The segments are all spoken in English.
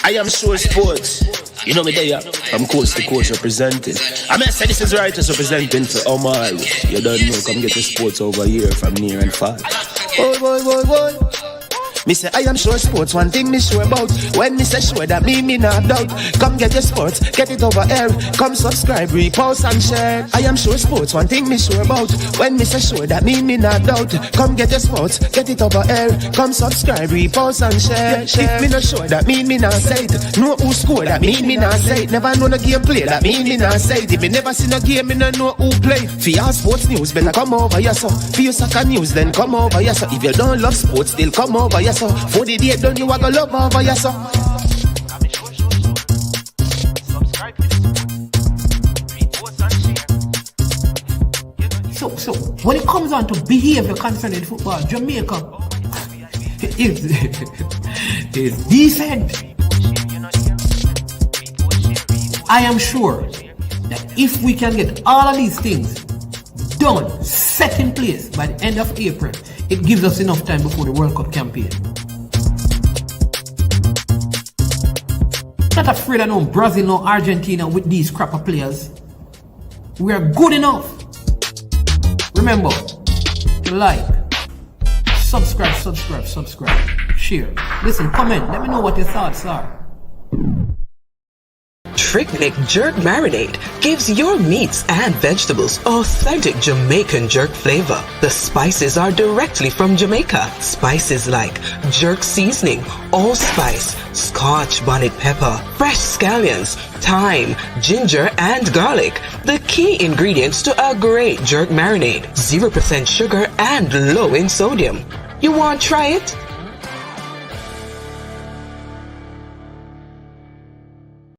I am sure sports. You know me there, from coast to coast representing. I mean, I say this is Righteous representing for Omar. You don't know, come get your sports over here from near and far. Boy. Me say I am sure sports, one thing me sure about. When me say sure, that me not doubt. Come get your sports, get it over here. Come subscribe, repost and share. I am sure sports, one thing me sure about. When me say sure, that me not doubt. Come get your sports, get it over here. Come subscribe, repost and share. If me not sure, that me not say it. Know who score, that me not say it. Never know no game play, that me not say it. If me never see no game, me not know who play. For your sports news, better come over here so. For your soccer news, then come over here so. If you don't love sports, still come over here so. For the day done, you are gonna love over your son. So when it comes on to behavior concerning football, Jamaica is decent. I am sure that if we can get all of these things done, set in place by the end of April, it gives us enough time before the World Cup campaign. Not afraid of no Brazil, no Argentina with these crap of players. We are good enough. Remember to like, subscribe, share. Listen, comment. Let me know what your thoughts are. Trick-Nick Jerk Marinade gives your meats and vegetables authentic Jamaican jerk flavor. The spices are directly from Jamaica. Spices like jerk seasoning, allspice, Scotch bonnet pepper, fresh scallions, thyme, ginger, and garlic. The key ingredients to a great jerk marinade. 0% sugar and low in sodium. You want to try it?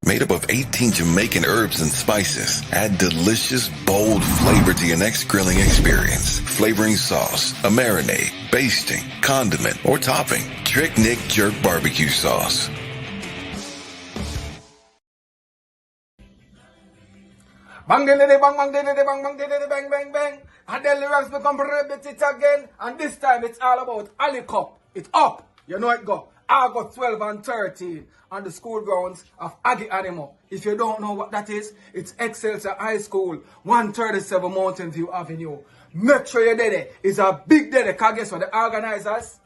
Made up of 18 Jamaican herbs and spices. Add delicious, bold flavor to your next grilling experience. Flavoring sauce, a marinade, basting, condiment, or topping. Trick-Nick Jerk Barbecue Sauce. Bang bang bang bang bang bang. And then the rocks become rabbit it again. And this time it's all about Ali Cup. It's up. You know it go. August 12 and 13 on the school grounds of Aggie Animal. If you don't know what that is, it's Exile High School, 137 Mountain View Avenue. Make sure you're there. It's a big day. Because guess what? The organizers,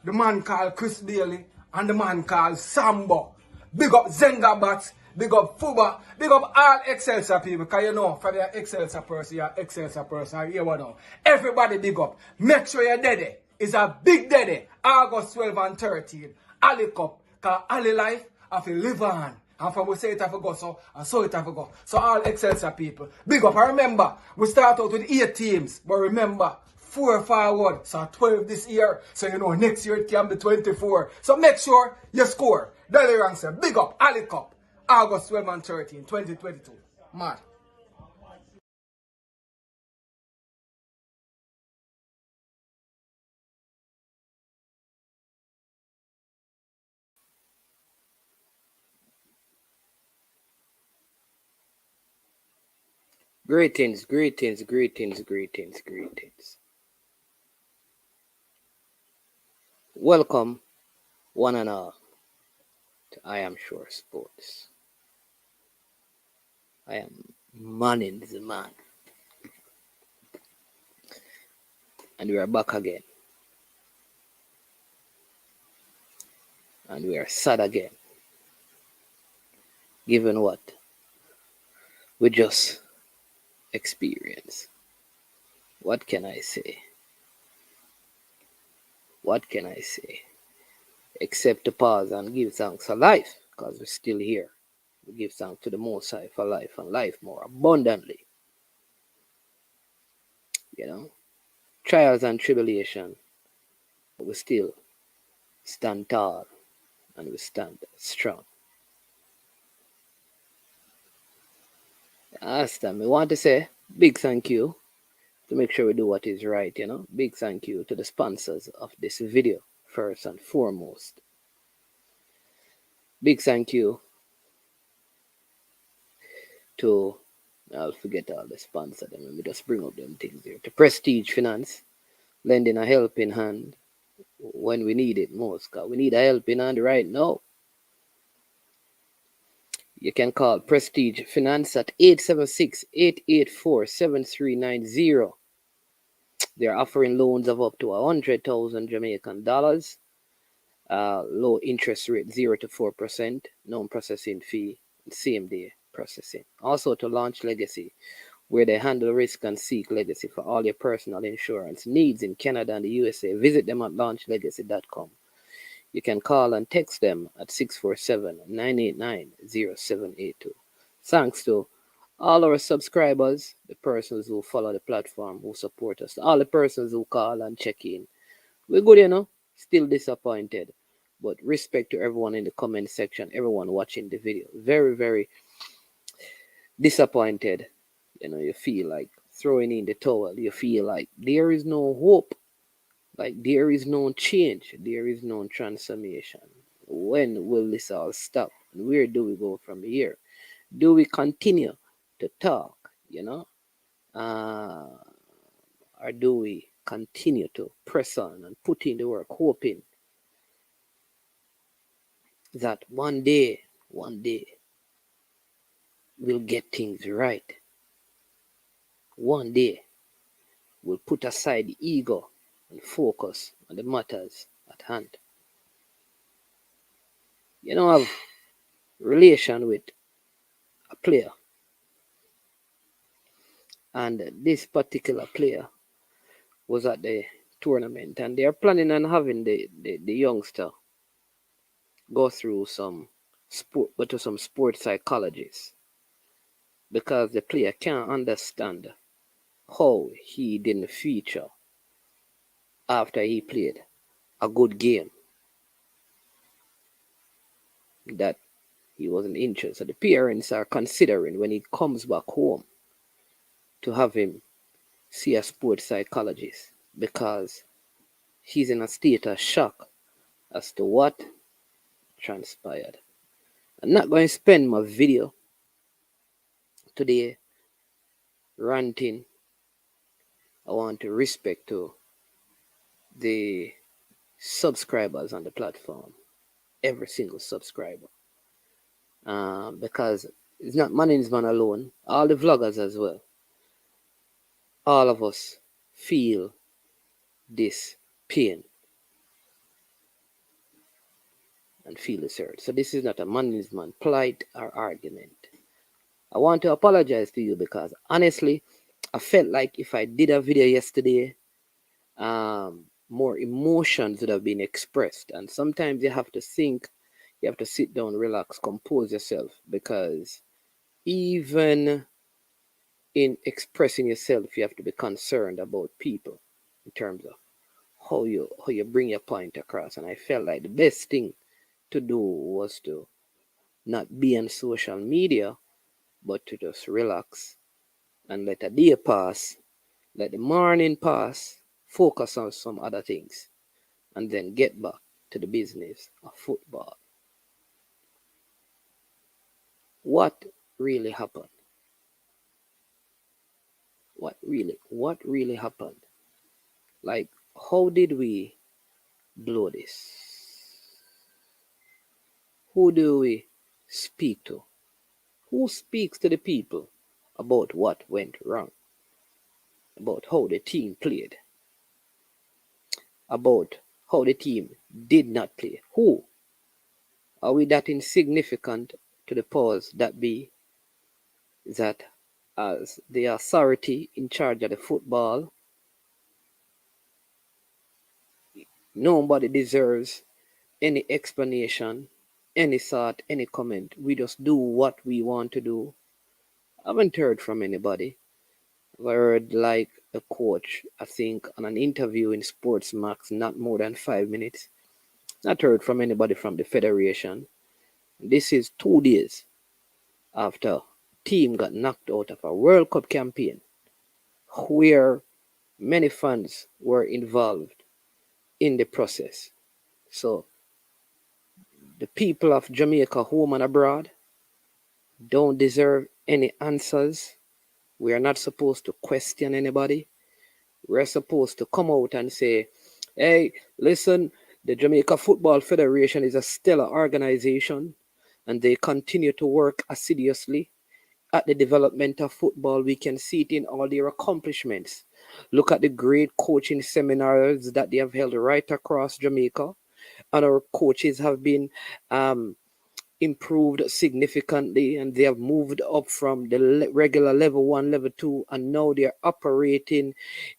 the man called Chris Bailey and the man called Sambo. Big up Zengabat, big up Fuba, big up all Excelsior people. Because you know, for the Excelsior person, you're Excelsior person. You know. Everybody big up. Make sure you're there. It's a big day, August 12 and 13. Ali Cup, because Ali life, I feel live on. And from we say it have to go, so I saw it have to go. So all Excelsior people, big up. I remember, we start out with 8 teams, but remember, 4 forward, so 12 this year. So you know, next year it can be 24. So make sure you score. Daily rank say, big up, Ali Cup, August 12 and 13, 2022. Mad. Greetings. Welcome, one and all, to I Am Sure Sports. I am manning the man. And we are back again. And we are sad again. Given what we just experienced. What can I say? Except to pause and give thanks for life, because we're still here. We give thanks to the Most High for life and life more abundantly. You know, trials and tribulation, but we still stand tall and we stand strong. Last time, I want to say big thank you to make sure we do what is right, you know. Big thank you to the sponsors of this video, first and foremost. Big thank you to, I'll forget all the sponsors, let me just bring up them things here. To Prestige Finance, lending a helping hand when we need it most, because we need a helping hand right now. You can call Prestige Finance at 876-884-7390. They're offering loans of up to 100,000 Jamaican dollars. Low interest rate 0 to 4%, no processing fee, same day processing. Also to Launch Legacy, where they handle risk and seek legacy for all your personal insurance needs in Canada and the USA. Visit them at launchlegacy.com. You can call and text them at 647-989-0782. Thanks to all our subscribers, the persons who follow the platform, who support us, all the persons who call and check in. We're good, you know, still disappointed. But respect to everyone in the comment section, everyone watching the video. Very, very disappointed. You know, you feel like throwing in the towel. You feel like there is no hope. Like there is no change. There is no transformation. When will this all stop? And where do we go from here? Do we continue to talk, you know? Or do we continue to press on and put in the work, hoping that one day, we'll get things right. One day, we'll put aside the ego and focus on the matters at hand. You know, I have relation with a player. And this particular player was at the tournament, and they are planning on having the youngster go through some sports psychologists, because the player can't understand how he didn't feature after he played a good game, that he wasn't interested. The parents are considering when he comes back home to have him see a sports psychologist, because he's in a state of shock as to what transpired. I'm not going to spend my video today ranting. I want to respect to the subscribers on the platform, every single subscriber, because it's not management alone, all the vloggers as well. All of us feel this pain and feel this hurt. So this is not a management plight or argument. I want to apologize to you, because honestly, I felt like if I did a video yesterday, more emotions would have been expressed. And sometimes you have to think, you have to sit down, relax, compose yourself, because even in expressing yourself, you have to be concerned about people in terms of how you bring your point across. And I felt like the best thing to do was to not be on social media, but to just relax and let a day pass, let the morning pass, focus on some other things, and then get back to the business of football. What really happened? What really happened? Like, how did we blow this? Who do we speak to? Who speaks to the people about what went wrong? About how the team played? About how the team did not play? Who? Are we that insignificant to the powers that be, that as the authority in charge of the football, nobody deserves any explanation, any thought, any comment? We just do what we want to do. I haven't heard from anybody. I heard like a coach, I think, on an interview in Sports Max, not more than 5 minutes. Not heard from anybody from the federation. This is 2 days after team got knocked out of a World Cup campaign, where many fans were involved in the process. So the people of Jamaica, home and abroad, don't deserve any answers. We are not supposed to question anybody. We're supposed to come out and say, hey, listen, the Jamaica Football Federation is a stellar organization, and they continue to work assiduously at the development of football. We can see it in all their accomplishments. Look at the great coaching seminars that they have held right across Jamaica, and our coaches have been improved significantly, and they have moved up from the regular level 1, level 2, and now they're operating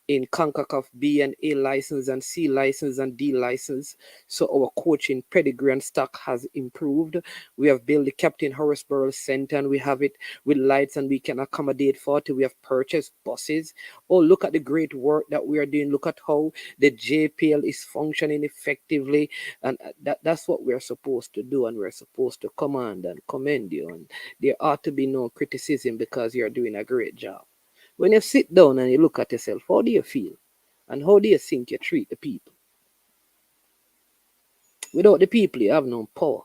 in CONCACAF B and A license and C license and D license. So our coaching pedigree and stock has improved. We have built the Captain Horaceburrow Center, and we have it with lights, and we can accommodate 40. We have purchased buses. Oh, look at the great work that we are doing. Look at how the JPL is functioning effectively, and that's what we're supposed to do, and we're supposed to command and commend you, and there ought to be no criticism because you're doing a great job. When you sit down and you look at yourself, how do you feel? And how do you think you treat the people? Without the people, you have no power.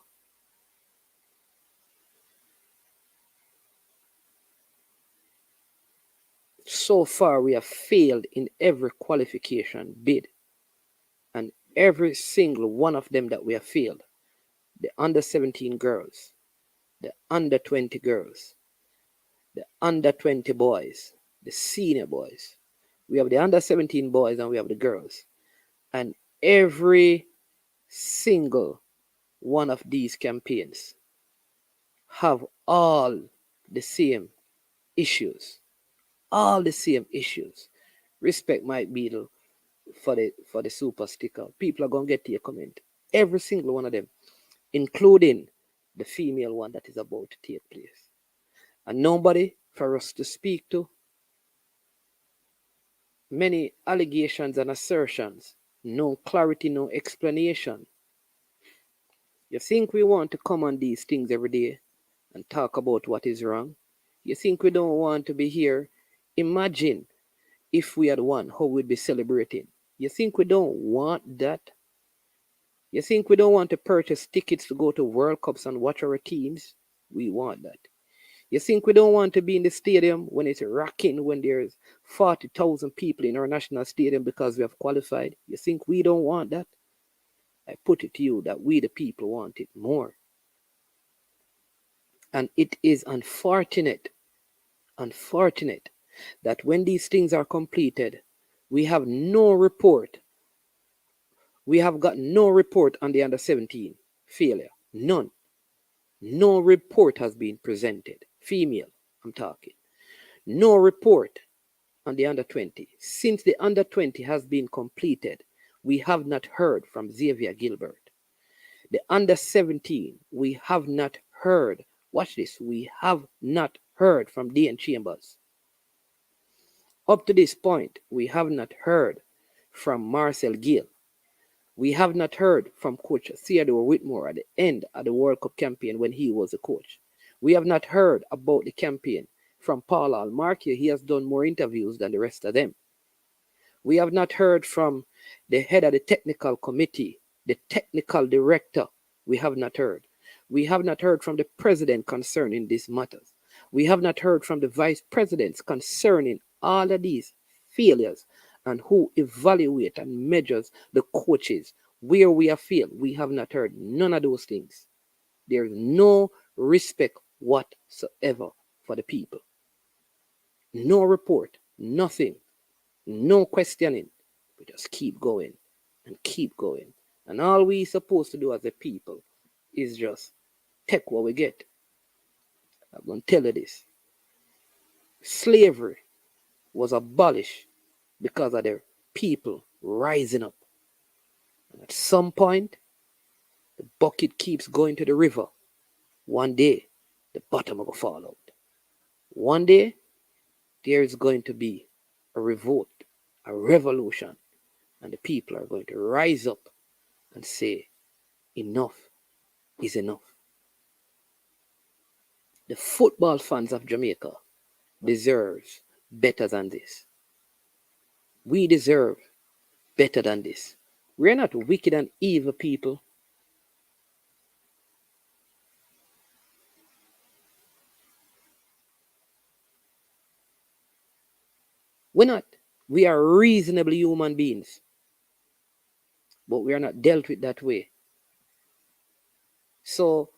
So far, we have failed in every qualification bid. And every single one of them that we have failed. The under 17 girls, the under 20 girls, the under 20 boys, the senior boys. We have the under 17 boys and we have the girls. And every single one of these campaigns have all the same issues. All the same issues. Respect Mike Beadle for the super sticker. People are going to get to your comment. Every single one of them, including the female one that is about to take place. And nobody for us to speak to. Many allegations and assertions. No clarity, no explanation. You think we want to come on these things every day and talk about what is wrong? You think we don't want to be here? Imagine if we had won, how we'd be celebrating. You think we don't want that? You think we don't want to purchase tickets to go to World Cups and watch our teams? We want that. You think we don't want to be in the stadium when it's rocking, when there's 40,000 people in our national stadium because we have qualified? You think we don't want that? I put it to you that we the people want it more. And it is unfortunate that when these things are completed, we have no report. We have got no report on the under 17 failure. None. No report has been presented. Female, I'm talking. No report on the under 20. Since the under 20 has been completed, we have not heard from Xavier Gilbert. The under 17, we have not heard. Watch this. We have not heard from Dean Chambers. Up to this point, we have not heard from Marcel Gill. We have not heard from Coach Theodore Whitmore at the end of the World Cup campaign when he was a coach. We have not heard about the campaign from Paul Almarquia. He has done more interviews than the rest of them. We have not heard from the head of the technical committee, the technical director. We have not heard. We have not heard from the president concerning these matters. We have not heard from the vice presidents concerning all of these failures and who evaluate and measures the coaches where we have failed. We have not heard none of those things. There is no respect whatsoever for the people. No report, nothing, no questioning. We just keep going and keep going. And all we supposed to do as a people is just take what we get. I'm going to tell you this. Slavery was abolished because of the people rising up. And at some point, the bucket keeps going to the river. One day, the bottom will fall out. One day, there is going to be a revolt, a revolution, and the people are going to rise up and say, enough is enough. The football fans of Jamaica deserve better than this. We deserve better than this. We're not wicked and evil people. We're not. We are reasonable human beings. But we are not dealt with that way. So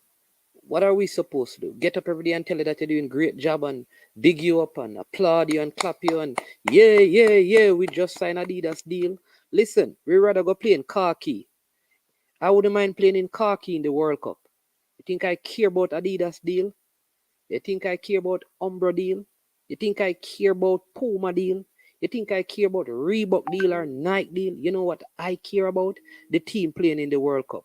what are we supposed to do? Get up every day and tell you that you're doing a great job and big you up and applaud you and clap you and yeah, we just signed Adidas deal. Listen, we rather go play in khaki. I wouldn't mind playing in khaki in the World Cup. You think I care about Adidas deal? You think I care about Umbro deal? You think I care about Puma deal? You think I care about Reebok deal or Nike deal? You know what I care about? The team playing in the World Cup.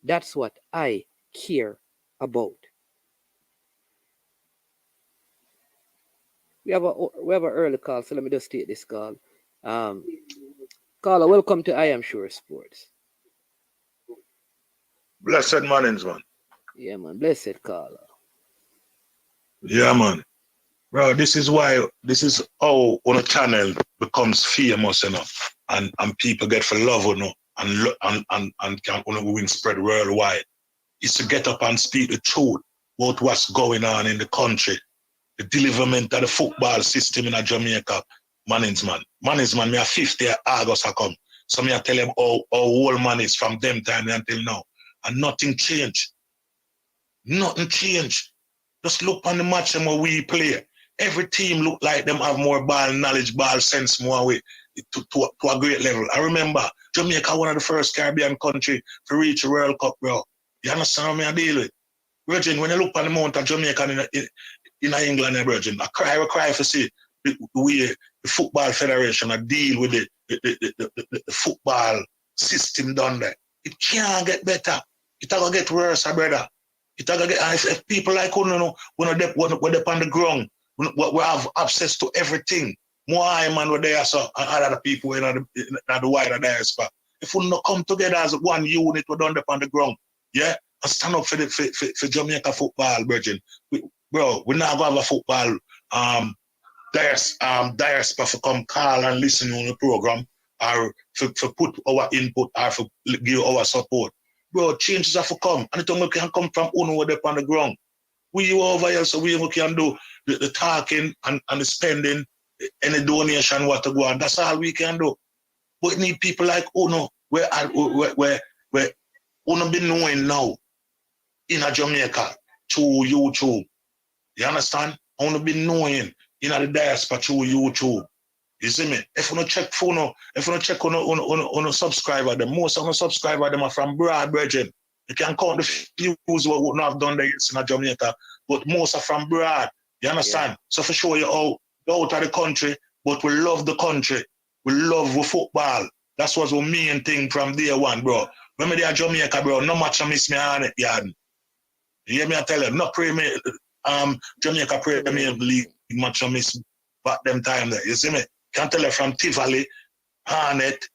That's what I care about. We have an early call, so let me just take this call. Caller, welcome to I Am Sure Sports. Blessed mornings, man. Yeah, man. Blessed caller. Yeah, man. Bro, this is how on a channel becomes famous, you know, and people get for love, you know, and can win spread worldwide. It's to get up and speak the truth about what's going on in the country. The deliverment of the football system in Jamaica. Mannings, man, me a 50th August I come. So me I tell them how old man is from them time until now. And nothing changed. Nothing changed. Just look on the match and where we play. Every team look like them have more ball knowledge, ball sense, more way to a great level. I remember Jamaica, one of the first Caribbean country to reach a World Cup, bro. You understand what I deal with? Virgin, when you look on the mount of Jamaica in England, Virgin, I cry for see the way the Football Federation I deal with the football system done there. It can't get better. It's going to get worse, brother. It's going to get, if people like you know, when they're on the ground, we have access to everything. More man were there, so and other people in the wider diaspora. If we not come together as one unit, we're done up on the ground, yeah, and stand up for Jamaica football, Virgin. Bro, we're not going to have a football diaspora for come call and listen on the program, or for put our input, or for give our support. Bro, changes have to come, and it only can come from who up on the ground. We over here, so we can do the talking and the spending, any donation, what to go on. That's all we can do. But we need people like Uno, where Uno been knowing now in Jamaica through YouTube. You understand? Uno been knowing in the diaspora through YouTube. You see me? If you don't check on a subscriber, the most of the subscriber them are from broad, Virgin. You can count the few who would not have done this in Jamaica, but most are from broad. You understand? Yeah. So for sure you're out of the country, but we love the country. We love football. That's what's the main thing from day one, bro. When me there Jamaica, bro, no match I miss me on it, yard. You hear me? I tell you, no pray me. Jamaica Premier League match I miss back them time there. You see me? Can tell you from Tivoli, Hornet,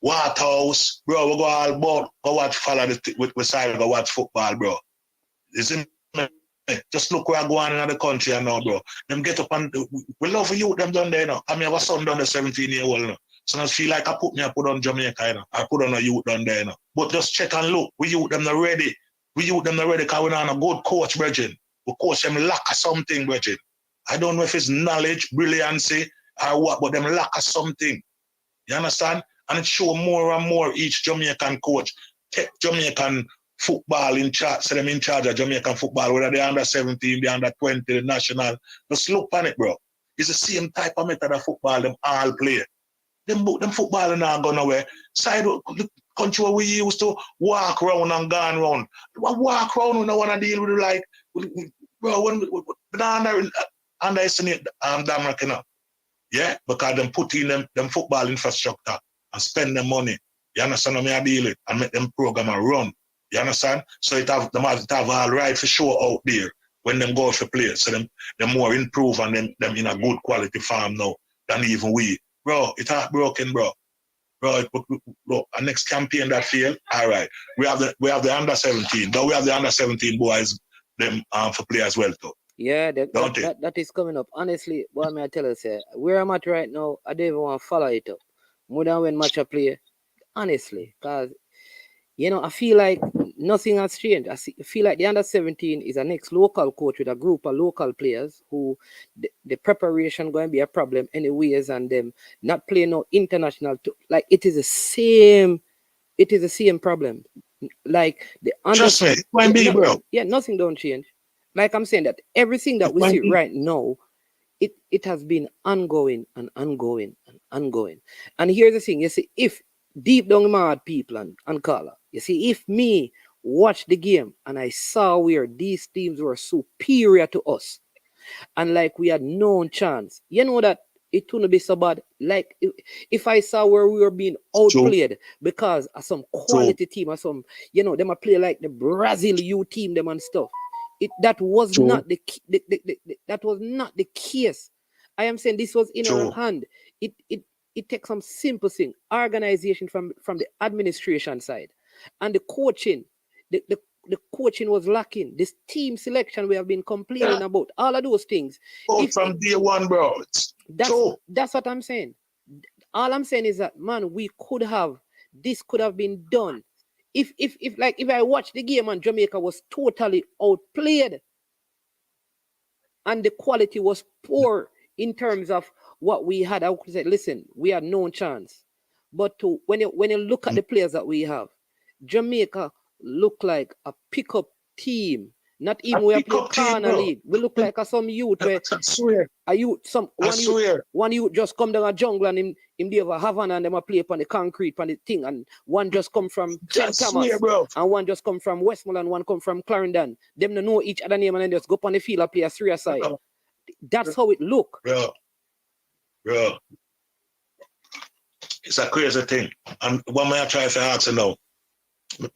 Waterhouse, bro, we go all about, go watch follow with side, go watch football, bro. You see me? Just look where I go on in the country and now, bro. Them get up and we love you, them done there, you know. I mean, I have a son done there 17-year-old, you know. So I feel like I put on Jamaica, you know. I put on a youth done there, you know. But just check and look, we youth them not ready. We youth them not ready because we're not a good coach, Bridget. We coach them lack of something, Bridget. I don't know if it's knowledge, brilliancy, or what, but them lack of something. You understand? And it show more and more each Jamaican coach take Jamaican football in charge, so them in charge of Jamaican football, whether they're under 17, they're under 20, the national. Just look on it, bro. It's the same type of method of football them all play. Them football not going nowhere. Side the country where we used to walk around and gone around. Walk around, we don't want to deal with it like, bro, when we underestimate Denmark, you know. Yeah, because them put in them football infrastructure and spend them money. You understand what I deal with? And make them program and run. You understand? So them have all right for sure out there when them go for play. So them more improve and them in a good quality farm now than even we. Bro, it's heartbroken, bro. Bro, our next campaign that failed, all right. We have the under 17. Though we have the under 17 boys them for play as well too. Yeah, that is coming up. Honestly, what may I tell you, say, where I'm at right now, I don't even want to follow it up. More than when match I play. Honestly, because, you know, I feel like nothing has changed. I feel like the under 17 is an ex-local coach with a group of local players who the preparation going to be a problem anyways, and them not playing no international. Like, it is the same problem. Like the Trust me, it might be, bro. Yeah, nothing don't change. Like I'm saying that everything that we see right now, it has been ongoing and ongoing and ongoing. And here's the thing, you see, if deep down mad people and caller, you see, if me watch the game and I saw where these teams were superior to us, and like we had no chance, you know that it wouldn't be so bad. Like if I saw where we were being outplayed because of some quality team or some, you know, them a play like the Brazil U team, them and stuff. That was not the that was not the case. I am saying this was in our hand. It takes some simple thing, organization from the administration side, and the coaching. The coaching was lacking. This team selection we have been complaining about. All of those things. From day one, bro. That's what I'm saying. All I'm saying is that, man, this could have been done. If I watched the game and Jamaica was totally outplayed and the quality was poor in terms of what we had, I would say, listen, we had no chance. But when you look at the players that we have, Jamaica look like a pickup team. Not even we are playing corner league. We look like some youth where one youth just come down a jungle and him they have a Havana and them a play upon the concrete upon the thing, and one just come from St. Thomas and one just come from Westmoreland, one come from Clarendon. Them don't know each other name and then just go up on the field and play a 3-a-side. That's how it look. Bro. It's a crazy thing. And one may I try to answer now.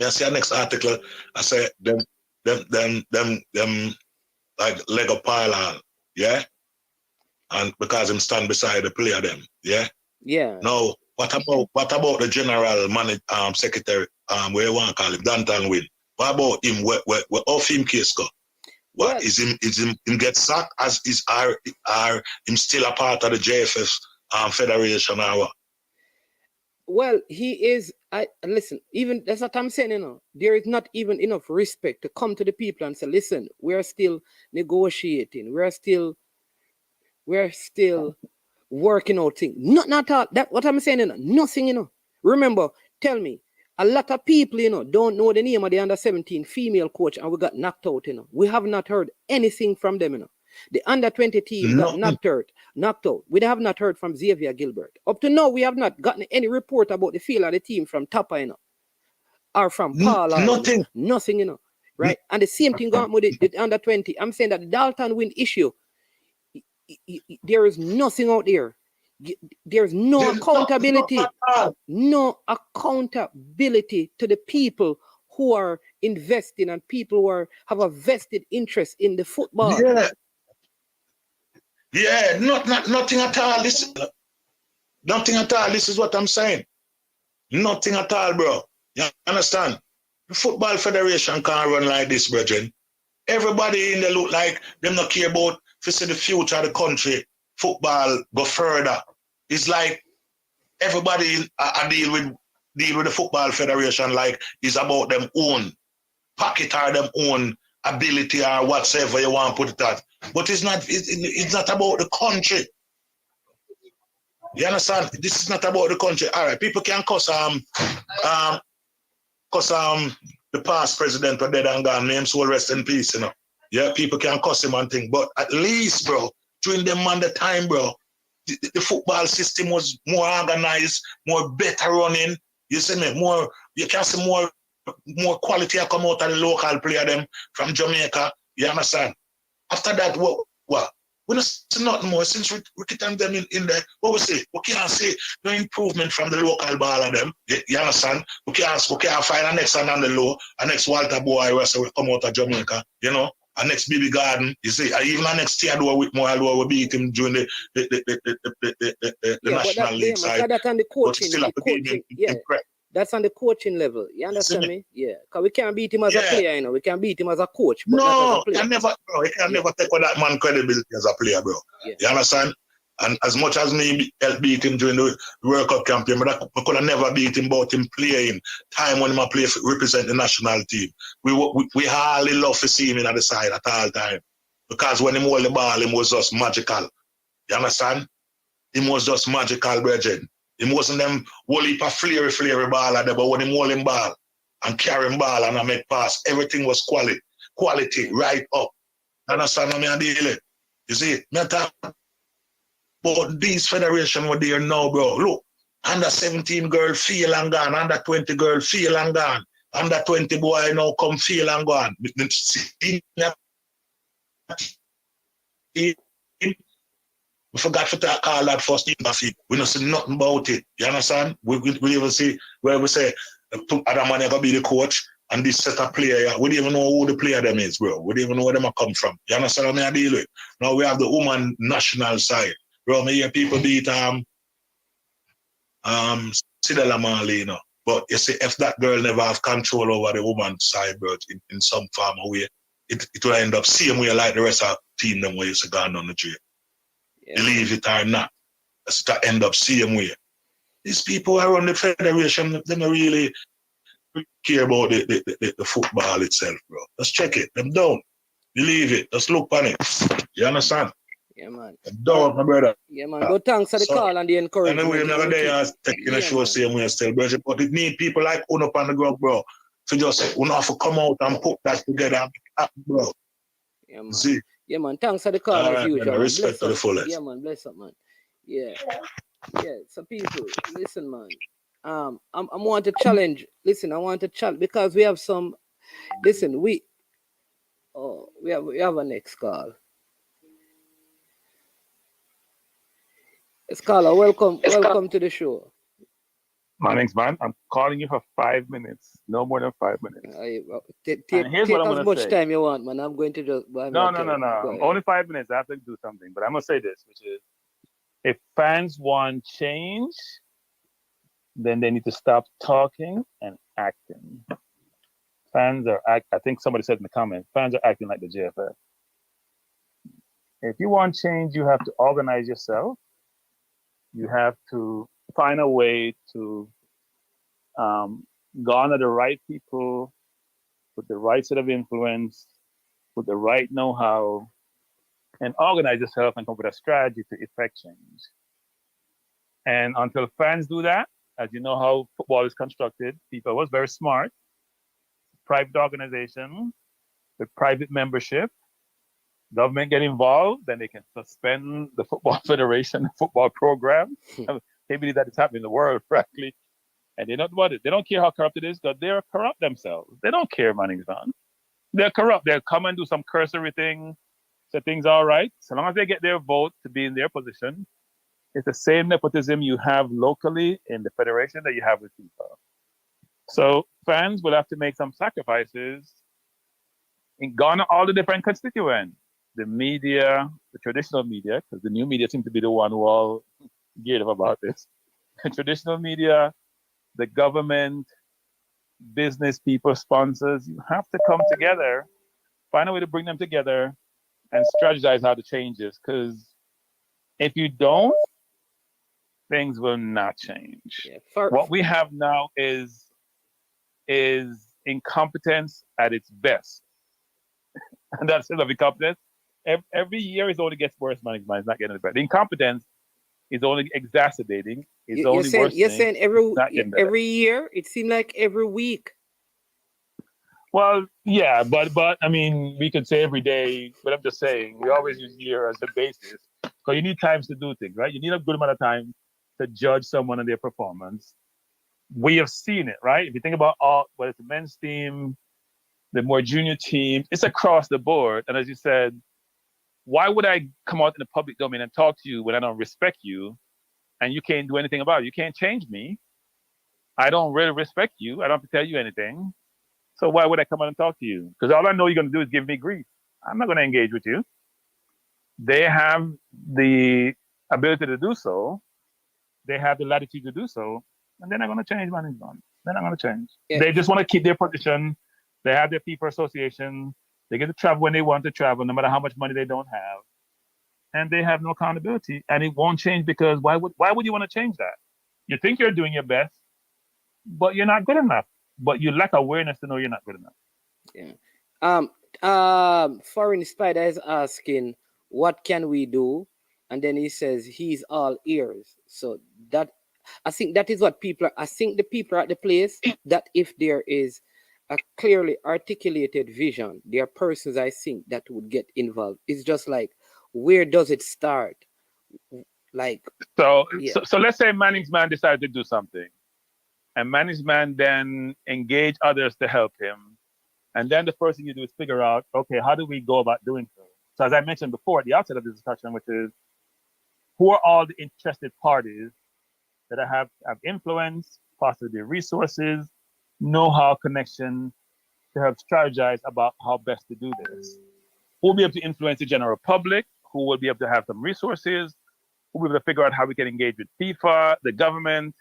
I see the next article, I say them like Lego pile, yeah? And because him stand beside the player them, yeah? Yeah. Now, what about the general secretary, where you want to call him, Danton Win? What about him? Where off him case go? What is him get sacked as is him still a part of the JFF federation or what? Well, he is. Listen, even that's what I'm saying, you know, there is not even enough respect to come to the people and say, listen, we're still negotiating, we're still working out things. Not all that what I'm saying, you know, nothing, you know. Remember, tell me, a lot of people, you know, don't know the name of the under-17 female coach and we got knocked out, you know. We have not heard anything from them, you know. The under-20 team got knocked out. We have not heard from Xavier Gilbert. Up to now, we have not gotten any report about the feel of the team from Tapa, you know, or from Paul. Nothing, you know, right? And the same thing going with the under-20. I'm saying that the Dalton Win issue, there is nothing out there. There's no accountability. No accountability to the people who are investing and people who have a vested interest in the football. Yeah, nothing at all. Nothing at all. This is what I'm saying. Nothing at all, bro. You understand? The Football Federation can't run like this, brethren. Everybody in there look like them not care about to see the future of the country. Football go further. It's like everybody deal with the Football Federation like it's about them own pocket or them own ability or whatever you want to put it at. But it's not about the country. You understand? This is not about the country. All right, people can cuss the past president who dead and gone, names will rest in peace, you know. Yeah, people can cuss him and thing. But at least, bro, during them man the time, bro, the football system was more organized, more better running. You see me? You can see more quality come out of the local player them from Jamaica. You understand? After that, what? We don't see nothing more since we keep them in there. What we say? We can't see no improvement from the local ball of them. You understand? We can't find a next one on the low, a next Walter Boy where we come out of Jamaica, you know, a next Baby Garden. You see, even a next Theodore Whitmore, we beat him during the National League side. That's on the coaching. That's on the coaching level. You understand me? Yeah. Because we can't beat him as a player, you know. We can beat him as a coach. But no, you can never take away that man credibility as a player, bro. Yeah. You understand? And as much as me help beat him during the World Cup campaign, but I could have never beat him about him playing time when he play represent the national team. We hardly love to see him in the side at all time. Because when he hold the ball, he was just magical. You understand? He was just magical, brethren. He wasn't them whole heap of flary ball at them, but when he hold him ball, and carrying ball and I make pass. Everything was quality right up. Understand what I deal? You see, me talk about these federation what they are now, bro. Look, under 17 girl feel and gone, under 20 girl feel and gone, under 20 boy now come feel and gone. We forgot to call that first team. We don't see nothing about it. You understand? We even see where we say other man gonna be the coach and this set of player. We don't even know who the player them is, bro. We don't even know where them are come from. You understand what I deal with? Now we have the woman national side. Bro, me hear people beat Sidela Marley, you know. But you see, if that girl never have control over the woman's side, bro, in some form or way, it will end up same way like the rest of the team them way used to go on the tree. Yeah. Believe it or not, it's to end up same way. These people around the federation, they don't really care about the football itself, bro. Let's check it. Them down. Believe it. Let's look on it. You understand? Yeah, man. Don't, my brother. Yeah, man. Go thanks for the call and the encouragement. Anyway, I'm not there taking a show same way still, bro. But it need people like Uno up on the ground, bro. To just Uno have to come out and put that together, bro. Yeah, man. See? Yeah, man. Thanks for the call as usual. Man, respect to the fullest. Yeah, man. Bless up, man. Yeah. Yeah. So people, listen, man. I want to challenge. Listen, I want to challenge because we have some. Listen, we have a next call. Scholar, welcome to the show. My name's man. I'm calling you for 5 minutes, no more than 5 minutes. Take as much time you want, man. I'm going to just. No. Only 5 minutes. I have to do something, but I'm gonna say this, which is, if fans want change, then they need to stop talking and acting. I think somebody said in the comment, fans are acting like the JFF. If you want change, you have to organize yourself. You have to find a way to garner the right people with the right set of influence, with the right know-how, and organize yourself and come up with a strategy to effect change. And until fans do that, as you know how football is constructed, FIFA was very smart. Private organization with private membership. Government get involved, then they can suspend the football federation, football program. They believe that it's happening in the world, frankly. And they don't want it. They don't care how corrupt it is, because they're corrupt themselves. They don't care money's done. They're corrupt. They'll come and do some cursory thing, say things all right. So long as they get their vote to be in their position, it's the same nepotism you have locally in the federation that you have with FIFA. So fans will have to make some sacrifices in garner all the different constituents. The media, the traditional media, because the new media seems to be the one who all geared up about this. The traditional media, the government, business people, sponsors, you have to come together, find a way to bring them together and strategize how to change this. Because if you don't, things will not change. Yeah, what we have now is incompetence at its best. And that's it of incompetence. Every year it only gets worse, man. It's not getting better. The incompetence is only exacerbating. It's only worsening. You're saying every year? It seems like every week. Well, yeah, but I mean, we could say every day, but I'm just saying, we always use year as the basis. Because you need times to do things, right? You need a good amount of time to judge someone and their performance. We have seen it, right? If you think about whether it's the men's team, the more junior team, it's across the board. And as you said, why would I come out in the public domain and talk to you when I don't respect you and you can't do anything about it? You can't change me. I don't really respect you. I don't have to tell you anything. So why would I come out and talk to you? Because all I know you're going to do is give me grief. I'm not going to engage with you. They have the ability to do so. They have the latitude to do so. And they're not going to change management. They're not going to change. Yeah. They just want to keep their position. They have their people association. They get to travel when they want to travel, no matter how much money they don't have. And they have no accountability. And it won't change because why would you want to change that? You think you're doing your best, but you're not good enough. But you lack awareness to know you're not good enough. Yeah. Foreign Spider is asking, what can we do? And then he says he's all ears. So that I think that is what people are. I think the people are at the place that if there is a clearly articulated vision, there are persons I think that would get involved. It's just like, where does it start? Like, So, yeah. so let's say management decided to do something, and management then engage others to help him. And then the first thing you do is figure out, okay, how do we go about doing so? So as I mentioned before at the outset of this discussion, which is, who are all the interested parties that have influence, possibly resources, know-how, connection, to help strategize about how best to do this? Who will be able to influence the general public? Who will be able to have some resources? Who will be able to figure out how we can engage with FIFA, the government,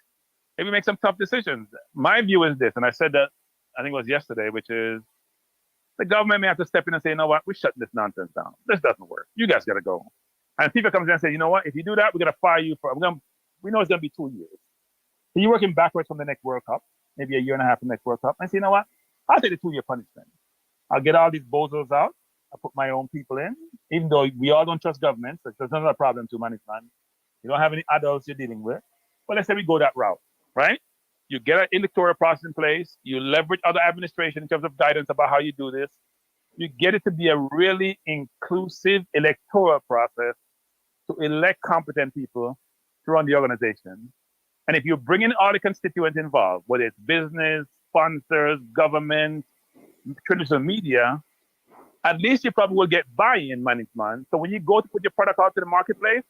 maybe make some tough decisions? My view is this, and I said that, I think it was yesterday, which is, the government may have to step in and say, you know what, we're shutting this nonsense down. This doesn't work. You guys got to go. And FIFA comes in and say, you know what, if you do that, we're going to fire you for, we know it's going to be 2 years. So you're working backwards from the next World Cup, maybe a year and a half from the next World Cup, and say, you know what, I'll take the 2-year punishment. I'll get all these bozos out. I'll put my own people in, even though we all don't trust governments. So there's another problem to management. You don't have any adults you're dealing with. But let's say we go that route, right? You get an electoral process in place. You leverage other administration in terms of guidance about how you do this. You get it to be a really inclusive electoral process to elect competent people to run the organization. And if you bring in all the constituents involved, whether it's business, sponsors, government, traditional media, at least you probably will get buy-in management. So when you go to put your product out to the marketplace,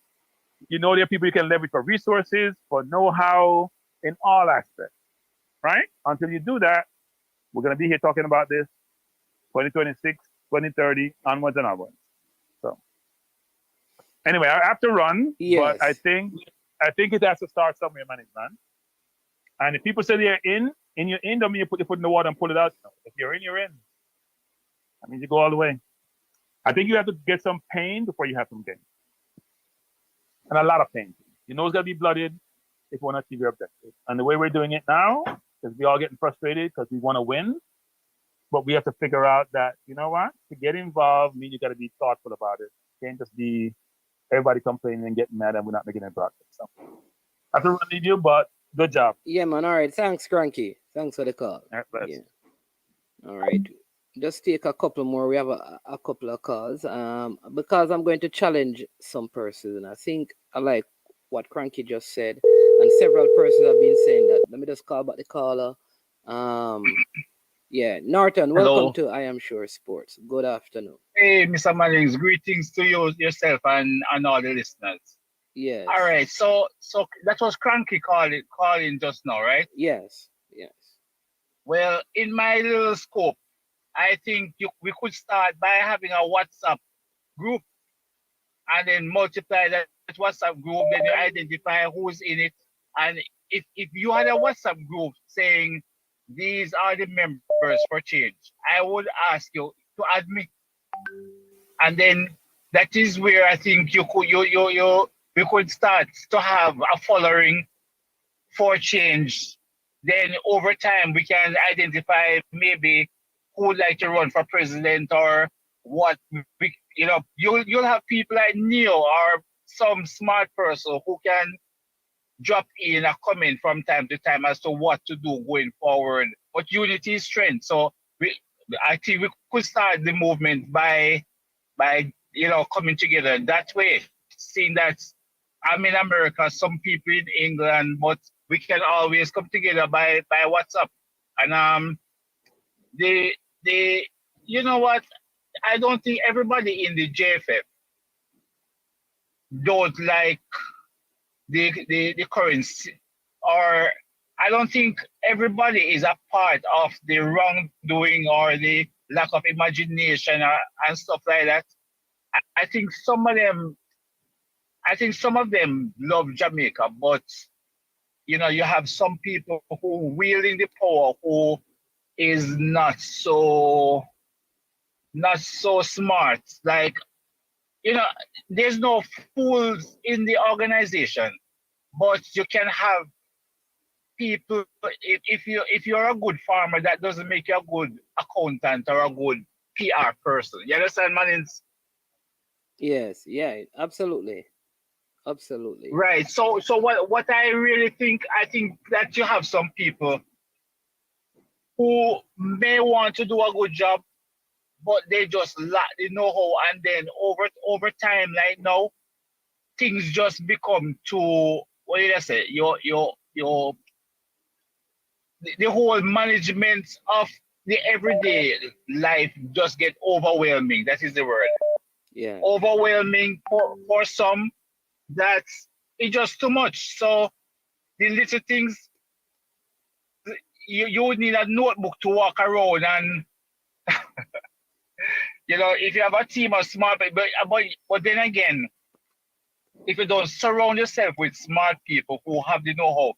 you know there are people you can leverage for resources, for know-how, in all aspects, right? Until you do that, we're going to be here talking about this 2026, 2030, onwards and onwards. So anyway, I have to run, Yes. but I think it has to start somewhere, management. And if people say they're in, you're in, don't mean you put your foot in the water and pull it out. No. If you're in, you're in. I mean, you go all the way. I think you have to get some pain before you have some gain. And a lot of pain. You know it's going to be blooded if you want to achieve your objective. And the way we're doing it now is we all getting frustrated because we want to win. But we have to figure out that, you know what? To get involved means you got to be thoughtful about it. You can't just be everybody complaining and getting mad and we're not making any progress. So I have to leave you, but good job. Yeah, man. All right. Thanks, Cranky. Thanks for the call. All right, yeah. All right. Just take a couple more. We have a couple of calls. Because I'm going to challenge some persons, and I think I like what Cranky just said, and several persons have been saying that. Let me just call back the caller. Yeah, Norton, welcome Hello. to I Am Sure Sports. Good afternoon. Hey, Mr. Mannings, greetings to you yourself and all the listeners. Yes. All right, so that was Cranky calling just now, right? Yes. Yes. Well, in my little scope, I think we could start by having a WhatsApp group and then multiply that WhatsApp group, then you identify who's in it. And if you had a WhatsApp group saying these are the members for change, I would ask you to add me. And then that is where I think we could start to have a following for change. Then over time we can identify maybe who would like to run for president or what. You'll have people like Neo or some smart person who can drop in a comment from time to time as to what to do going forward. But unity is strength. So I think we could start the movement by coming together that way. Seeing that I'm in America, some people in England, but we can always come together by WhatsApp. And you know what? I don't think everybody in the JFF don't like the currency, or I don't think everybody is a part of the wrongdoing or the lack of imagination and stuff like that. I think some of them love Jamaica, but you have some people who wielding the power who is not so smart. Like, there's no fools in the organization, but you can have people. If you're a good farmer, that doesn't make you a good accountant or a good PR person. You understand, man? Yes. Yeah. Absolutely. Right. So what I really think, I think that you have some people who may want to do a good job, but they just lack the know-how, and then over time, like now, things just become too, what did I say? The whole management of the everyday life just get overwhelming. That is the word. Yeah. Overwhelming for some, that's it's just too much. So the little things, you would need a notebook to walk around, and if you have a team of smart people, but then again, if you don't surround yourself with smart people who have the know-how,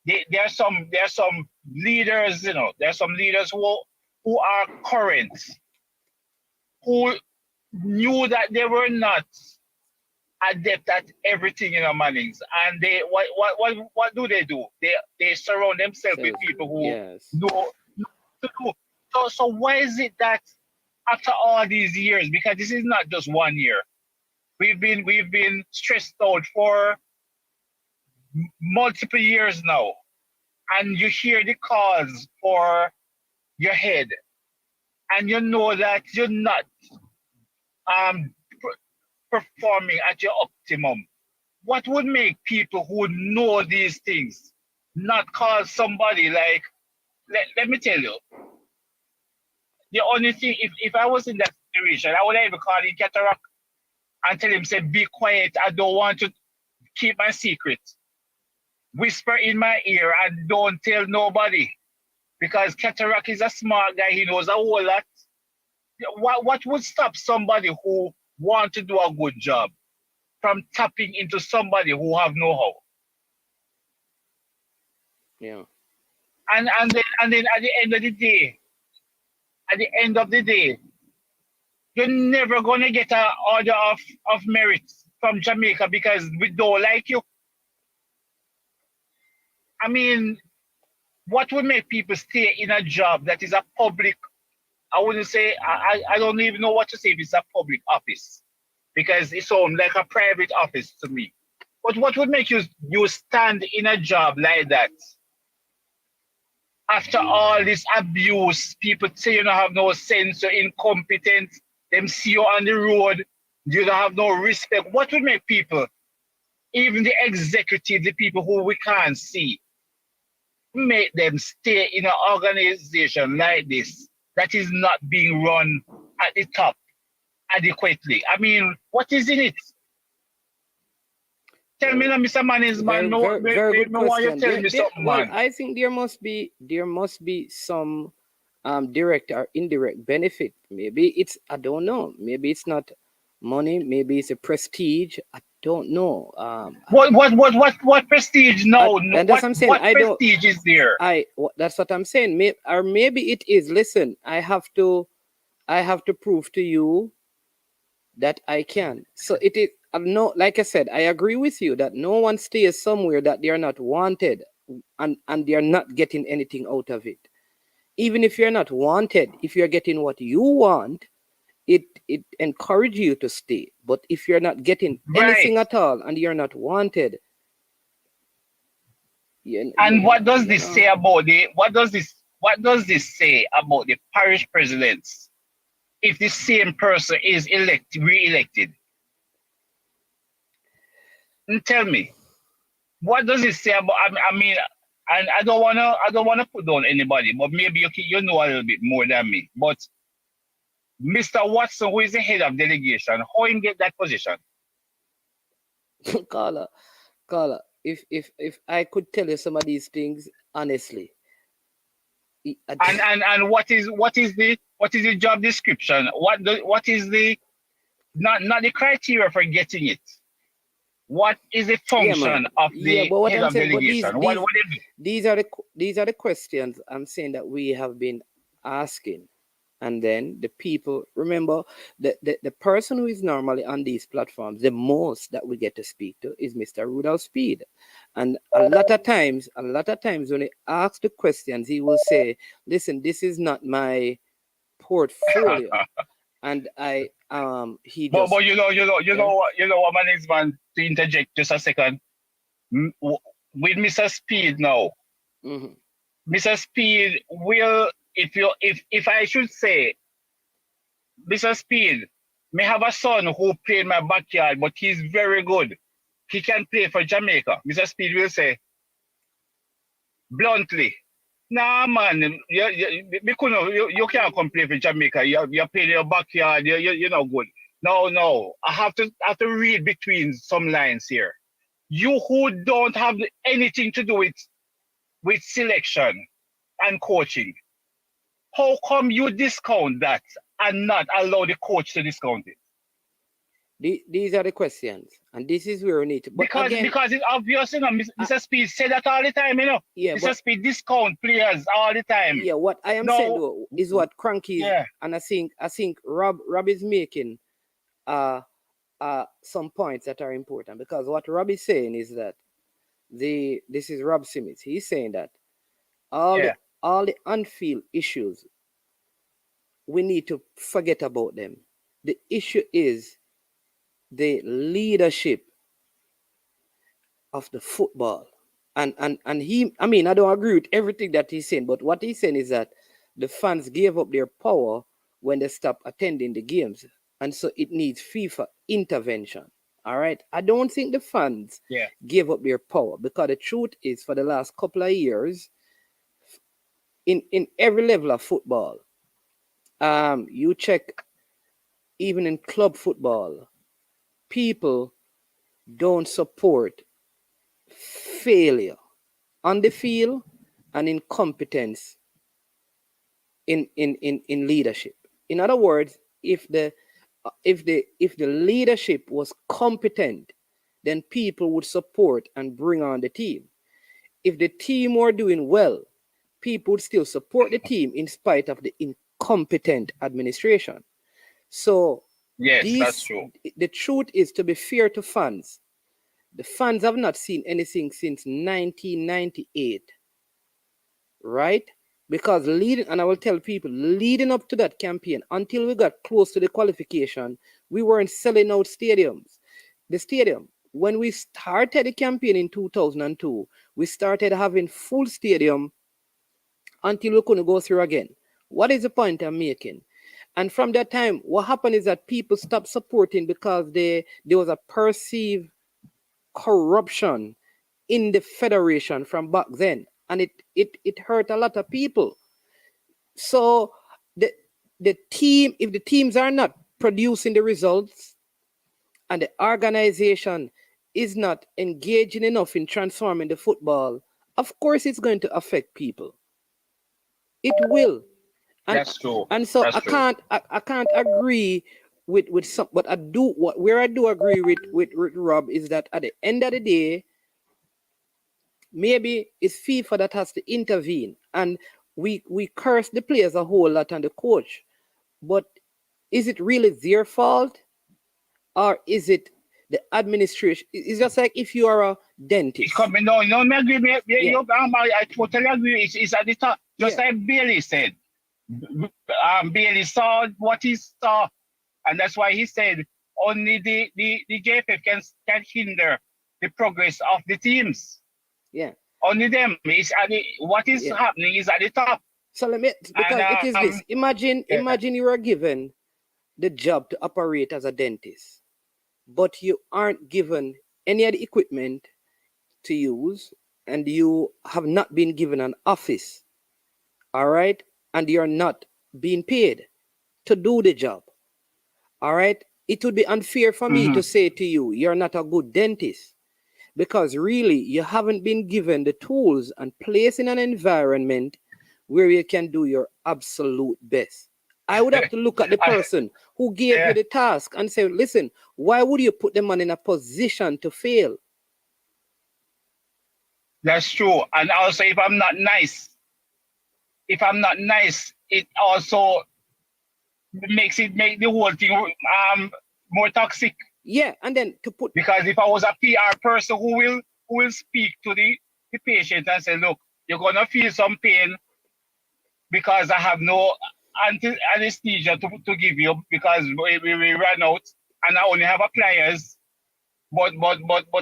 there are some leaders, there are some leaders who are current, who knew that they were not adept at everything in Mannings, and they what do? They surround themselves with people who know to do. So why is it that after all these years, because this is not just 1 year, we've been stressed out for multiple years now, and you hear the cause for your head, and you know that you're not performing at your optimum. What would make people who know these things not call somebody like, let me tell you, the only thing, if I was in that situation, I would even call in Cataract and tell him, say, be quiet, I don't want to keep my secret. Whisper in my ear and don't tell nobody. Because Cataract is a smart guy, he knows a whole lot. What would stop somebody who wants to do a good job from tapping into somebody who have know-how? Yeah. And then at the end of the day, you're never gonna get an order of merit from Jamaica because we don't like you. I mean, what would make people stay in a job that is a public, I wouldn't say, I don't even know what to say if it's a public office, because it's like a private office to me. But what would make you stand in a job like that? After all this abuse, people say you don't have no sense, you're incompetent, them see you on the road, you don't have no respect. What would make people, even the executive, the people who we can't see, make them stay in an organization like this that is not being run at the top adequately? I mean, what is in it? Tell me now, Mr. Mannings, man. Very good question. Tell me something, man. I think there must be some direct or indirect benefit. Maybe it's, I don't know. Maybe it's not money. Maybe it's a prestige. I don't know. What prestige? No, and that's what I'm saying. What prestige is there? That's what I'm saying. Or maybe it is. Listen, I have to prove to you that I can. So it is. No, like I said, I agree with you that no one stays somewhere that they are not wanted and they are not getting anything out of it. Even if you're not wanted, if you're getting what you want, it encourages you to stay. But if you're not getting anything at all and you're not wanted, what does this say about what does this say about the parish presidents if the same person is re-elected? Tell me, what does it say about? I mean, and I don't wanna put down anybody, but maybe you know a little bit more than me. But Mr. Watson, who is the head of delegation, how him get that position? Carla, if I could tell you some of these things honestly, and what is the job description? What is the not the criteria for getting it? What is the function of the head of delegation? These are the questions I'm saying that we have been asking. And then the people, remember, the person who is normally on these platforms, the most that we get to speak to is Mr. Rudolph Speed. And a lot of times when he asks the questions, he will say, listen, this is not my portfolio. And he just... But you know what, man, to interject just a second. With Mr. Speed now, Mr. Speed will, if I should say, Mr. Speed may have a son who played in my backyard, but he's very good. He can play for Jamaica. Mr. Speed will say, bluntly, nah, man, you can't come play for Jamaica. You're playing in your backyard. You're not good. No. I have to read between some lines here. You who don't have anything to do with selection and coaching, how come you discount that and not allow the coach to discount it? These are the questions, and this is where we need to. But because it's obvious, Mr. Speed said that all the time, Yeah, Mr. Speed discount players all the time. Yeah, what I am saying though is what Cranky, and I think Rob is making some points that are important, because what Rob is saying is that this is Rob Simmons. He's saying that all the on-field issues, we need to forget about them. The issue is the leadership of the football. And he, I mean, I don't agree with everything that he's saying, but what he's saying is that the fans gave up their power when they stopped attending the games. And so it needs FIFA intervention. All right. I don't think the fans gave up their power, because the truth is, for the last couple of years, in every level of football, you check, even in club football, people don't support failure on the field and incompetence in leadership. In other words, if the leadership was competent, then people would support and bring on the team. If the team were doing well, people would still support the team in spite of the incompetent administration. So that's true. The truth is, to be fair to fans, the fans have not seen anything since 1998, right? Because and I will tell people, leading up to that campaign, until we got close to the qualification, we weren't selling out stadiums. The stadium, when we started the campaign in 2002, we started having full stadium until we couldn't go through again. What is the point I'm making? And from that time, what happened is that people stopped supporting because there was a perceived corruption in the federation from back then. And it hurt a lot of people. So the team, if the teams are not producing the results and the organization is not engaging enough in transforming the football, of course it's going to affect people. It will. And, that's true. And so that's I can't agree with some, but I do agree with Rob is that at the end of the day, maybe it's FIFA that has to intervene, and we curse the players a whole lot and the coach. But is it really their fault, or is it the administration? It's just like if you are a dentist. No, I agree. I totally agree. It's at the top. Just like Bailey said. Bailey saw what he saw, and that's why he said only the JFF can hinder the progress of the teams. Yeah. Only them. What is happening is at the top. So let me, because it is this. Imagine you are given the job to operate as a dentist, but you aren't given any of the equipment to use, and you have not been given an office. All right? And you're not being paid to do the job. All right? It would be unfair for me to say to you, you're not a good dentist, because really you haven't been given the tools and placed in an environment where you can do your absolute best. I would have to look at the person who gave you the task and say, listen, why would you put the man in a position to fail? That's true. And also, if I'm not nice, it also makes the whole thing more toxic. Yeah, and then to put, because if I was a PR person who will speak to the patient and say, look, you're gonna feel some pain because I have no anesthesia to give you because we ran out and I only have a pliers. But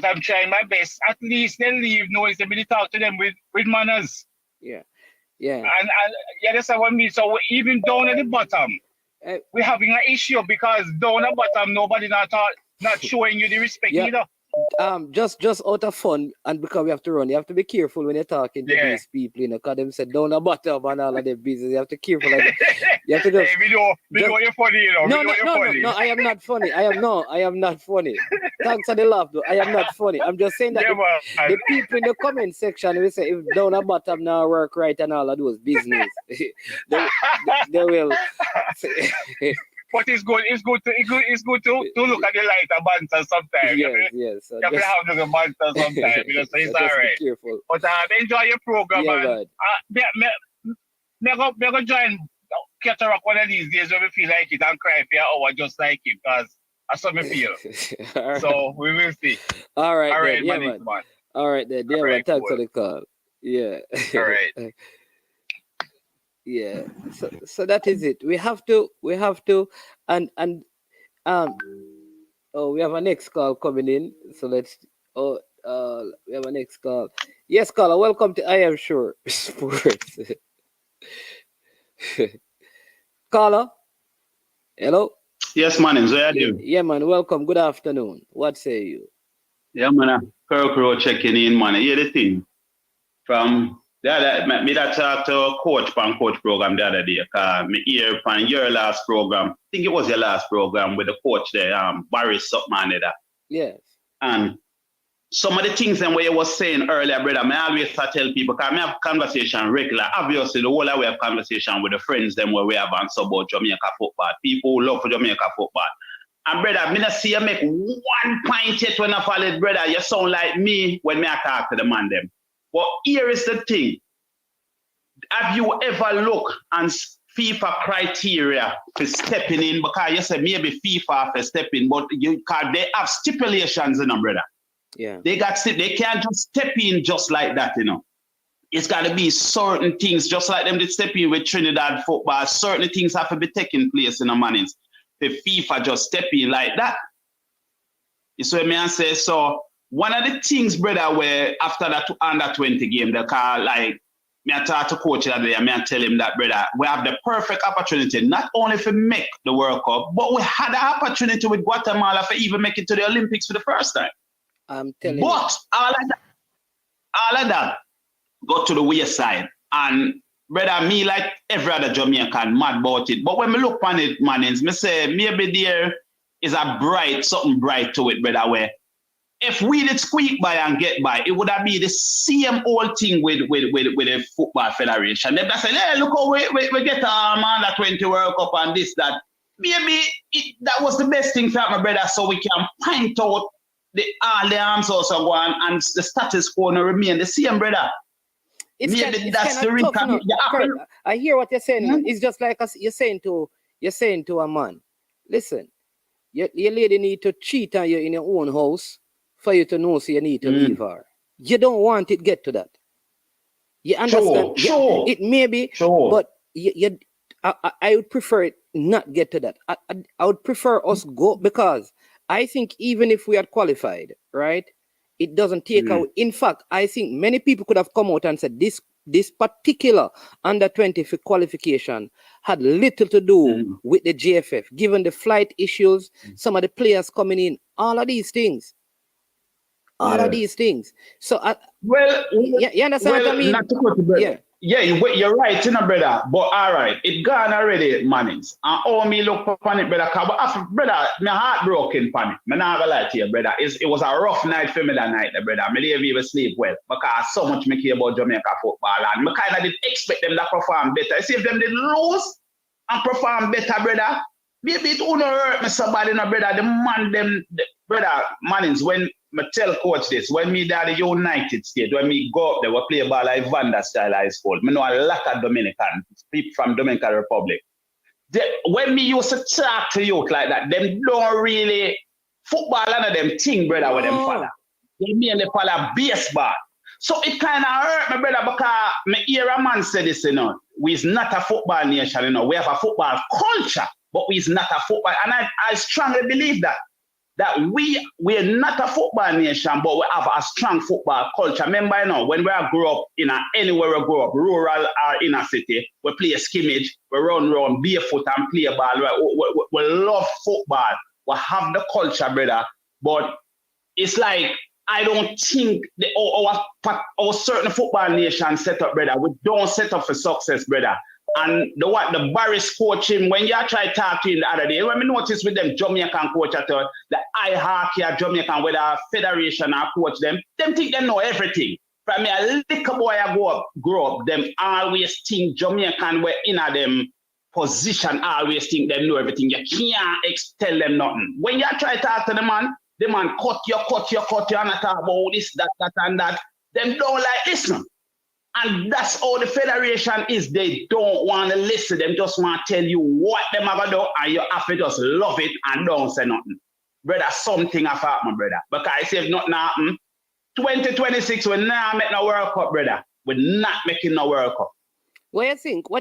I'm trying my best. At least they leave knowing they talk to them with manners. Yeah. Yeah. And yeah, that's what I mean. So even down at the bottom, we're having an issue because down at the bottom, nobody not showing you the respect either. Just out of fun, and because we have to run, you have to be careful when you're talking to these people, you know, because them said down the bottom and all of their business. You have to be careful. Like you have to just. Hey, we know you're funny, you know. No, I am not funny. I am not funny. Thanks for the laugh, though. I am not funny. I'm just saying that the people in the comment section will say if down the bottom now work right and all of those business, they will. But it's good to look at the light and banter sometimes. Yes. So you have to have the banter sometimes, you know, so it's all right. Careful. But enjoy your program, man. I'm going to join Cataract one of these days when we feel like it and cry for an hour just like it, because that's what we feel. Right. So we will see. All right, man. All right, then. Yeah, man. Thanks for the call. Yeah. All right. Yeah, so that is it. We have to, and we have a next call coming in. So let's, we have a next call. Yes, caller, welcome to I Am Sure Sports. Caller, hello. Yes, man. How are you? Yeah, man. Welcome. Good afternoon. What say you? Yeah, man. Crow checking in, man. You hear the thing from. Me that talk to coach from coach program the other day. Me hear from your last program. I think it was your last program with the coach there, Barry something there. Yes. And some of the things and what you was saying earlier, brother, I always tell people, because I have conversation regular. Obviously, the whole we have conversation with the friends them where we have on about Jamaica football. People who love for Jamaica football. And brother, me not see you make one point yet when I follow it, brother. You sound like me when me I talk to the man them. But here is the thing. Have you ever looked and FIFA criteria for stepping in? Because you said maybe FIFA for stepping, but they have stipulations in them, brother. Yeah. They can't just step in just like that, you know. It's got to be certain things, just like them did step in with Trinidad football. Certain things have to be taking place in the mannings. The FIFA just step in like that. You see what I say? So one of the things, brother, where after that under 20 game, they call like, me I talk to coach that day, and I tell him that, brother, we have the perfect opportunity, not only to make the World Cup, but we had the opportunity with Guatemala for even make it to the Olympics for the first time. I'm telling you. But all of that go to the wayside. And brother, me like every other Jamaican mad about it. But when me look on it, manins, me say maybe there is something bright to it, brother, where if we did squeak by and get by, it would have been the same old thing with the football federation. They say, hey, look how we get under 20 World Cup and this, that. Maybe that was the best thing for my brother, so we can point out all the arms also go on and the status quo remain the same, brother. That's the reason. I hear what you're saying. Mm-hmm. It's just like you're saying to a man, listen, your lady need to cheat on you in your own house for you to know so you need to leave her. You don't want it get to that. You understand? Sure. It may be, but I would prefer it not get to that. I would prefer us go, because I think even if we had qualified, right, it doesn't take out. In fact, I think many people could have come out and said this particular under 20 qualification had little to do with the GFF, given the flight issues, some of the players coming in, all of these things. Of these things. So, you understand what I mean? Yeah, you're right, you know, brother. But all right, it gone already, Mannings. And all me look upon it, brother. Brother, my heart broken upon it. I'm not gonna lie to you, brother. It was a rough night for me that night, brother. I didn't even sleep well because so much me care about Jamaica football, and I kind of did expect them to perform better. See if them did lose and perform better, brother. Maybe it wouldn't hurt me somebody, no, brother. Brother, Mannings, when I tell coach this, when me down the United States, when me go up there, we play ball like Vanda style high school. I know a lot of Dominican, people from Dominican Republic. When me used to talk to youth like that, them don't really, football none of them thing, brother, with them follow. They mainly follow baseball. So it kind of hurt me, brother, because me hear a man say this, you know, we's not a football nation, you know, we have a football culture, but we's not a football, and I strongly believe that. that we're not a football nation, but we have a strong football culture. Remember, you know, when we grew up in anywhere we grow up, rural or inner city, we play a skimmage, we run around barefoot and play ball. We love football. We have the culture, brother. But it's like, I don't think our certain football nation set up, brother. We don't set up for success, brother. And the Barris coach him, when you try to talk to him the other day, when we notice with them Jamaican coach at all, the hierarchy of Jamaican, whether a federation or coach them think they know everything. From me, a little boy I grow up, them always think Jamaican were in a them position, always think they know everything. You can't tell them nothing. When you try to talk to the man cut you, and talk about this, that, and that. Them don't like listen. And that's all the federation is. They don't want to listen. Them just want to tell you what them are going to do, and you have to just love it and don't say nothing. Brother, something have happened, brother. Because I say if nothing happen, 2026, we're not making no World Cup, brother. We're not making no World Cup. What do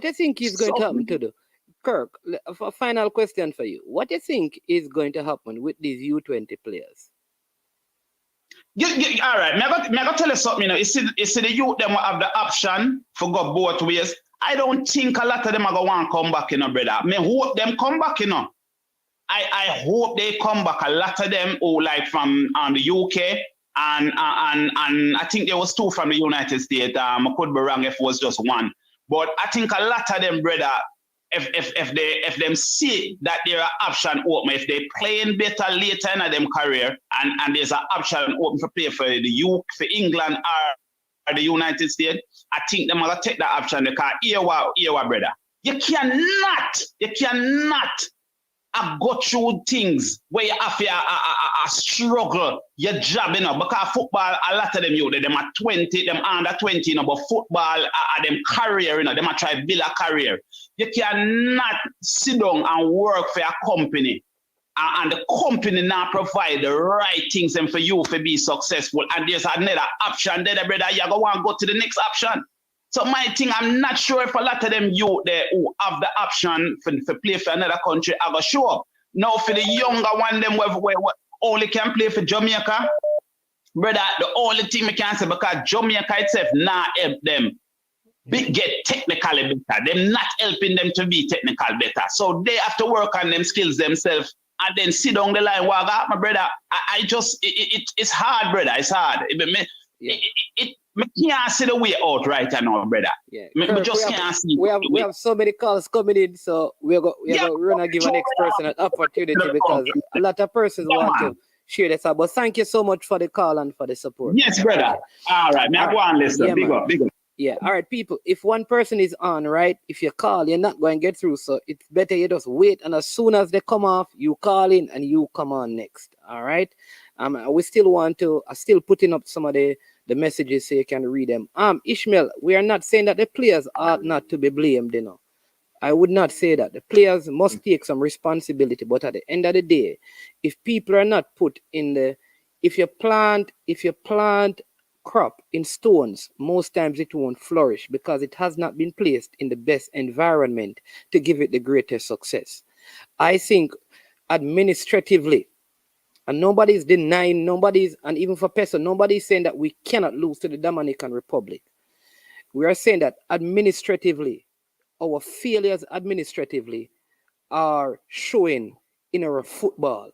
you think is going to happen to the Kirk? A final question for you. What do you think is going to happen with these U20 players? All right, me I tell you something, you know, you see the youth them will have the option for go both ways. I don't think a lot of them are going to want to come back, you know, brother. Me hope them come back, you know. I hope they come back. A lot of them who like from the UK and I think there was two from the United States. I could be wrong if it was just one. But I think a lot of them, brother, if them see that there are option open, if they playing better later in their career, and there's an option open for play for the UK, for England or the United States, I think them gonna take that option because here, brother, you cannot go through things where you have a struggle, your job, you know, because football, a lot of them, you know, them are 20, them under 20, you know, but football are them career, you know, them are try to build a career. You cannot sit down and work for a company and the company now provide the right things and for you to be successful. And there's another option there, brother, you're going to go to the next option. So my thing, I'm not sure if a lot of them youth there who have the option for play for another country are going to show up. Now for the younger one, them where only can play for Jamaica, brother, the only thing we can say because Jamaica itself not help them get technically better. Them not helping them to be technical better. So they have to work on them skills themselves and then sit down the line. Well, my brother, it's hard, brother. It's hard. Me can't see the way out right now, brother. Yeah. Me just can't see. We have so many calls coming in, so we're gonna give an next person an opportunity because a lot of persons want to share this out. But thank you so much for the call and for the support. Yes, brother. All right, me go on listen. Yeah, big up. Yeah, all right, people. If one person is on, right, if you call, you're not going to get through. So it's better you just wait, and as soon as they come off, you call in and you come on next. All right. We still want to. Still putting up some of the messages so you can read them. Ishmael, we are not saying that the players ought not to be blamed, you know. I would not say that. The players must take some responsibility, but at the end of the day, if people are not put in the, if you plant crop in stones, most times it won't flourish because it has not been placed in the best environment to give it the greatest success. I think administratively, and nobody's denying, and even for Peso, nobody's saying that we cannot lose to the Dominican Republic. We are saying that administratively, our failures administratively are showing in our football,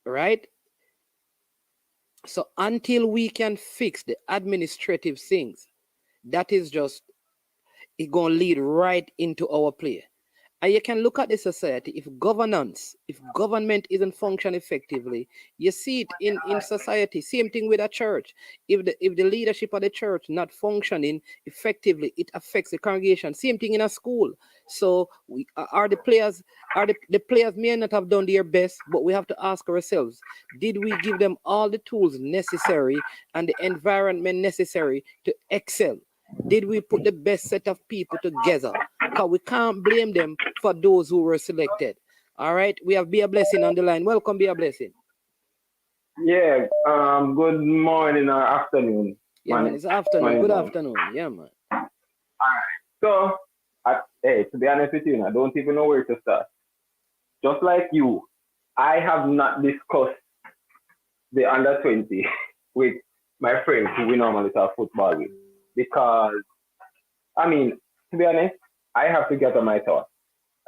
right? So until we can fix the administrative things, that is just, it's going to lead right into our play. And you can look at the society, if government isn't functioning effectively, you see it in society. Same thing with a church. If the leadership of the church not functioning effectively, it affects the congregation. Same thing in a school. So the players may not have done their best, but we have to ask ourselves, did we give them all the tools necessary and the environment necessary to excel? Did we put the best set of people together? Because we can't blame them for those who were selected. All right, we have Be a Blessing on the line. Welcome, Be a Blessing. Yeah, good morning or afternoon. Yeah, man, it's afternoon. Good afternoon. Yeah, man. All right. So, hey, to be honest with you, I don't even know where to start. Just like you, I have not discussed the under 20 with my friends who we normally talk football with. Because, I mean, to be honest, I have to get on my thoughts.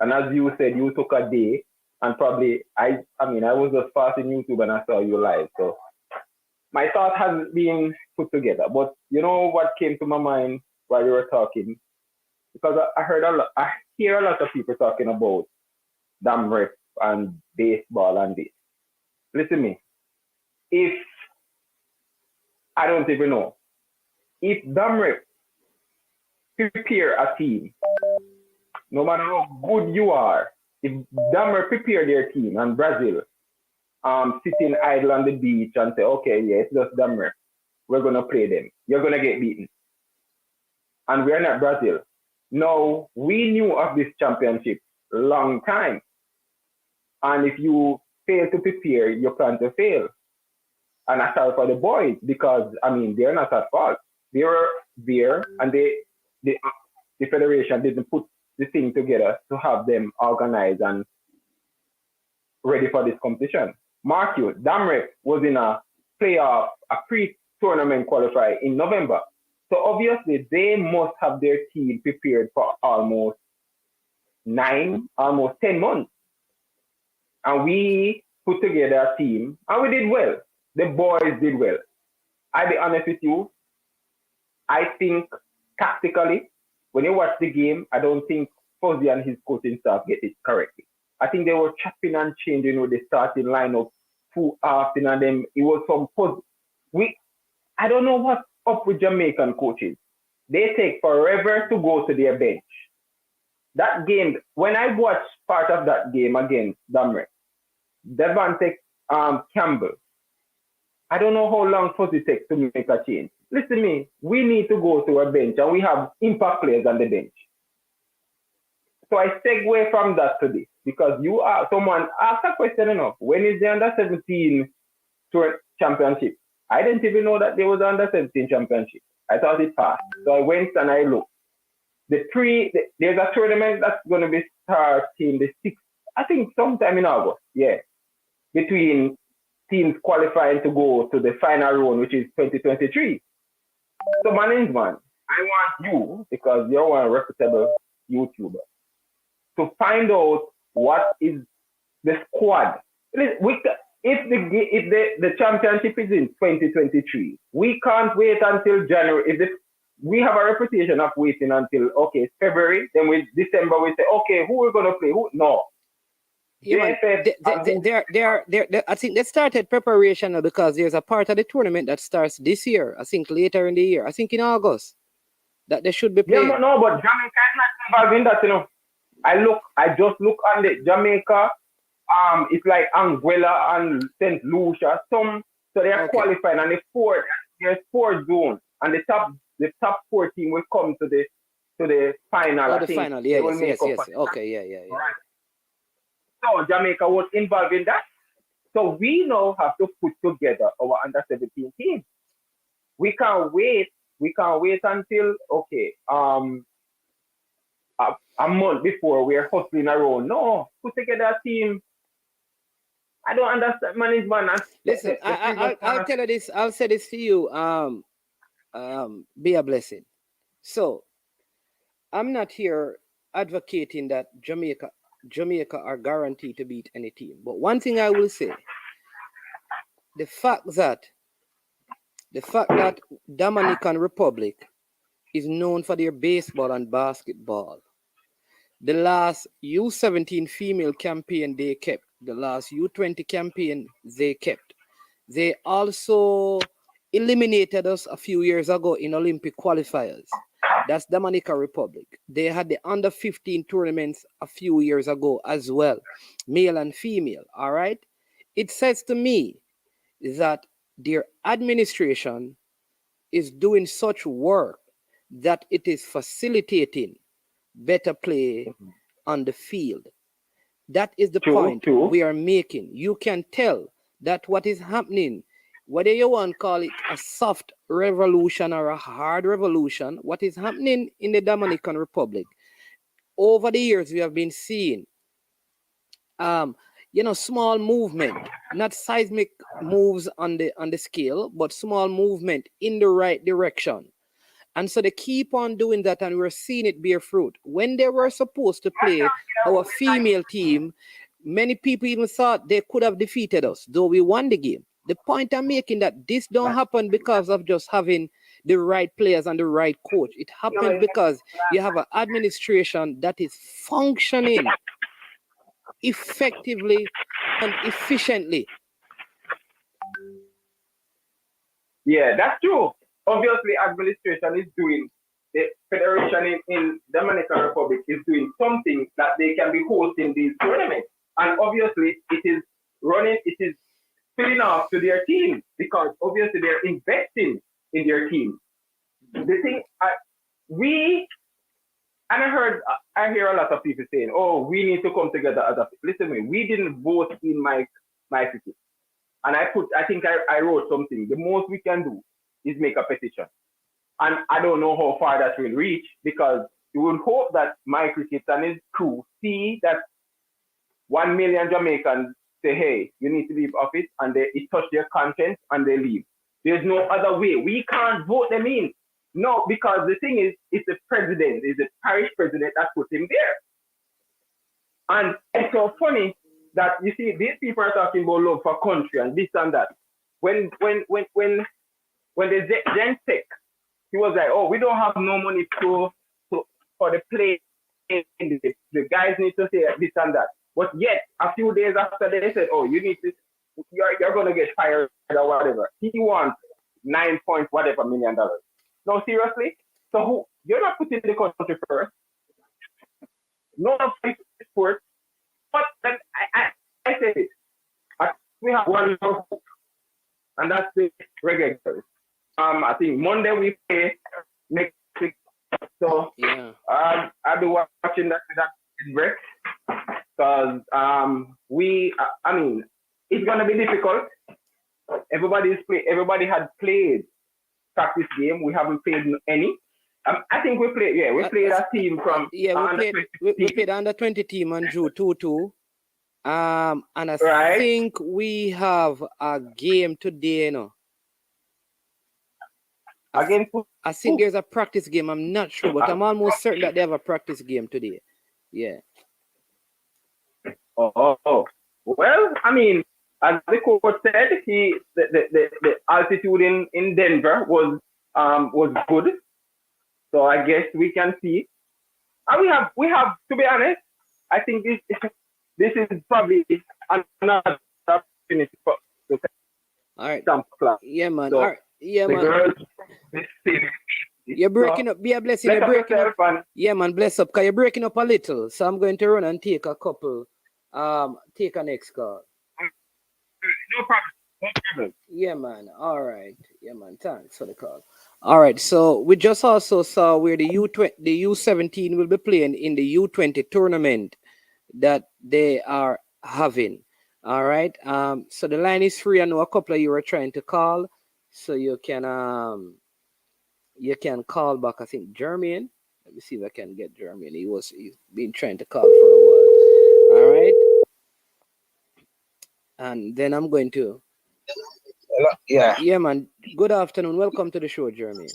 And as you said, you took a day and probably, I was just fasting YouTube and I saw you live. So my thought hasn't been put together. But you know what came to my mind while you were talking? Because I hear a lot of people talking about damn ref and baseball and this. Listen to me. If, I don't even know, if damn ref prepare a team, no matter how good you are, if damn ref prepare their team and Brazil sitting idle on the beach and say, okay, yeah, it's just damn ref, we're going to play them, you're going to get beaten. And we're not Brazil. No, we knew of this championship long time. And if you fail to prepare, you plan to fail. And I sorry for the boys because, I mean, they're not at fault. They were there and the federation didn't put the thing together to have them organized and ready for this competition. Mark you, Damrep was in a playoff, a pre-tournament qualifier in November. So obviously they must have their team prepared for almost 10 months. And we put together a team and we did well. The boys did well. I'll be honest with you. I think tactically, when you watch the game, I don't think Fuzzy and his coaching staff get it correctly. I think they were chopping and changing with the starting lineup too often, and then it was some I don't know what's up with Jamaican coaches. They take forever to go to their bench. That game, when I watched part of that game against Damre, Devante Campbell, I don't know how long Fuzzy takes to make a change. Listen to me, we need to go to a bench and we have impact players on the bench. So I segue from that to this because someone asked a question enough. When is the under 17 tour championship? I didn't even know that there was an under 17 championship. I thought it passed. So I went and I looked. There's a tournament that's going to be starting the 6th, I think sometime in August, yeah, between teams qualifying to go to the final round, which is 2023. So my name's man, I want you, because you're one reputable YouTuber, to find out what is the squad. If the championship is in 2023, we can't wait until January. We have a reputation of waiting until it's February, then December we say, okay, who we're gonna play? Who? No. Yeah, I think they started preparation now because there's a part of the tournament that starts this year. I think later in the year. I think in August that they should be playing. Yeah, no, but Jamaica is not involved in that, you know. I just look on the Jamaica. It's like Anguilla and St. Lucia. So they are qualifying, and there's 4 zones, and the top 4 team will come to the final. Oh, the final, yes. Okay, yeah. Right. So Jamaica was involved in that. So we now have to put together our under 17 team. We can't wait. Until a month before we're hustling around. No, put together a team. I don't understand management. Listen, I'll tell you this. I'll say this to you. Be a blessing. So, I'm not here advocating that Jamaica are guaranteed to beat any team. But one thing I will say, the fact that Dominican Republic is known for their baseball and basketball. The last U17 female campaign they kept. The last U20 campaign they kept. They also eliminated us a few years ago in Olympic qualifiers. That's Dominican Republic. They had the under 15 tournaments a few years ago as well, male and female. All right. It says to me that their administration is doing such work that it is facilitating better play on the field. That is the point we are making. You can tell that what is happening, whether you want to call it a soft revolution or a hard revolution, what is happening in the Dominican Republic, over the years we have been seeing small movement, not seismic moves on the scale, but small movement in the right direction. And so they keep on doing that, and we're seeing it bear fruit. When they were supposed to play our female team, many people even thought they could have defeated us, though we won the game. The point I'm making that this don't happen because of just having the right players and the right coach. It happens because you have an administration that is functioning effectively and efficiently. Yeah, that's true. Obviously, administration is doing, the federation in Dominican Republic is doing something that they can be hosting these tournaments. And obviously, it is filling off to their team because obviously they're investing in their team. The thing, I hear a lot of people saying, "Oh, we need to come together as a." Listen to me. We didn't vote in my city, and I think I wrote something. The most we can do is make a petition, and I don't know how far that will reach because you would hope that my cricket and his crew see that 1 million Jamaicans say, "Hey, you need to leave office," and it touch their conscience and they leave. There's no other way. We can't vote them in. No, because the thing is, it's the president, it's the parish president that put him there. And it's so funny that you see these people are talking about love for country and this and that. When the Gen Tech, he was like, "Oh, we don't have no money for the play. The guys need to say this and that." But yet, a few days after they said, "Oh, you need to, you're gonna get fired or whatever." He wants $9 point whatever million. No, seriously. So you're not putting the country first. No sport. But then I say this. We have one more, and that's the regulars. I think Monday we play next week. So yeah. I'll be watching that break because it's gonna be difficult. Everybody had played practice game. We haven't played any. I think we played. Yeah, we played a team from. We played under 20 team and drew 2-2. And I think we have a game today. I think there's a practice game. I'm not sure, but I'm almost certain that they have a practice game today. Yeah. Oh. Well, as the coach said, the altitude in Denver was good. So I guess we can see. And we have to be honest, I think this is probably another opportunity for all right. Class. Yeah, man. So all right. Yeah, man. Girls, you're breaking up. Be a blessing. You're breaking up. Yeah, man. Bless up. Because you're breaking up a little. So I'm going to run and take a couple. Take a next call. No problem. Yeah, man. All right. Yeah, man. Thanks for the call. All right. So we just also saw where the U17 will be playing in the U20 tournament that they are having. All right. So the line is free. I know a couple of you are trying to call, so you can call back. I think Jermaine. Let me see if I can get Jermaine. He's been trying to call for a while. All right. And then I'm going to. Yeah, man. Good afternoon. Welcome to the show, Jeremy.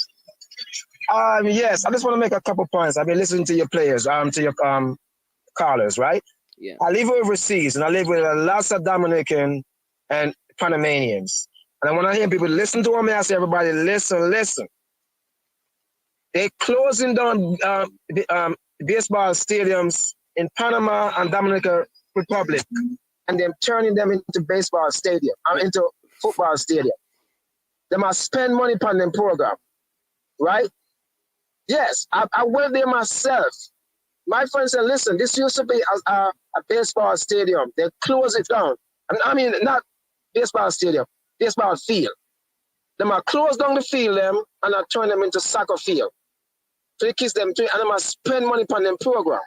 Yes, I just want to make a couple points. I've been listening to your players, to your callers, right? Yeah. I live overseas, and I live with lots of Dominican and Panamanians. And when I hear people listen to them, I say, everybody, listen. They're closing down baseball stadiums in Panama and Dominican Republic, and then turning them into baseball stadium, into football stadium. They must spend money upon them program, right? Yes, I went there myself. My friend said, listen, this used to be a baseball stadium. They close it down. Not baseball stadium, baseball field. They must close down the field and turn them into soccer field. So they kiss them, and they must spend money upon them program.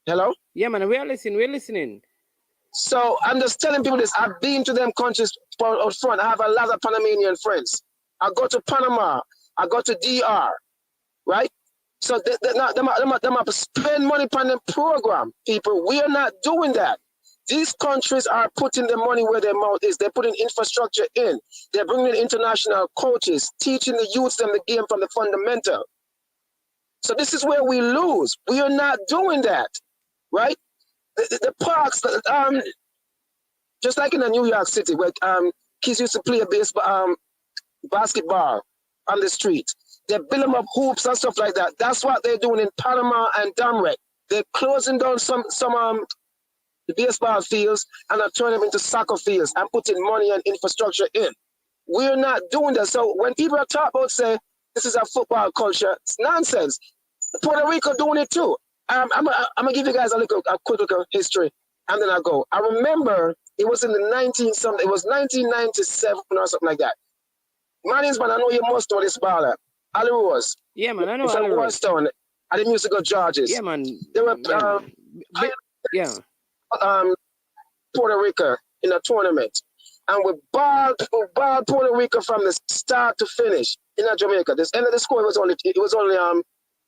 Hello? Yeah, man, we're listening. So I'm just telling people this. I've been to them countries out front. I have a lot of Panamanian friends. I go to Panama. I go to DR, right? So they spend money upon the program, people. We are not doing that. These countries are putting the money where their mouth is. They're putting infrastructure in. They're bringing in international coaches, teaching the youths them the game from the fundamental. So this is where we lose. We are not doing that, right? The parks, just like in New York City, where kids used to play basketball on the street. They build them up hoops and stuff like that. That's what they're doing in Panama and Damrek. They're closing down some baseball fields and are turning them into soccer fields and putting money and infrastructure in. We're not doing that. So when people are talking about, say, this is a football culture, it's nonsense. Puerto Rico doing it too. I'm gonna give you guys a quick look at history, and then I'll go. I remember it was in the 1997 or something like that. Man, I know you must know this baller. Ali Rose. Yeah, man, I know. From Warstown, and the musical Georges. Yeah, man. They were Puerto Rico in a tournament, and we balled Puerto Rico from the start to finish in Jamaica. This end of the score was only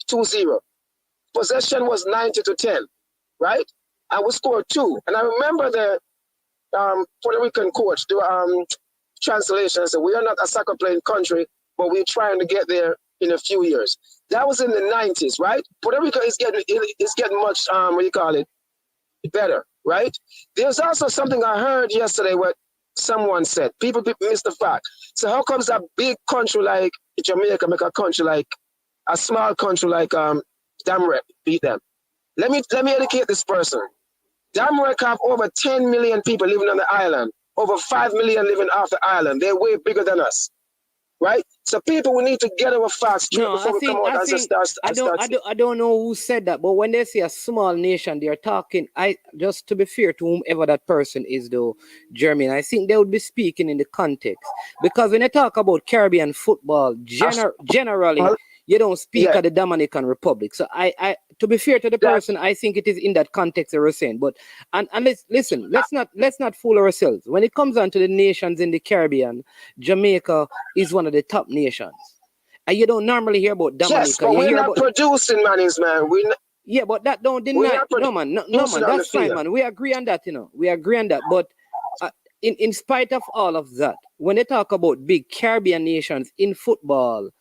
2-0. Possession was 90-10, right? And we scored 2. And I remember the Puerto Rican coach do translation and said, "We are not a soccer playing country, but we're trying to get there in a few years." That was in the 90s, right? Puerto Rico is getting much better, right? There's also something I heard yesterday what someone said. People miss the fact. So how comes a big country like Jamaica make a country like a small country like Damrek beat them? Let me educate this person. Damrek have over 10 million people living on the island. Over 5 million living off the island. They're way bigger than us, right? So people, we need to get our facts straight before we come out and start. I don't know who said that, but when they say a small nation, they're talking. Just to be fair to whomever that person is, though, Jeremy, I think they would be speaking in the context, because when they talk about Caribbean football, generally. You don't speak of the Dominican Republic. So I to be fair to the person, I think it is in that context they were saying. But and listen, let's not fool ourselves. When it comes down to the nations in the Caribbean, Jamaica is one of the top nations. And you don't normally hear about Dominica. Yes, but we're not producing monies, man. Yeah, but that don't deny. No, man. That's fine, man. We agree on that, We agree on that. But in spite of all of that, when they talk about big Caribbean nations in football,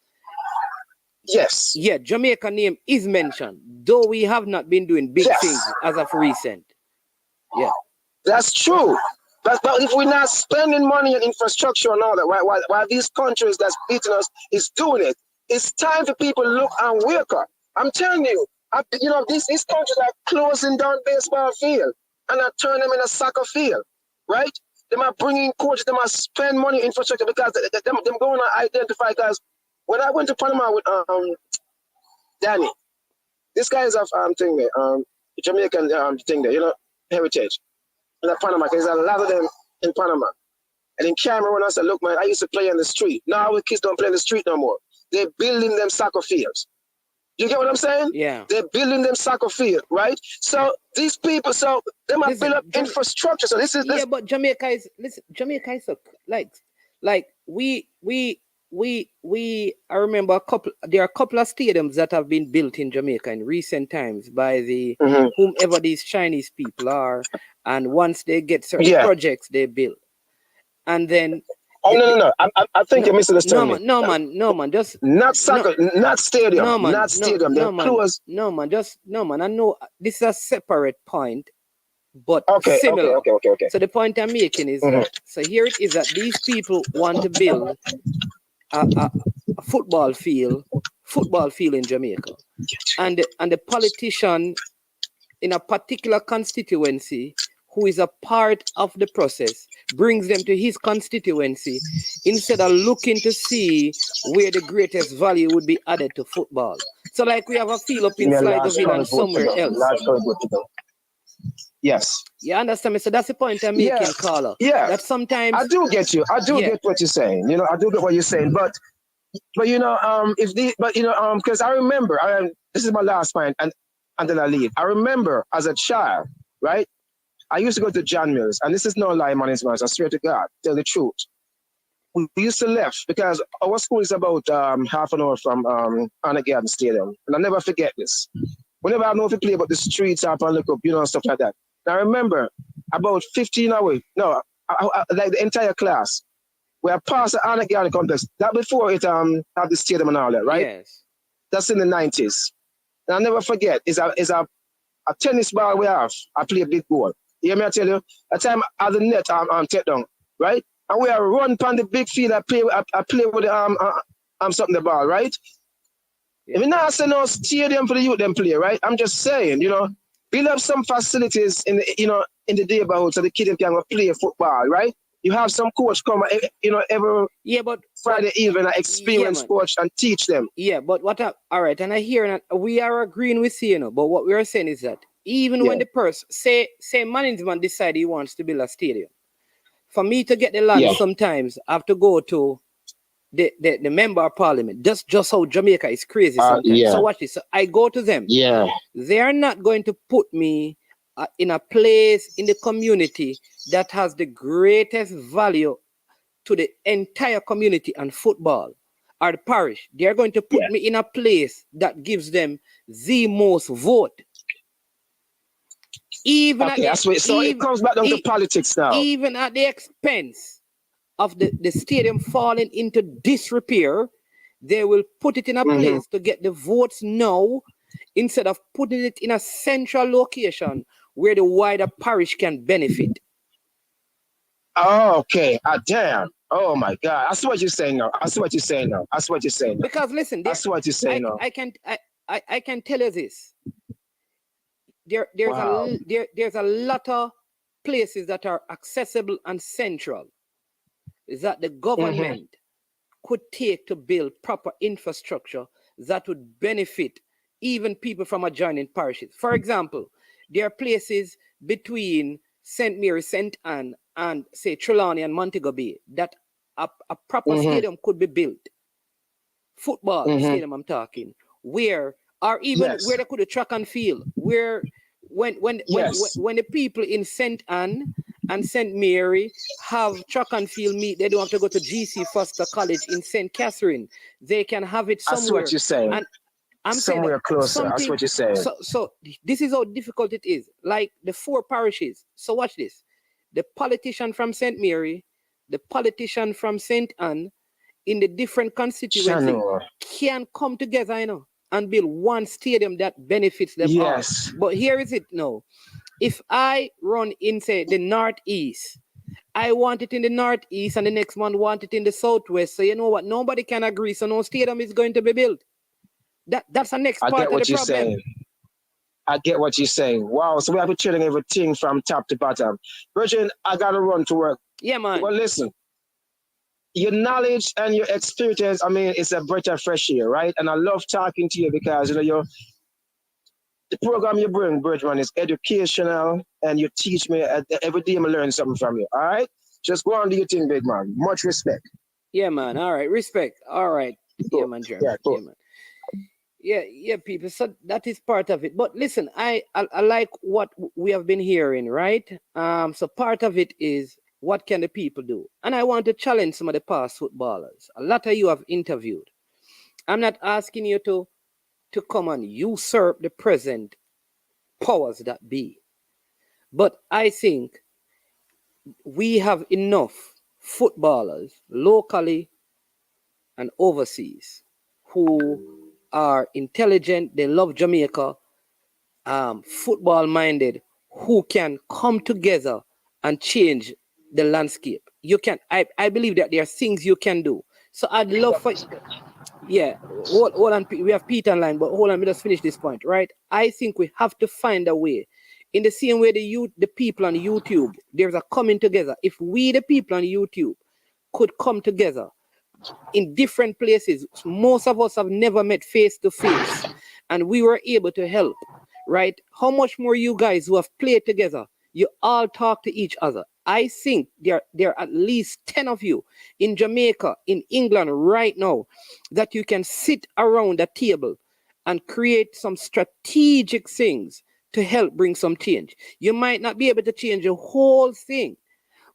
yes. Yeah, Jamaica name is mentioned, though we have not been doing big things as of recent. Yeah. That's true. But if we're not spending money on infrastructure and all that, while these countries that's beating us is doing it, it's time for people to look and wake up. I'm telling you, these countries are closing down baseball field and are turning them in a soccer field, right? They might bring in coaches, they might spend money on infrastructure because them going to identify guys. When I went to Panama with Danny, this guy is of thing there, Jamaican thing there, heritage. In Panama, there's a lot of them in Panama. And in Cameroon, I said, look, man, I used to play on the street. Now our kids don't play on the street no more. They're building them soccer fields. You get what I'm saying? Yeah. They're building them soccer field, right? So these people, they might build up infrastructure. So this is yeah, but Jamaica is so, like we I remember there are a couple of stadiums that have been built in Jamaica in recent times by the whomever these Chinese people are, and once they get certain projects they build, and then no. I think you're misunderstanding me. No man, just not soccer, not stadium, not stadium. No man. I know this is a separate point, but similar. Okay. So the point I'm making is so here it is that these people want to build a football field in Jamaica, and the politician in a particular constituency who is a part of the process brings them to his constituency instead of looking to see where the greatest value would be added to football. So like we have a field up in Sligoville and somewhere else. Yes. You understand me? So that's the point I'm making, Carla. Yeah. That sometimes I do get you. I do get what you're saying. I do get what you're saying. But because I remember, this is my last point, and then I leave. I remember as a child, right? I used to go to John Mills, and this is no lie, man. I swear to God, tell the truth. We used to left because our school is about half an hour from Anna Garden Stadium, and I'll never forget this. Whenever I know if you play about the streets up and look up, stuff like that. Now I remember about 15 away. No, like the entire class. We are past the Onandi complex. That before it have the stadium and all that, right? Yes. That's in the 90s. And I'll never forget, is a tennis ball we have. I play a big ball. You hear me? I tell you, at time at the net I'm take down, right? And we are run on the big field. I play with the something the ball, right? Yeah. If you not say no stadium for the youth them play, right? I'm just saying, build up some facilities in the in the neighborhood so the kids can go play football, right? You have some coach come, every Friday evening and experience coach and teach them. Yeah, but all right, and I hear that we are agreeing with you, but what we are saying is that even when the person say management decide he wants to build a stadium, for me to get the land, sometimes I have to go to the member of parliament. Just how Jamaica is crazy sometimes. So watch this. So I go to them. Yeah, they are not going to put me in a place in the community that has the greatest value to the entire community and football or the parish. They are going to put me in a place that gives them the most vote. Even it comes back down to politics now. Even at the expense of the stadium falling into disrepair, they will put it in a place to get the votes now instead of putting it in a central location where the wider parish can benefit. Oh, okay. Damn. Oh my God. I see what you're saying now. Because listen, that's what you're saying now. I can tell you this. There's a lot of places that are accessible and central that the government could take to build proper infrastructure that would benefit even people from adjoining parishes. For example, there are places between St. Mary, St. Anne, and say Trelawney and Montego Bay that a proper stadium could be built. Football stadium, I'm talking, where where they could have track and field, where when the people in St. Anne and St. Mary have track and field meet, they don't have to go to GC Foster College in St. Catherine. They can have it somewhere. That's what you're saying. And I'm somewhere saying closer. That's what you're saying. So this is how difficult it is. Like the 4 parishes. So watch this. The politician from St. Mary, the politician from St. Anne, in the different constituencies can come together, and build one stadium that benefits them all. But here is it now. If I run in, say, the Northeast, I want it in the Northeast and the next one want it in the Southwest. So you know what? Nobody can agree. So no stadium is going to be built. That's the next part of the problem. I get what you're saying. Wow. So we have to chilling everything from top to bottom. Virgin, I got to run to work. Yeah, man. Well, listen. Your knowledge and your experience, it's a breath of fresh air, right? And I love talking to you because, the program you bring, Bridgman, is educational and you teach me every day I learn something from you, all right? Just go on do your thing, big man. Much respect. Yeah, man. All right. Respect. All right. Cool. Yeah, man, Jeremy. Yeah, cool. Yeah, man. Yeah, people. So that is part of it. But listen, I like what we have been hearing, right? So part of it is, what can the people do? And I want to challenge some of the past footballers. A lot of you have interviewed. I'm not asking you to come and usurp the present powers that be. But I think we have enough footballers locally and overseas who are intelligent, they love Jamaica, football-minded, who can come together and change the landscape. You can. I believe that there are things you can do. So I'd love for. Yeah, hold on. We have Peter online, but hold on. Let me just finish this point, right? I think we have to find a way. In the same way the people on YouTube, there's a coming together. If we, the people on YouTube, could come together in different places, most of us have never met face to face, and we were able to help, right? How much more you guys who have played together, you all talk to each other. I think there are at least 10 of you in Jamaica, in England right now, that you can sit around a table and create some strategic things to help bring some change. You might not be able to change the whole thing,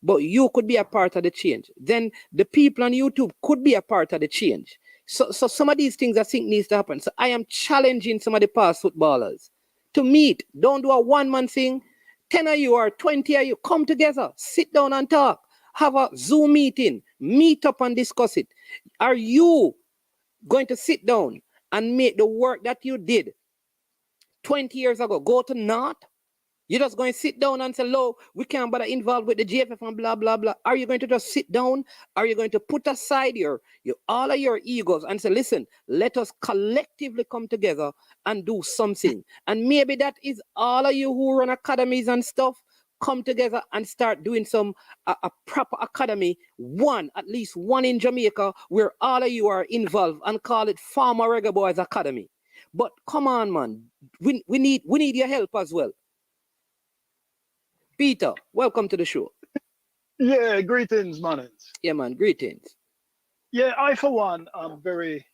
but you could be a part of the change. Then the people on YouTube could be a part of the change. So some of these things I think needs to happen. So I am challenging some of the past footballers to meet. Don't do a one-man thing. 10 of you or 20 of you, come together, sit down and talk. Have a Zoom meeting, meet up and discuss it. Are you going to sit down and make the work that you did 20 years ago go to naught? You're just going to sit down and say, "Lo, we can't bother involved with the GFF and blah, blah, blah." Are you going to just sit down? Are you going to put aside all of your egos and say, "Listen, let us collectively come together and do something"? And maybe that is all of you who run academies and stuff, come together and start doing a proper academy, at least one in Jamaica, where all of you are involved, and call it Farmer Reggae Boys Academy. But come on, man. We need your help as well. Peter, welcome to the show. Yeah, greetings, man. Yeah, man, greetings. Yeah, I, for one, am very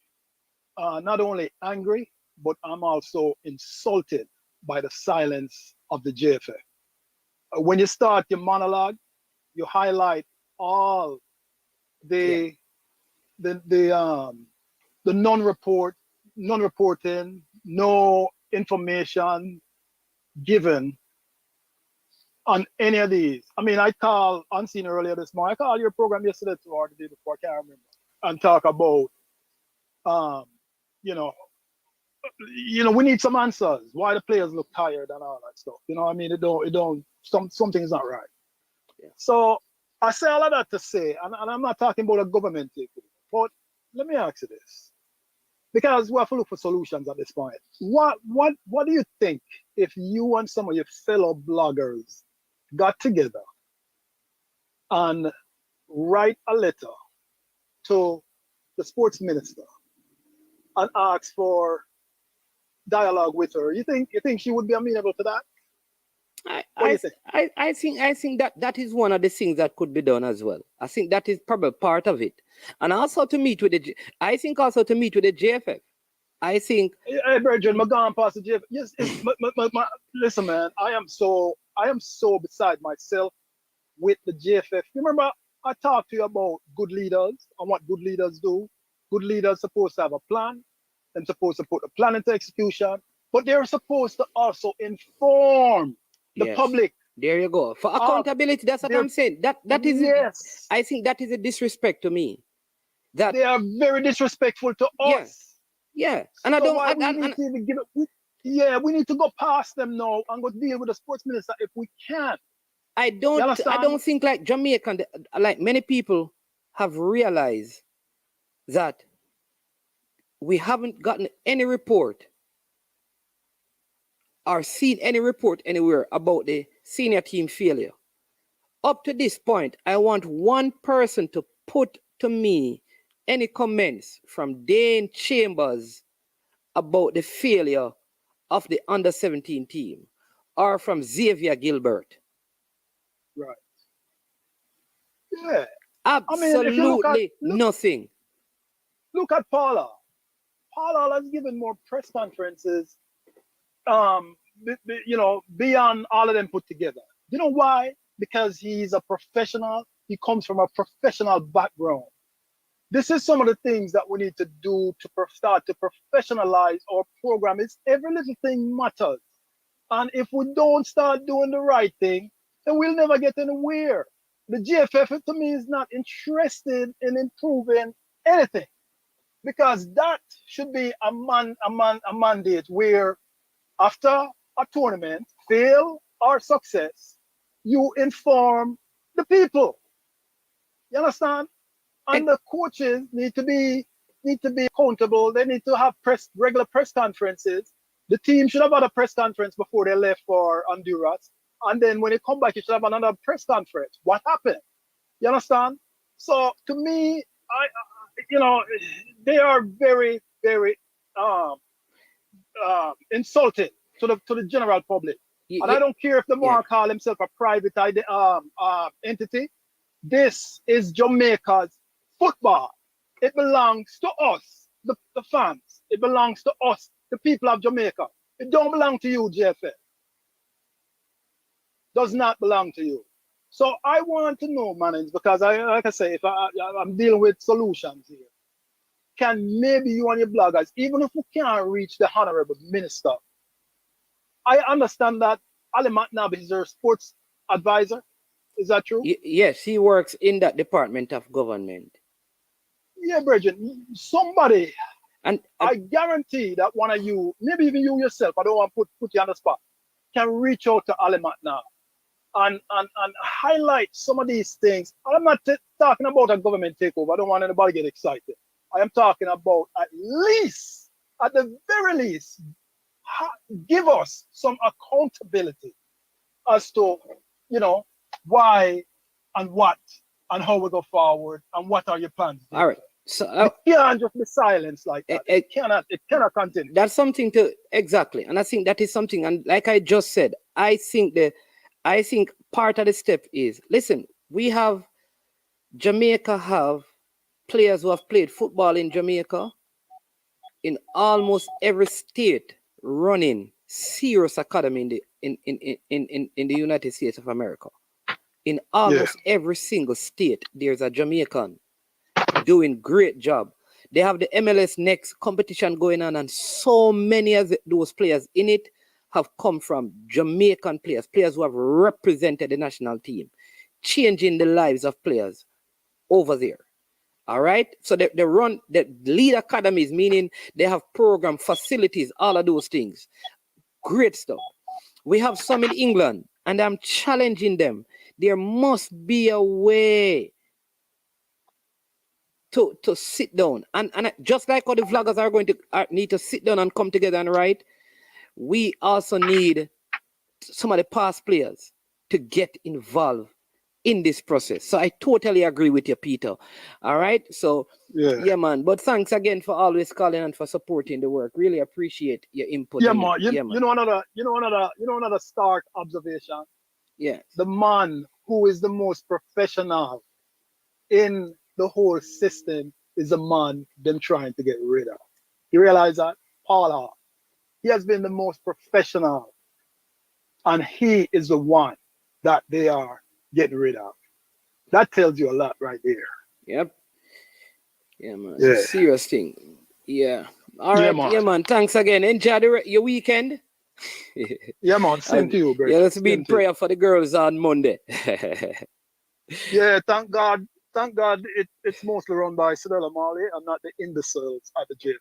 not only angry, but I'm also insulted by the silence of the JFF. When you start your monologue, you highlight all the non-reporting, no information given on any of these. I mean, I called Unseen earlier this morning. I called your program yesterday too, or the day before, I can't remember, and talk about, we need some answers. Why the players look tired and all that stuff. I mean, something's not right. Yeah. So I say all of that to say, and I'm not talking about a government thing, but let me ask you this, because we have to look for solutions at this point. What do you think if you and some of your fellow bloggers got together and write a letter to the sports minister and ask for dialogue with her? You think she would be amenable to that? I think that is one of the things that could be done as well. I think that is probably part of it, and also to meet with the JFF. I think. Hey, Virgin, I'm going past the JFF. Yes, listen, man. I am so beside myself with the JFF. Remember, I talked to you about good leaders and what good leaders do. Good leaders supposed to have a plan. They're supposed to put the plan into execution, but they're supposed to also inform the public. There you go. For accountability, that's what I'm saying. That is, yes. I think that is a disrespect to me. That they are very disrespectful to us. Yeah. And we need to go past them now and go deal with the sports minister if we can. I don't think like Jamaican, like many people have realized that we haven't gotten any report or seen any report anywhere about the senior team failure. Up to this point, I want one person to put to me any comments from Dane Chambers about the failure of the under-17 team, or from Xavier Gilbert. Right. Yeah. Absolutely nothing. Look at Paula. Paula has given more press conferences, beyond all of them put together. You know why? Because he's a professional. He comes from a professional background. This is some of the things that we need to do to start to professionalize our program. It's every little thing matters. And if we don't start doing the right thing, then we'll never get anywhere. The GFF, to me, is not interested in improving anything, because that should be a mandate where after a tournament, fail or success, you inform the people. You understand? And the coaches need to be accountable. They need to have regular press conferences. The team should have had a press conference before they left for Honduras. And then when they come back, you should have another press conference. What happened? You understand? So to me, they are very, very insulting to the general public. And I don't care if the man call himself a private entity. This is Jamaica's football. It belongs to us, the fans. It belongs to us, the people of Jamaica. It don't belong to you, JFF. Does not belong to you. So I want to know, man, because like I say, if I'm dealing with solutions here, can maybe you and your bloggers, even if we can't reach the honorable minister, I understand that Ali Matnab is their sports advisor. Is that true? Yes, he works in that department of government. Yeah, Bridget. Somebody, and I guarantee that one of you, maybe even you yourself, I don't want to put you on the spot, can reach out to Ali Matnab and highlight some of these things. I'm not talking about a government takeover. I don't want anybody to get excited. I am talking about at the very least, give us some accountability as to, why and what and how we go forward and what are your plans. All right. So you can't just be silenced like that. It cannot continue. That's something to exactly, and I think that is something. And like I just said, I think part of the step is listen. Jamaica have players who have played football in Jamaica in almost every state running serious academy in the United States of America. In almost every single state, there's a Jamaican doing great job. They have the MLS Next competition going on, and so many of those players in it have come from Jamaican players who have represented the national team, changing the lives of players over there. All right. So they run the lead academies, meaning they have program facilities, all of those things. Great stuff. We have some in England, and I'm challenging them. There must be a way to sit down. And just like how the vloggers are going to need to sit down and come together and write, we also need some of the past players to get involved in this process. So I totally agree with you, Peter. All right. So yeah, man. But thanks again for always calling and for supporting the work. Really appreciate your input. Yeah, man. You know another stark observation. Yeah. The man who is the most professional in the whole system is the man them trying to get rid of. You realize that? Paula. He has been the most professional, and he is the one that they are getting rid of. That tells you a lot right there. Yep. Yeah, man. Yeah. Serious thing. Yeah. All right. Man. Yeah, man. Thanks again. Enjoy your weekend. Yeah, man. Same to you, bro. Yeah, let's be in prayer for the girls on Monday. Yeah, thank God. Thank God it's mostly run by Sidella Marley and not the imbeciles at the jail.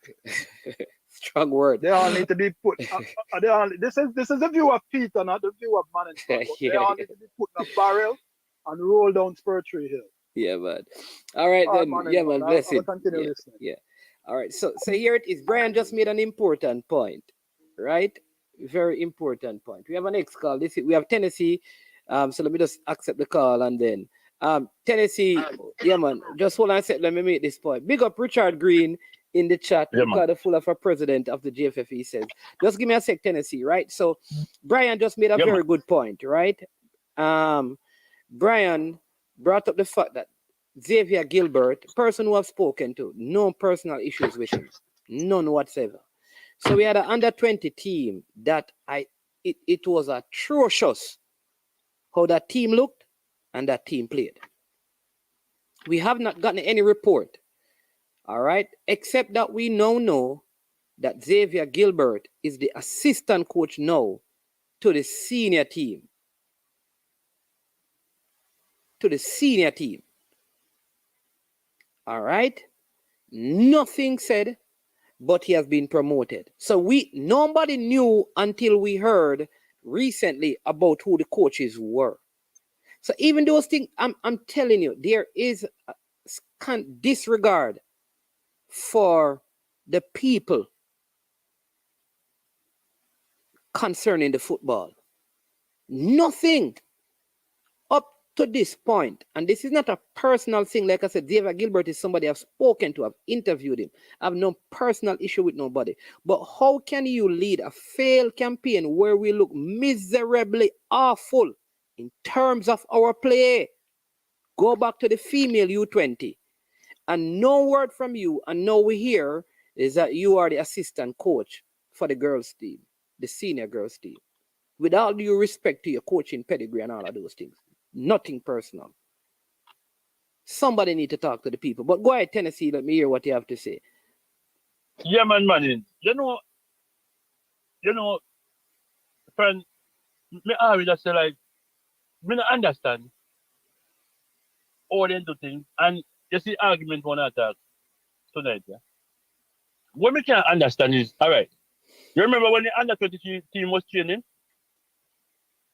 Strong word. They all need to be put. This is the view of Peter, not the view of management. They all need to be put in a barrel and roll down Spur Tree Hill. Yeah, man. All right, then. Yeah, man. Bless it. Continue listening. Yeah. All right. So here it is. Brian just made an important point, right? Very important point. We have an next call. We have Tennessee. So let me just accept the call and then Tennessee. Yeah, man. Just hold on a sec. Let me make this point. Big up Richard Green in the chat. Yeah, got the full of a president of the GFFE says. Just give me a sec, Tennessee, right? So Brian just made a very good point, right? Brian brought up the fact that Xavier Gilbert, person who I've spoken to, no personal issues with him, none whatsoever. So we had an under-20 team that it was atrocious how that team looked and that team played. We have not gotten any report, all right, except that we now know that Xavier Gilbert is the assistant coach now to the senior team. All right. Nothing said, but he has been promoted. So nobody knew until we heard recently about who the coaches were. So even those things, I'm telling you, there is a disregard for the people concerning the football. Nothing up to this point, and this is not a personal thing. Like I said, Xavier Gilbert is somebody I've spoken to, I've interviewed him. I have no personal issue with nobody. But how can you lead a failed campaign where we look miserably awful in terms of our play? Go back to the female U20, and no word from you, and now we hear is that you are the assistant coach for the girls team, the senior girls team. With all due respect to your coaching pedigree and all of those things. Nothing personal. Somebody need to talk to the people. But go ahead, Tennessee. Let me hear what you have to say. Yeah, man. You know, friend, me always just say like, me not understand all them do things, and you see argument one attack tonight, yeah. What we can't understand is, all right, you remember when the under 23 team was training,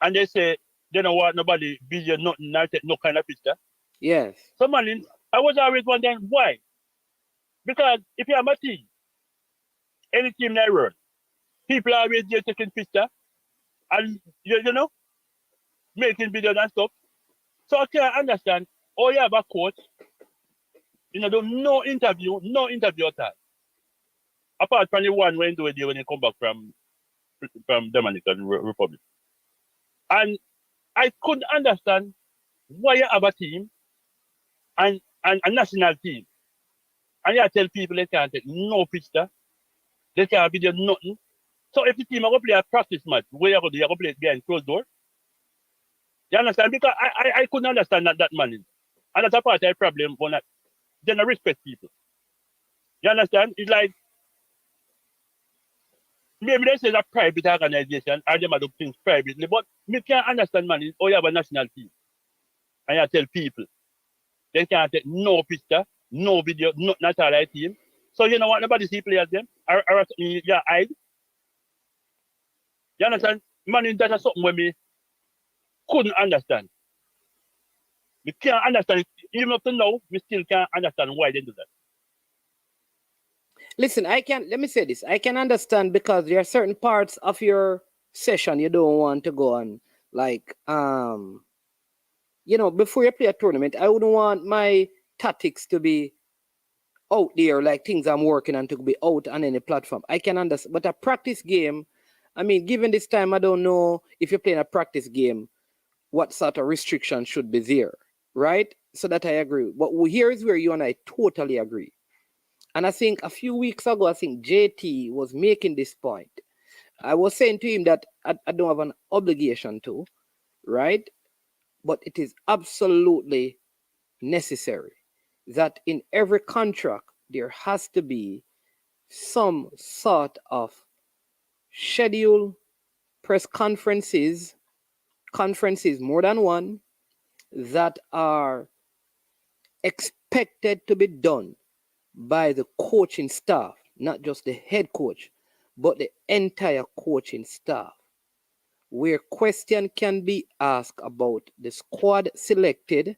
and they say they don't want nobody video, nothing, not take no kind of picture. Yes. So man, I was always wondering why. Because if you have a team, any team that run, people are always there taking picture, and you know, making videos and stuff. So I can't understand. Oh, you have a coach, you know, no interview at all. Apart from the one when do it when you come back from Dominican Republic. And I couldn't understand why you have a team and a national team. And you tell people they can't take no picture, they can't video nothing. So if the team are going to play a practice match, where you going to play it behind closed door? You understand? Because I couldn't understand that money. And that's a part of the problem when they don't respect people. You understand? It's like maybe they say it's a private organization or they do things privately, but me can't understand, man. Oh, you have a national team. And you tell people they can't take no picture, no video, not all right team. So you know what? Nobody see players them. Or you hide. You understand? Man, that's something where me couldn't understand. We can't understand it. Even up to now, we still can't understand why they do that. Listen, let me say this. I can understand because there are certain parts of your session you don't want to go on. Like, you know, before you play a tournament, I wouldn't want my tactics to be out there, like things I'm working on to be out on any platform. I can understand. But a practice game, I mean, given this time, I don't know if you're playing a practice game, what sort of restriction should be there, right? So that I agree. But here is where you and I totally agree. And I think a few weeks ago, I think JT was making this point. I was saying to him that I don't have an obligation to, right? But it is absolutely necessary that in every contract, there has to be some sort of schedule, press conferences, more than one, that are expected to be done by the coaching staff, not just the head coach, but the entire coaching staff, where question can be asked about the squad selected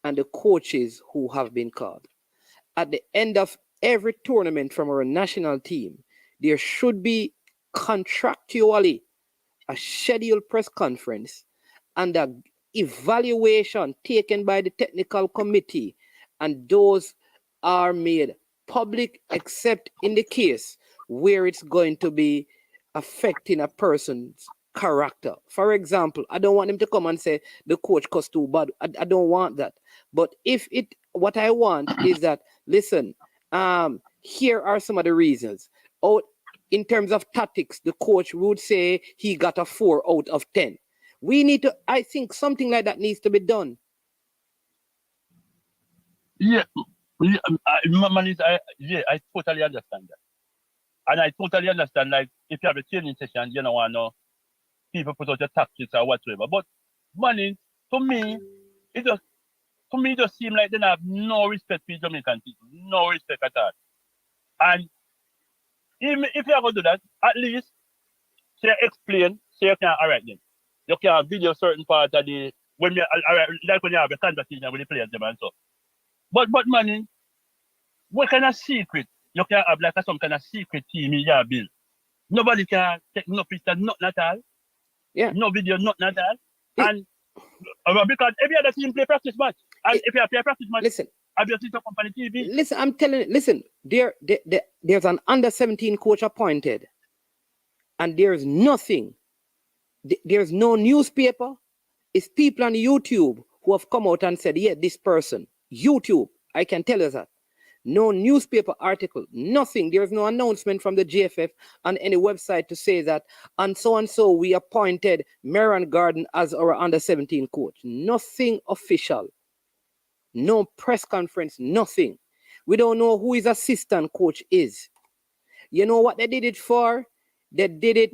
and the coaches who have been called. At the end of every tournament from our national team, there should be contractually a scheduled press conference and an evaluation taken by the technical committee, and those are made public except in the case where it's going to be affecting a person's character. For example, I don't want him to come and say the coach cost too bad. I don't want that. But what I want is that, listen, here are some of the reasons. In terms of tactics, the coach would say he got a 4 out of 10. I think something like that needs to be done. Yeah, I totally understand that. And I totally understand, like, if you have a training session, you don't want to know people put out your tactics or whatsoever. But money, to me, it just seems like they have no respect for Jamaican people. No respect at all. And even if you're going to do that, at least say explain, say you can, all right then. You can video certain part of the, when you have a conversation with the players them and so. But money, what kind of secret you can have, like some kind of secret team in your bill? Nobody can take no picture, nothing at all. Yeah. No video, nothing at all. And because every other team play practice match. And if you play practice match, listen, obviously to company TV. Listen, I'm telling you, listen, there's an under 17 coach appointed, and there's nothing. There's no newspaper. It's people on YouTube who have come out and said, yeah, this person, YouTube, I can tell you that. No newspaper article, nothing. There's no announcement from the GFF on any website to say that, and so we appointed Marion Garden as our under 17 coach. Nothing official. No press conference, nothing. We don't know who his assistant coach is. You know what they did it for? They did it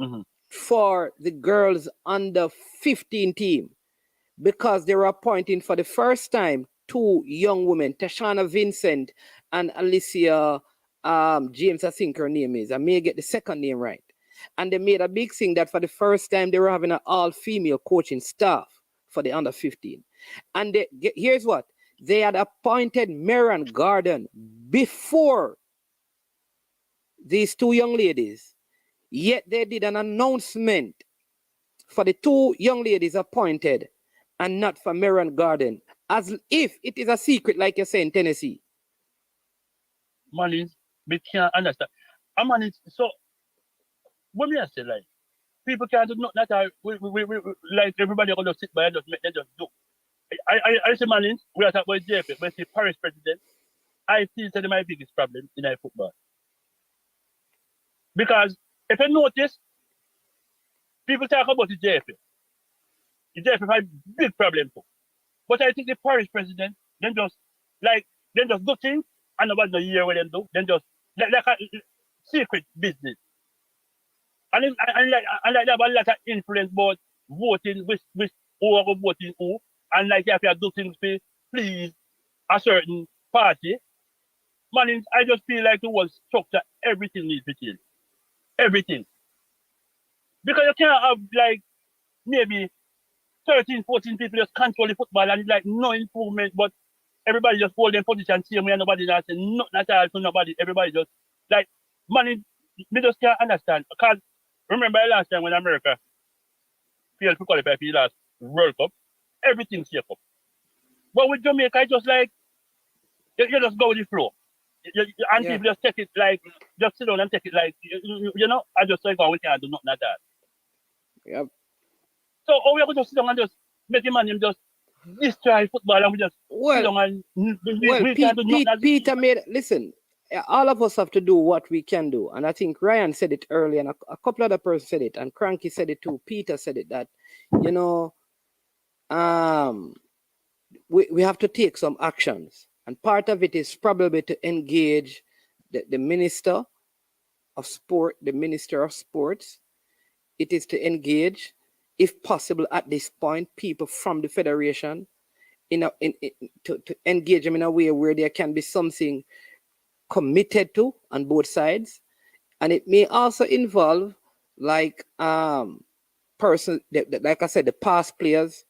for the girls under 15 team because they were appointing for the first time 2 young women, Tashana Vincent and Alicia James, I think her name is. I may get the second name right. And they made a big thing that for the first time they were having an all-female coaching staff for the under 15. And here's what. They had appointed Marian Garden before these 2 young ladies. Yet they did an announcement for the 2 young ladies appointed and not for Marian Garden, as if it is a secret, like you say in Tennessee. Man, we can't understand. So, what me I say, like, people can't do nothing at all. We like, everybody going to sit by and just make them just do. I say, man, we are talking about JP, but the Paris president, I feel that my biggest problem in our football. Because if you notice, people talk about the JP. The JP has a big problem too. But I think the Paris president, then just do things and nobody knows hear what them do. Then just like a secret business. And like that, a lot of influence about voting with who are voting who. And like if you do things to please a certain party. Man, I just feel like the whole structure, everything needs to change. Everything. Because you can't have like maybe 13, 14 people just control the football and it's like no improvement, but everybody just hold their position same way and nobody not say nothing at all to nobody. Everybody just like man, me just can't understand. Because remember last time when America failed to qualify for the last World Cup, everything's safe up. But with Jamaica, it's just like you just go with the flow. And people just take it like, just sit down and take it like, you know, I just like, oh, we can't do nothing at that. Yep. So, we are going to sit down and just make the man just destroy football and we just sit down and we can't do nothing. Peter made, listen, all of us have to do what we can do. And I think Ryan said it earlier and a couple other persons said it and Cranky said it too. Peter said it that, you know, we have to take some actions. And part of it is probably to engage the Minister of Sport, the Minister of Sports. It is to engage, if possible, at this point, people from the Federation to engage them in a way where there can be something committed to on both sides. And it may also involve, like, person, like I said, the past players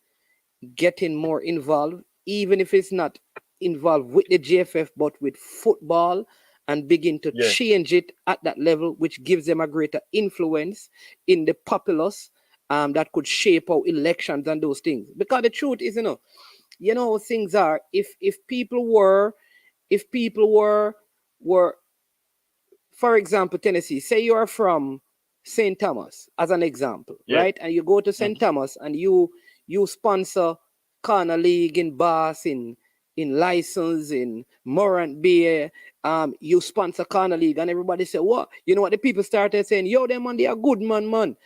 getting more involved, even if it's not involved with the GFF, but with football and begin to change it at that level, which gives them a greater influence in the populace that could shape our elections and those things. Because the truth is, you know, things are, if people were, for example, Tennessee, say you are from St. Thomas, as an example, right? And you go to St. Thomas and you sponsor Corner League in Bass, in License, in Morant Bay, you sponsor Corner League, and everybody say, what? You know what the people started saying? Yo, them man, they are good man.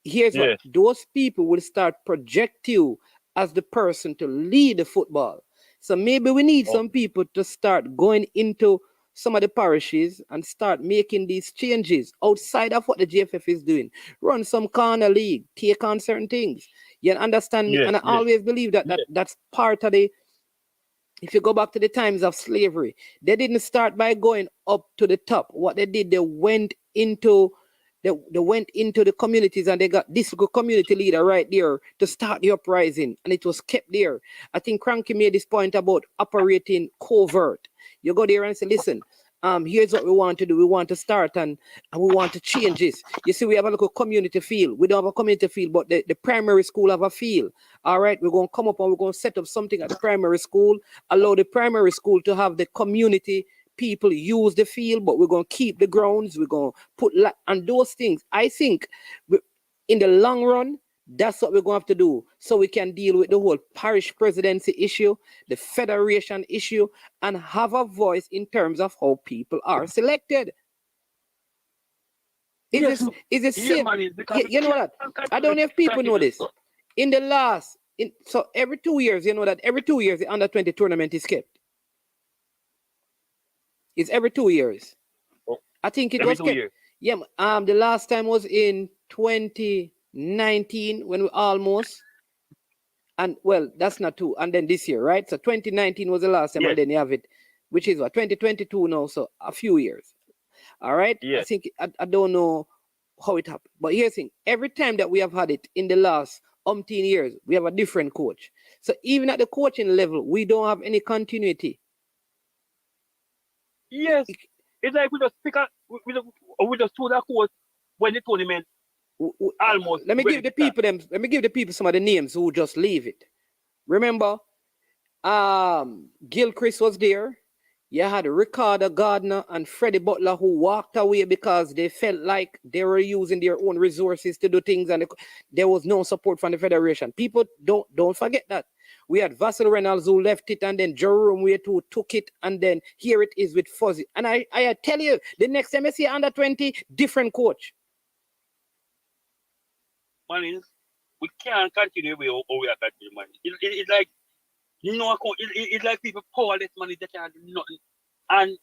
Here's what, those people will start project you as the person to lead the football. So maybe we need some people to start going into some of the parishes and start making these changes outside of what the GFF is doing. Run some Corner League, take on certain things. You understand me? And I always believe that's part of the, if you go back to the times of slavery, they didn't start by going up to the top. What they did, they went into the communities and they got this community leader right there to start the uprising, and it was kept there. I think Cranky made this point about operating covert. You go there and say, listen, here's what we want to do. We want to start and we want to change this. You see, we have a little community field. We don't have a community field, but the primary school have a field. All right, we're going to come up and we're going to set up something at the primary school, allow the primary school to have the community people use the field, but we're going to keep the grounds. We're going to put and those things. I think in the long run, that's what we're going to have to do so we can deal with the whole parish presidency issue, the federation issue, and have a voice in terms of how people are selected. Is it same? You know what? I don't know if people know this. So every 2 years, you know that every 2 years the under 20 tournament is kept. It's every 2 years. I think it was kept. Yeah, the last time was in 2019 when we almost, and well, that's not true. And then this year, right? So 2019 was the last time, Yes. and then you have it, which is what 2022 now. So a few years. All right. Yes. I think I don't know how it happened, but here's the thing: every time that we have had it in the last umpteen years, we have a different coach. So even at the coaching level, we don't have any continuity. Yes. It's like we just pick up, we just told that coach when the tournament almost. Let me give the people them. Let me give the people some of the names who just leave it. Remember, Gilchrist was there. You had Ricardo Gardner and Freddie Butler who walked away because they felt like they were using their own resources to do things, and there was no support from the federation. People don't forget that. We had Vassal Reynolds who left it, and then Jerome Wade who took it, and then here it is with Fuzzy. And I tell you, the next time I see under 20, different coach. Man, we can't continue the way we are continuing, man. It's like, you know, it's like people powerless money, they can't do nothing. And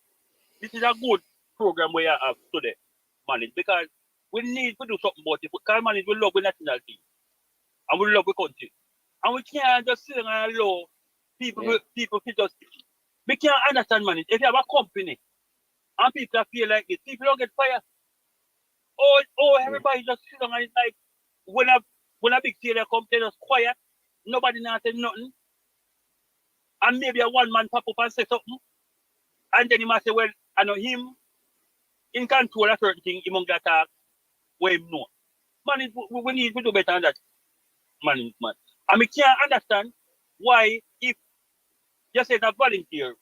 this is a good program we have today, man, because we need to do something about it. Because man, we love the national team and we love the country. And we can't just sit and allow people to just, we can't understand, man. If you have a company and people feel like this, people don't get fired. Everybody just sit down and it's like, when a big failure comes, they just quiet, nobody not say nothing. And maybe a one man pop up and say something. And then he must say, well, I know him in control of certain thing among that talk where him know. Man, we need to do better than that. Man. And we can't understand why if you say that volunteer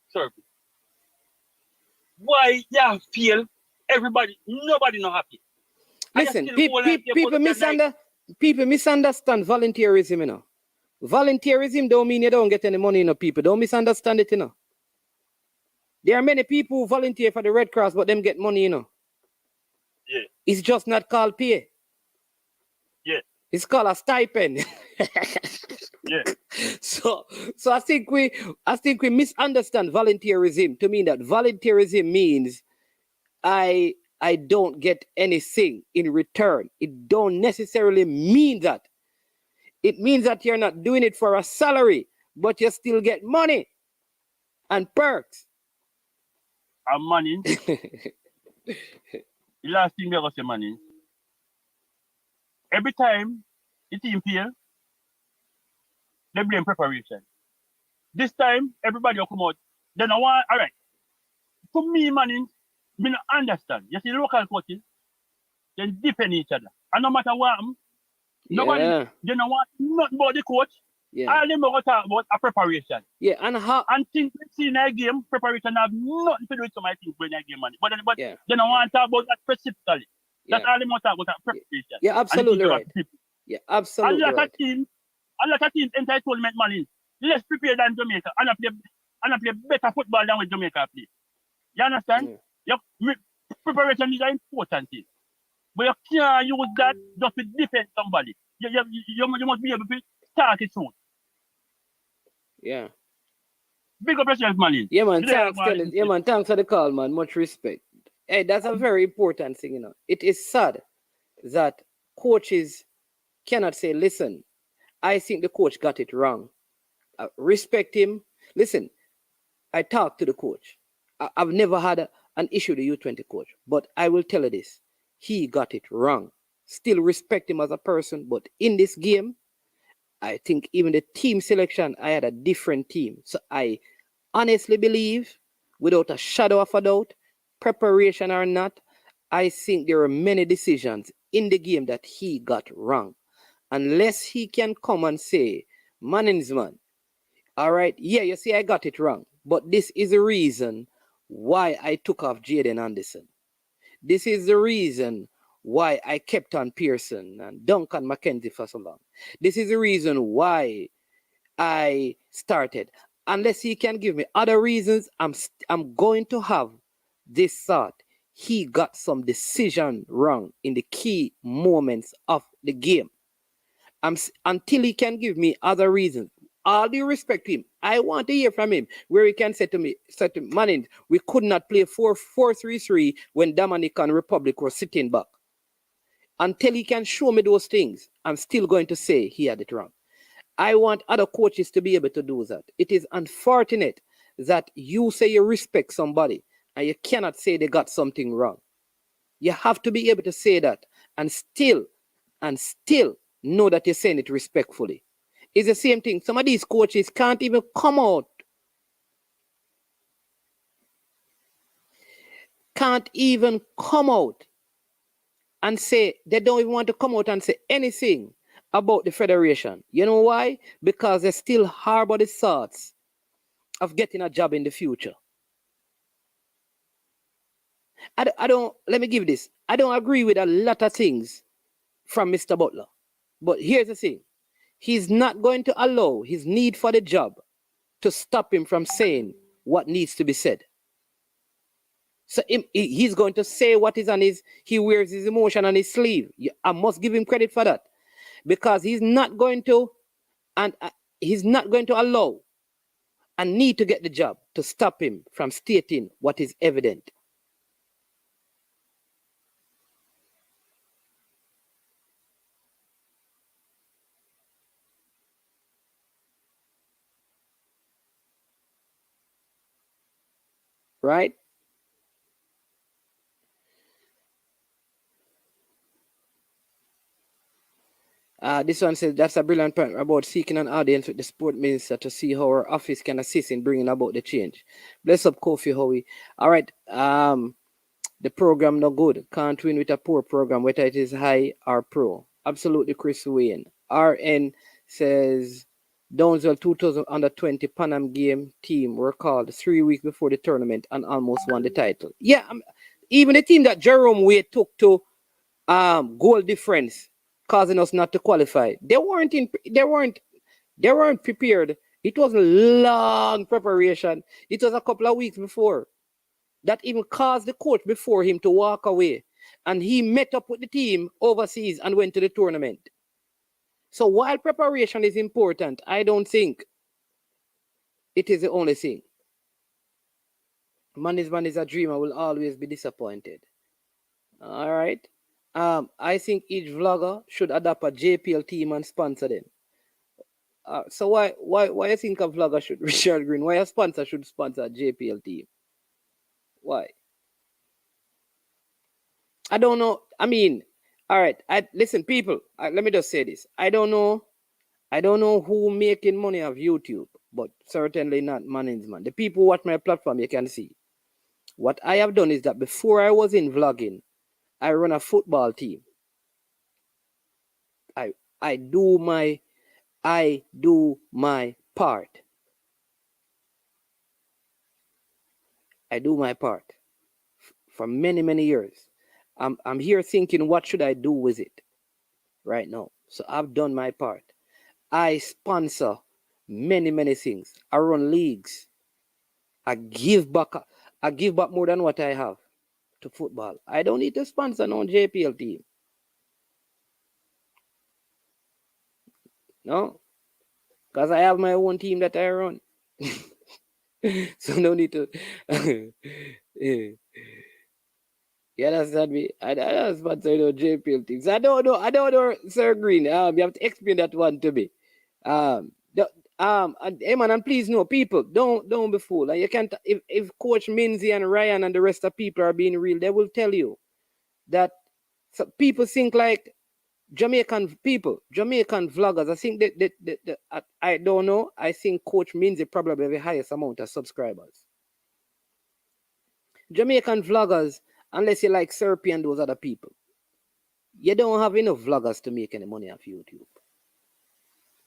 service, why you feel nobody not happy. Listen, people misunderstand volunteerism, you know. Volunteerism don't mean you don't get any money, you know, people. Don't misunderstand it, you know. There are many people who volunteer for the Red Cross, but them get money, you know. Yeah. It's just not called pay. Yeah. It's called a stipend. Yeah. So I think we misunderstand volunteerism to mean that volunteerism means I don't get anything in return. It don't necessarily mean that. It means that you're not doing it for a salary, but you still get money and perks. And money. The last thing we ever say, money. Every time the team fail, they blame preparation. This time, everybody will come out. Then I want, all right. For me, money, me not understand. You see, local coaches, they depend on each other. And no matter what, nobody, they don't want nothing about the coach. Yeah. All them going to talk about a preparation. Yeah, and things we see in a game, preparation have nothing to do with some of things in a game, money. But they don't want to talk about that specifically. That's all they want to talk about, preparation. Yeah, absolutely right. Yeah, absolutely a lot of teams enter the tournament, money, less prepared than Jamaica, and I play better football than what Jamaica play. You understand? Preparation is an important thing. But you can't use that just to defend somebody. You must be able to start it soon. Yeah. Big up yourself, man. Yeah, man. Thanks for the call, man. Much respect. Hey, that's a very important thing, you know. It is sad that coaches cannot say, listen, I think the coach got it wrong. Respect him. Listen, I talked to the coach. I've never had an issue with the U20 coach, but I will tell you this. He got it wrong. Still respect him as a person, but in this game, I think even the team selection, I had a different team. So I honestly believe, without a shadow of a doubt, preparation or not, I think there are many decisions in the game that he got wrong. Unless he can come and say, management, all right, yeah, you see, I got it wrong. But this is the reason why I took off Jaden Anderson. This is the reason why I kept on Pearson and Duncan McKenzie for so long. This is the reason why I started. Unless he can give me other reasons, I'm going to have this thought. He got some decision wrong in the key moments of the game. Until he can give me other reasons. All due respect to him, I want to hear from him where he can say to me, Manning, we could not play 4-3-3 when Dominican Republic was sitting back. Until he can show me those things, I'm still going to say he had it wrong. I want other coaches to be able to do that. It is unfortunate that you say you respect somebody and you cannot say they got something wrong. You have to be able to say that and still know that you're saying it respectfully. It's the same thing. Some of these coaches can't even come out. Can't even come out and say, they don't even want to come out and say anything about the federation. You know why? Because they still harbor the thoughts of getting a job in the future. I don't, let me give this. I don't agree with a lot of things from Mr. Butler. But here's the thing. He's not going to allow his need for the job to stop him from saying what needs to be said. So he's going to say what is on his, he wears his emotion on his sleeve. I must give him credit for that. Because he's not going to, and he's not going to allow a need to get the job to stop him from stating what is evident. Right? This one says, that's a brilliant point about seeking an audience with the sport minister to see how our office can assist in bringing about the change. Bless up, Kofi Howie. All right. The program no good. Can't win with a poor program, whether it is high or pro. Absolutely, Chris Wayne. RN says, Downsville 2020 Panam game team were called 3 weeks before the tournament and almost won the title. Yeah, even the team that Jerome Wade took to goal difference, causing us not to qualify. They weren't prepared. It was a long preparation. It was a couple of weeks before. That even caused the coach before him to walk away. And he met up with the team overseas and went to the tournament. So while preparation is important, I don't think it is the only thing. Man is a dreamer, will always be disappointed. All right. I think each vlogger should adopt a JPL team and sponsor them. So why you think a vlogger should Richard Green? Why a sponsor should sponsor a JPL team? Why? I don't know. I mean, all right. Listen, people. Let me just say this. I don't know who making money off YouTube, but certainly not management. The people who watch my platform, you can see. What I have done is that before I was in vlogging, I run a football team. I do my part. I do my part for many, many years. I'm here thinking, what should I do with it right now? So I've done my part. I sponsor many, many things. I run leagues. I give back more than what I have to football. I don't need to sponsor no JPL team. No, because I have my own team that I run. So no need to. You understand me? I don't sponsor no JPL teams. I don't know, Sir Green. You have to explain that one to me. And please know, people, don't be fooled. And you can't. If Coach Minzy and Ryan and the rest of people are being real, they will tell you that people think like Jamaican vloggers. I think that I don't know. I think Coach Minzy probably have the highest amount of subscribers. Jamaican vloggers, unless you like Serpy and those other people, you don't have enough vloggers to make any money off YouTube.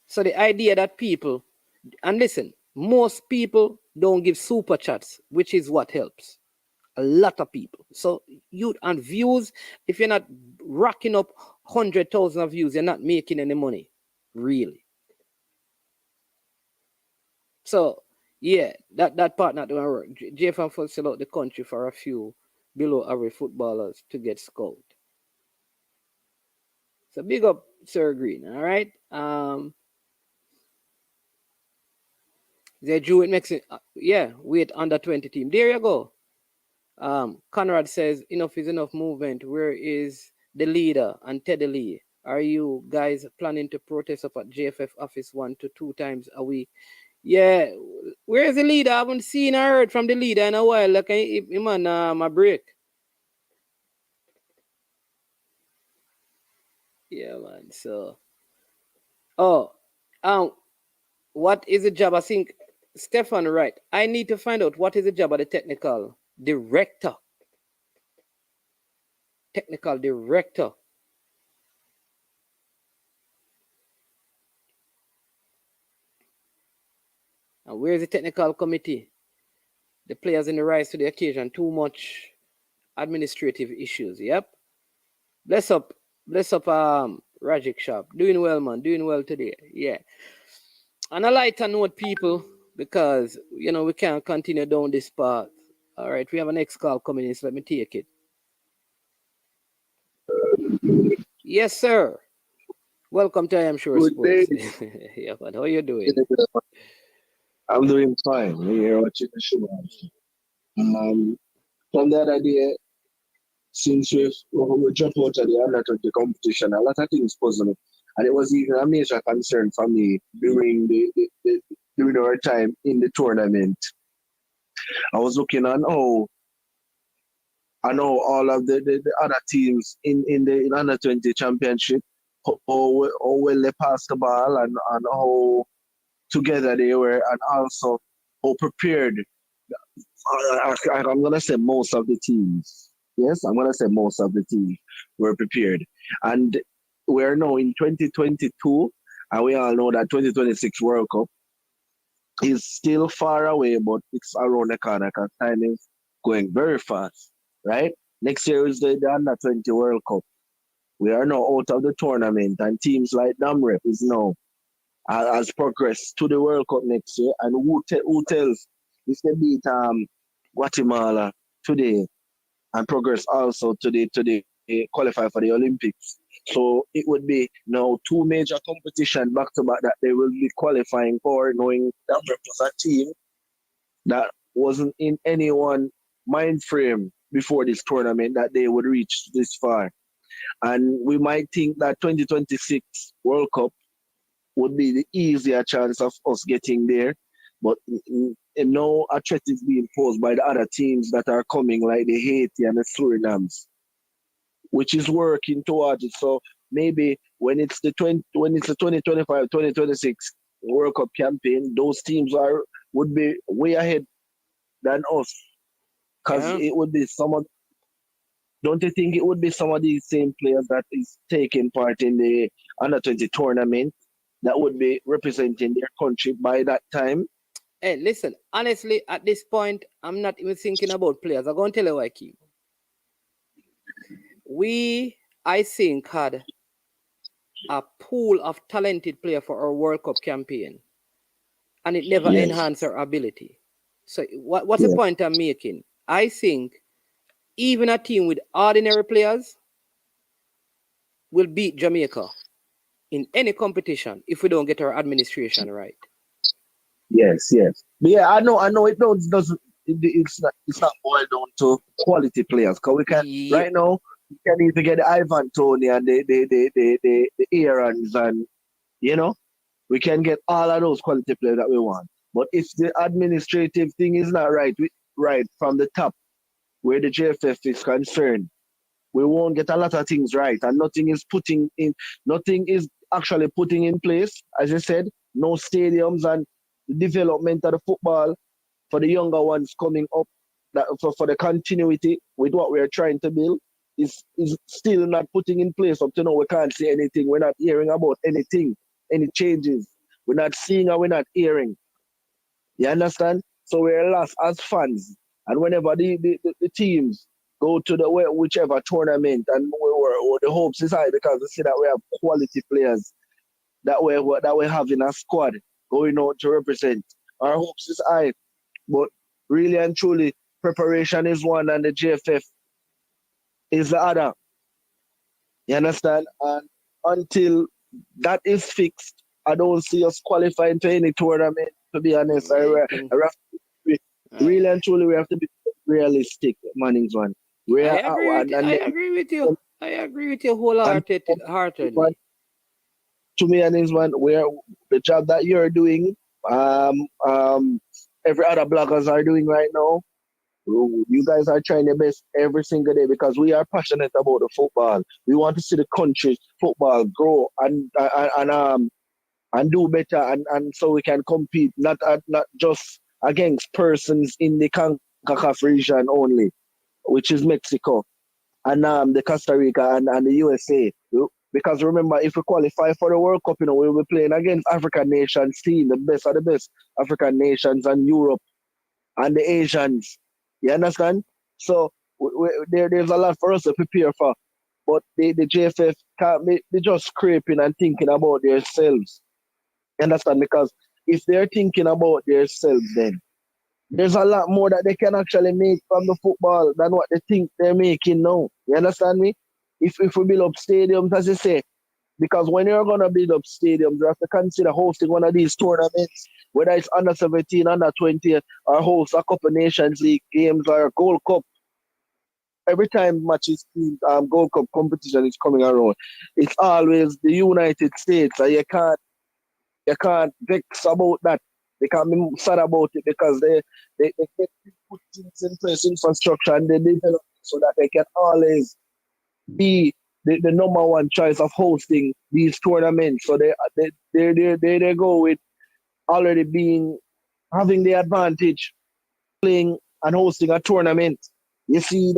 So the idea that people, and listen, most people don't give super chats, which is what helps. A lot of people. So you and views, if you're not racking up 100,000 views, you're not making any money, really. So yeah, that part not gonna work. JFM will sell out the country for a few below average footballers to get scout. So big up Sir Green, all right. They drew it makes it wait under 20 team. There you go. Conrad says enough is enough movement. Where is the leader and Teddy Lee, are you guys planning to protest up at JFF office 1 to 2 times a week? Yeah, where's the leader? I haven't seen or heard from the leader in a while. Like him on my break. Yeah, man. So, what is the job? I think Stefan, right? I need to find out what is the job of the technical director. Technical director. And where's the technical committee? The players in the rise to the occasion. Too much administrative issues. Yep. Bless up, Rajic Shop. Doing well, man. Doing well today. Yeah. On a lighter note, people, because we can't continue down this path. All right, we have a next call coming in, so let me take it. Yes, sir. Welcome to I Am Sure Sports. Yeah, man. How you doing? I'm doing fine. We're watching the show. From the other day, since we dropped out of the under 20 competition, a lot of things puzzle me. And it was even a major concern for me during our time in the tournament. I was looking on how all of the other teams in the under 20 championship, how well they passed the ball and how together they were, and also how prepared. I'm going to say most of the teams. Yes, I'm going to say most of the teams were prepared. And we're now in 2022, and we all know that 2026 World Cup is still far away, but it's around the corner because time is going very fast, right? Next year is the Under 20 World Cup. We are now out of the tournament, and teams like Damrep is now has progressed to the World Cup next year. And who tells if they beat Guatemala today and progress also to qualify for the Olympics? So it would be now 2 major competitions back to back that they will be qualifying for, knowing that was a team that wasn't in anyone mind frame before this tournament that they would reach this far. And we might think that 2026 World Cup would be the easier chance of us getting there, but no threat is being posed by the other teams that are coming, like the Haiti and the Surinams, which is working towards it. So maybe when it's the 2025-2026 World Cup campaign, those teams would be way ahead than us, because it would be don't you think it would be some of these same players that is taking part in the Under 20 tournament that would be representing their country by that time? Hey, listen, honestly, at this point, I'm not even thinking about players. I'm going to tell you why, Keith. We, I think, had a pool of talented players for our World Cup campaign, and it never enhanced our ability. So what's the point I'm making? I think even a team with ordinary players will beat Jamaica in any competition if we don't get our administration right. Yes. But yeah, I know it doesn't. It's not boiled down to quality players, because we can right now. We can even get the Ivan Tony and the Aarons, and we can get all of those quality players that we want. But if the administrative thing is not right from the top, where the JFF is concerned, we won't get a lot of things right, and nothing is actually putting in place. As I said, no stadiums and the development of the football for the younger ones coming up, for the continuity with what we are trying to build is still not putting in place. Up to now, we can't see anything. We're not hearing about anything, any changes. We're not seeing and we're not hearing. You understand? So we're lost as fans. And whenever the teams go to whichever tournament, and the hopes is high because we see that we have quality players that we have in a squad going out to represent. Our hopes is high, but really and truly, preparation is one, and the JFF is the other. You understand? And until that is fixed, I don't see us qualifying to any tournament. To be honest, really and truly, we have to be realistic, Mannings one. I agree with you. I agree with you wholeheartedly. To me, and is one where the job that you're doing, every other bloggers are doing right now. You guys are trying your best every single day because we are passionate about the football. We want to see the country's football grow and do better, and so we can compete not just against persons in the CONCACAF region only, which is Mexico and the Costa Rica and the USA. Because remember, if we qualify for the World Cup, we'll be playing against African nations team, the best of the best African nations and Europe and the Asians. You understand? So there's a lot for us to prepare for. But the JFF can't be just scraping and thinking about themselves. You understand? Because if they're thinking about themselves, then there's a lot more that they can actually make from the football than what they think they're making now. You understand me? If we build up stadiums, as you say, because when you're going to build up stadiums, you have to consider hosting one of these tournaments, whether it's under 17, under 20, or host a Cup of Nations League games or a Gold Cup. Every time matches, Gold Cup competition is coming around, it's always the United States, and you can't vex about that. They can't be sad about it because they put things in place, infrastructure, and they develop so that they can always be the number one choice of hosting these tournaments. So they go with already having the advantage playing and hosting a tournament. You see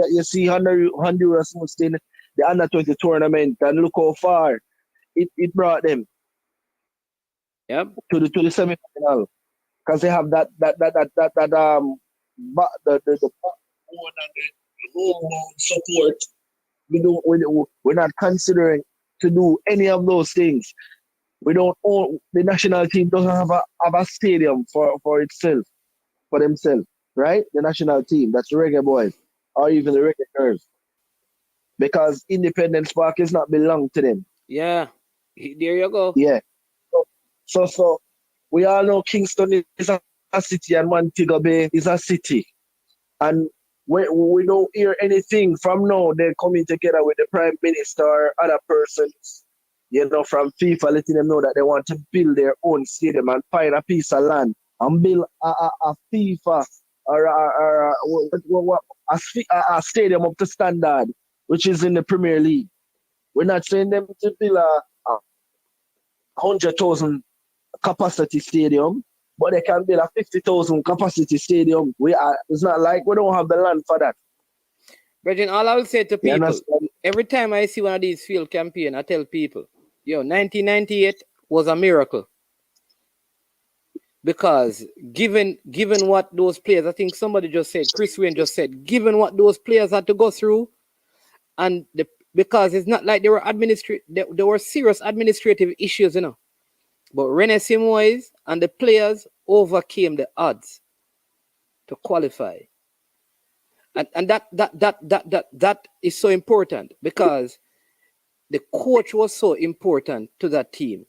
Honduras hosting the under 20 tournament, and look how far it brought them. Yep. To the semi-final, because they have the backbone and the home support. We're not considering to do any of those things. We don't own, the national team doesn't have a stadium for itself, for themselves, right? The national team, that's the reggae boys, or even the reggae girls, because Independence Park is not belong to them. Yeah, there you go. Yeah. So we all know Kingston is a city and Montego Bay is a city. And we don't hear anything from now. They're coming together with the Prime Minister or other persons, from FIFA, letting them know that they want to build their own stadium and find a piece of land and build a FIFA or a stadium up to standard, which is in the Premier League. We're not saying them to build a 100,000 capacity stadium, but they can build a 50,000 capacity stadium. It's not like we don't have the land for that. Brethren, all I will say to people, every time I see one of these field campaigns, I tell people, 1998 was a miracle. Because given what those players, I think somebody just said, Chris Wayne just said, given what those players had to go through, and because it's not like there were serious administrative issues, But René Simoes and the players overcame the odds to qualify. And that is so important because the coach was so important to that team.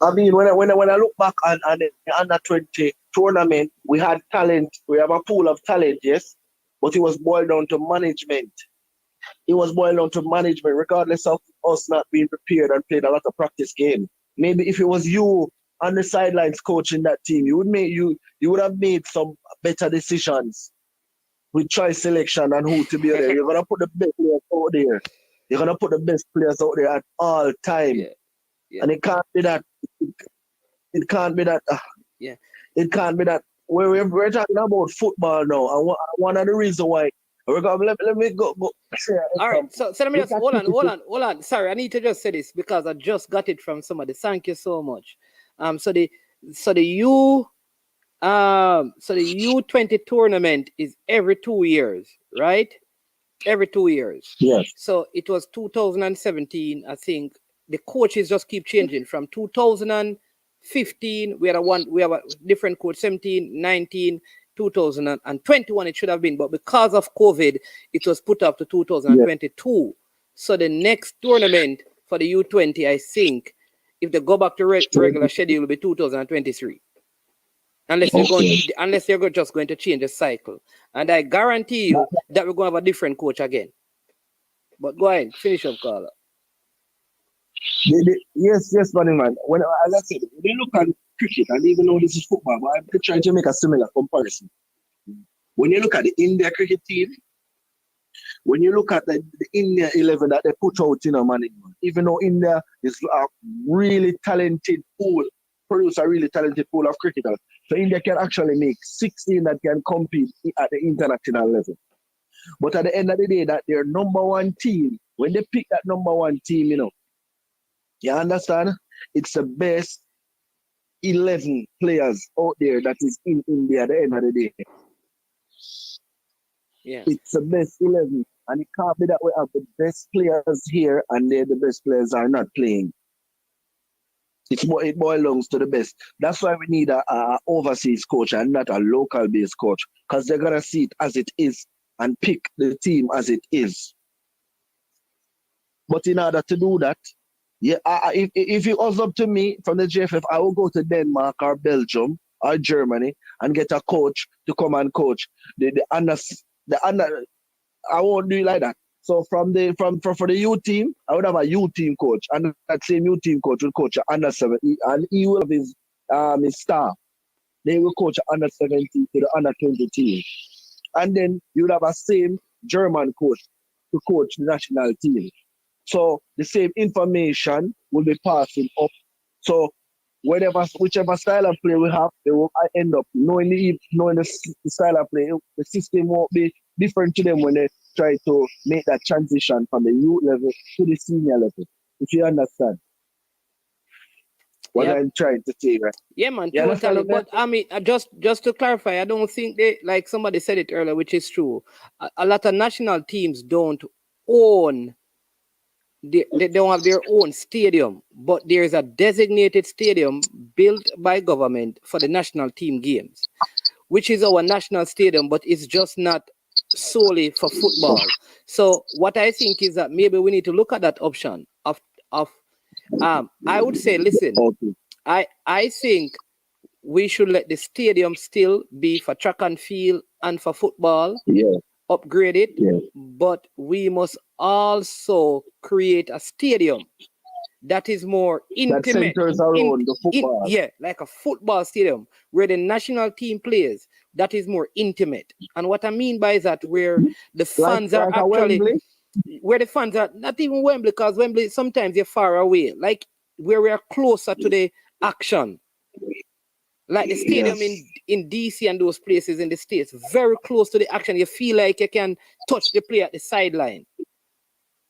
I mean, when I look back on the under 20 tournament, we had talent. We have a pool of talent, yes, but it was boiled down to management. It was boiled down to management, regardless of us not being prepared and playing a lot of practice game. Maybe if it was you on the sidelines coaching that team, you would have made some better decisions with choice selection and who to be there. You're gonna put the best players out there. You're gonna put the best players out there at all time. Yeah. And it can't be that. It can't be that. It can't be that. We're talking about football now, and one of the reasons why. Let me go. All right, so let me just hold on. Sorry, I need to just say this because I just got it from somebody. Thank you so much. So the U20 tournament is every 2 years, right? Every 2 years. Yes. So it was 2017, I think. The coaches just keep changing from 2015. We have a different coach. 17, 19. 2021 it should have been, but because of COVID, it was put up to 2022. Yeah. So the next tournament for the U20, I think, if they go back to regular schedule, will be 2023. unless you're just going to change the cycle. And I guarantee you that we're going to have a different coach again. But go ahead, finish up, Carla. Yes, Bunny man. When, as I said, when you look at cricket, and even though this is football, but I'm trying to make a similar comparison. When you look at the India cricket team, when you look at the India 11 that they put out, even though India is a really talented pool, produce a really talented pool of cricketers, so India can actually make 16 that can compete at the international level. But at the end of the day, that their number one team, when they pick that number one team, you understand? It's the best 11 players out there that is in India at the end of the day. Yeah. It's the best 11. And it can't be that we have the best players here and the best players are not playing. It belongs to the best. That's why we need a overseas coach and not a local-based coach, because they're going to see it as it is and pick the team as it is. But in order to do that, if it was up to me from the JFF, I will go to Denmark or Belgium or Germany and get a coach to come and coach the under. I won't do it like that. So for the youth team, I would have a youth team coach, and that same youth team coach will coach under 17, and he will have his staff. They will coach under 17 to the under 20 team, and then you would have a same German coach to coach the national team. So the same information will be passing up. So whichever style of play we have, they will end up knowing the style of play. The system won't be different to them when they try to make that transition from the youth level to the senior level. If you understand what I'm trying to say, right? Yeah, man, totally. But I mean, just to clarify, I don't think like somebody said it earlier, which is true. A lot of national teams don't own. They don't have their own stadium, but there's a designated stadium built by government for the national team games, which is our national stadium, but it's just not solely for football. So what I think is that maybe we need to look at that option of I would say, listen, I think we should let the stadium still be for track and field and for football. Upgrade it, but we must also create a stadium that is more intimate. That centers around the football. Like a football stadium where the national team plays. That is more intimate. And what I mean by that, where the fans are actually, where the fans are not even Wembley, because Wembley sometimes you're far away. Like where we are closer to the action. Like the stadium in DC and those places in the States, very close to the action. You feel like you can touch the player at the sideline.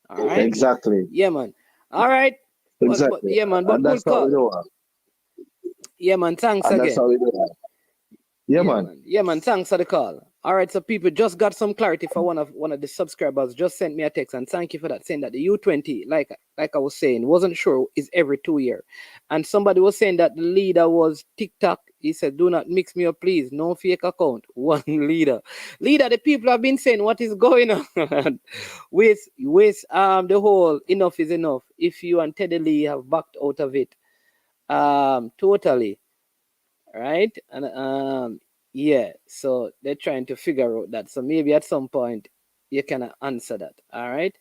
All right. Exactly. Yeah, man. All right. Exactly. But yeah, man. But that's how we do it. Yeah, man. Thanks again. That's how we do it. Yeah, man. Yeah, man. Thanks for the call. All right, so people just got some clarity for one of the subscribers. Just sent me a text, and thank you for that. Saying that the U20, like I was saying, wasn't sure is every 2 years. And somebody was saying that the leader was TikTok. He said, "Do not mix me up, please. No fake account. One leader. The people have been saying what is going on with the whole enough is enough. If you and Teddy Lee have backed out of it, totally, right? And yeah, so they're trying to figure out that. So maybe at some point you can answer that. All right.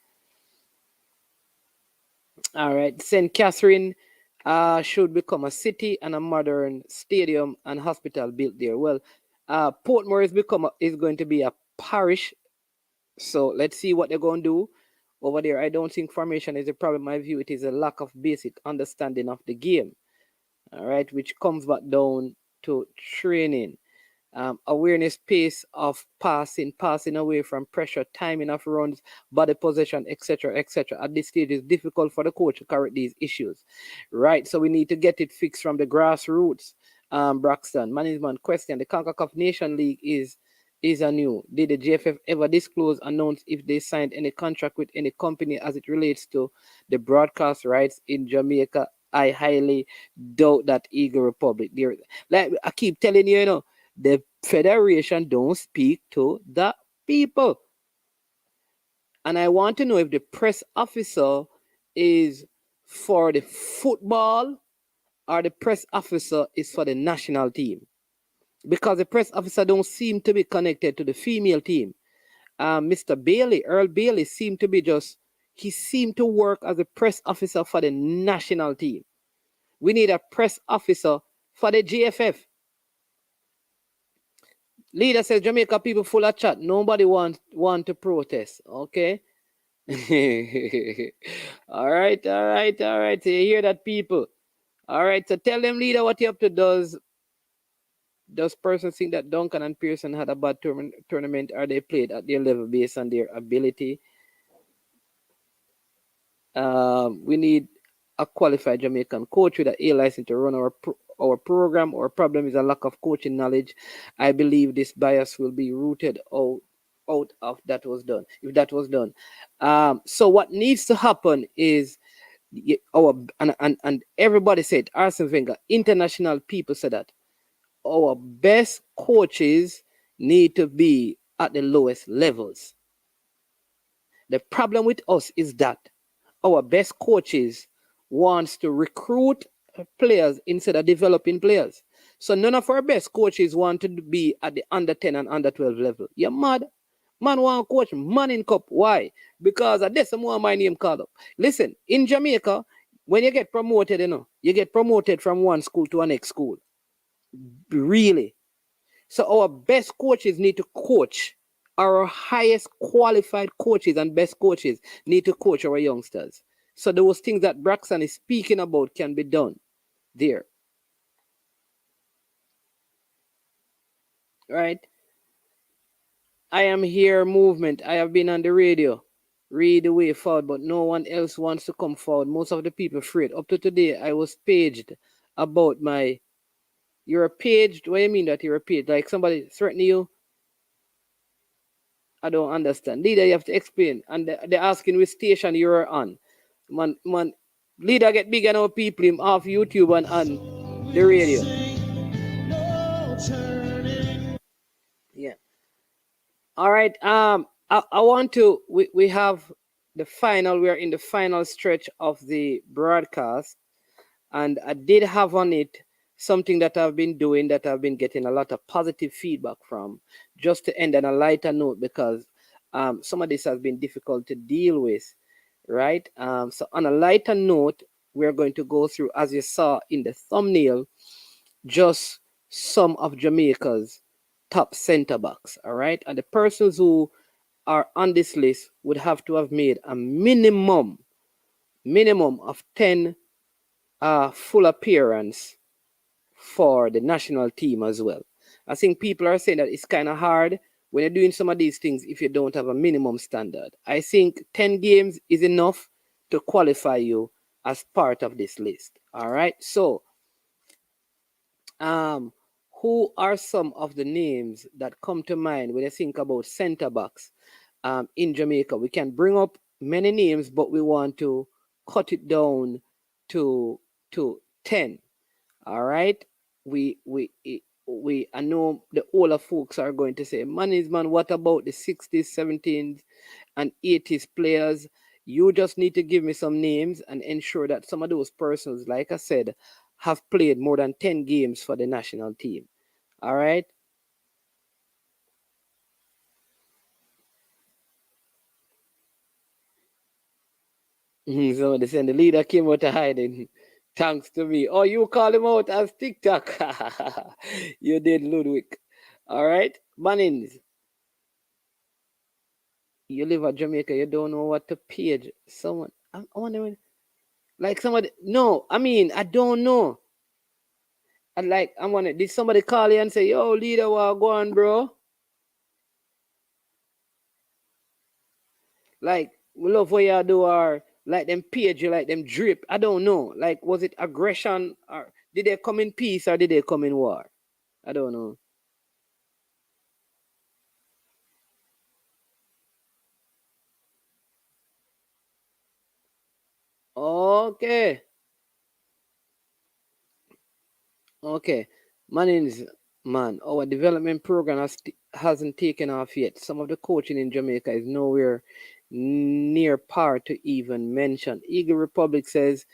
St. Catherine should become a city and a modern stadium and hospital built there. Well, Portmore is going to be a parish. So let's see what they're going to do over there. I don't think formation is a problem. I view it is a lack of basic understanding of the game. All right, which comes back down to training. Awareness, pace of passing away from pressure, timing of runs, body possession, etc., etc. At this stage, it's difficult for the coach to correct these issues, right? So we need to get it fixed from the grassroots. Braxton, management question: the CONCACAF Nation League is a new. Did the JFF ever announce if they signed any contract with any company as it relates to the broadcast rights in Jamaica? I highly doubt that. Eagle Republic. Like I keep telling you, the federation don't speak to the people. And I want to know if the press officer is for the football or the press officer is for the national team. because the press officer don't seem to be connected to the female team. Mr. Bailey, Earl Bailey, seemed to be he seemed to work as a press officer for the national team. We need a press officer for the GFF. Leader says Jamaica people full of chat. Nobody want to protest. Okay. all right. So you hear that, people? All right. So tell them, leader, what you up to. Does person think that Duncan and Pearson had a bad tournament, or they played at their level based on their ability? We need a qualified Jamaican coach with an A license to run our program. Our problem is a lack of coaching knowledge. I believe this bias will be rooted out of that was done. If that was done, so what needs to happen is and everybody said, Arsene Wenger, international people said that our best coaches need to be at the lowest levels. The problem with us is that our best coaches wants to recruit players instead of developing players. So none of our best coaches want to be at the under 10 and under 12 level. You're mad. Man want coach man in cup. Why? Because that's more my name called up. Listen, in Jamaica, when you get promoted, you get promoted from one school to a next school. Really. So our best coaches need to coach. Our highest qualified coaches and best coaches need to coach our youngsters. So those things that Braxton is speaking about can be done there. Right? I am here movement. I have been on the radio. Read the way forward, but no one else wants to come forward. Most of the people afraid. Up to today, I was paged about my... You're paged? What do you mean that you're paged? Like somebody threatening you? I don't understand. Leader, you have to explain. And they're asking which station you're on. Man, leader get bigger now, people him off YouTube and on the radio. Yeah. All right. I want to. We have the final. We are in the final stretch of the broadcast, and I did have on it something that I've been doing that I've been getting a lot of positive feedback from. Just to end on a lighter note, because some of this has been difficult to deal with, right? So on a lighter note, we're going to go through, as you saw in the thumbnail, just some of Jamaica's top center backs, all right? And the persons who are on this list would have to have made a minimum of 10 full appearance for the national team as well. I think people are saying that it's kind of hard when you're doing some of these things if you don't have a minimum standard. I think 10 games is enough to qualify you as part of this list. All right. So, who are some of the names that come to mind when you think about center backs in Jamaica? We can bring up many names, but we want to cut it down to 10. All right. I know the older folks are going to say, man, what about the 60s, 70s, and 80s players? You just need to give me some names and ensure that some of those persons, like I said, have played more than 10 games for the national team. All right? So they said the leader came out of hiding. Thanks to me. Oh, you call him out as TikTok. You did, Ludwig. All right. Mannings. You live at Jamaica. You don't know what to page someone. I wonder, like somebody. No, I mean, I don't know. Did somebody call you and say, yo, leader, what go on, bro? Like, we love what you do, or like them page you, like them drip. I don't know. Like, was it aggression, or did they come in peace, or did they come in war? I don't know. Okay. Man, our development program hasn't taken off yet. Some of the coaching in Jamaica is nowhere near par to even mention. Eagle Republic says,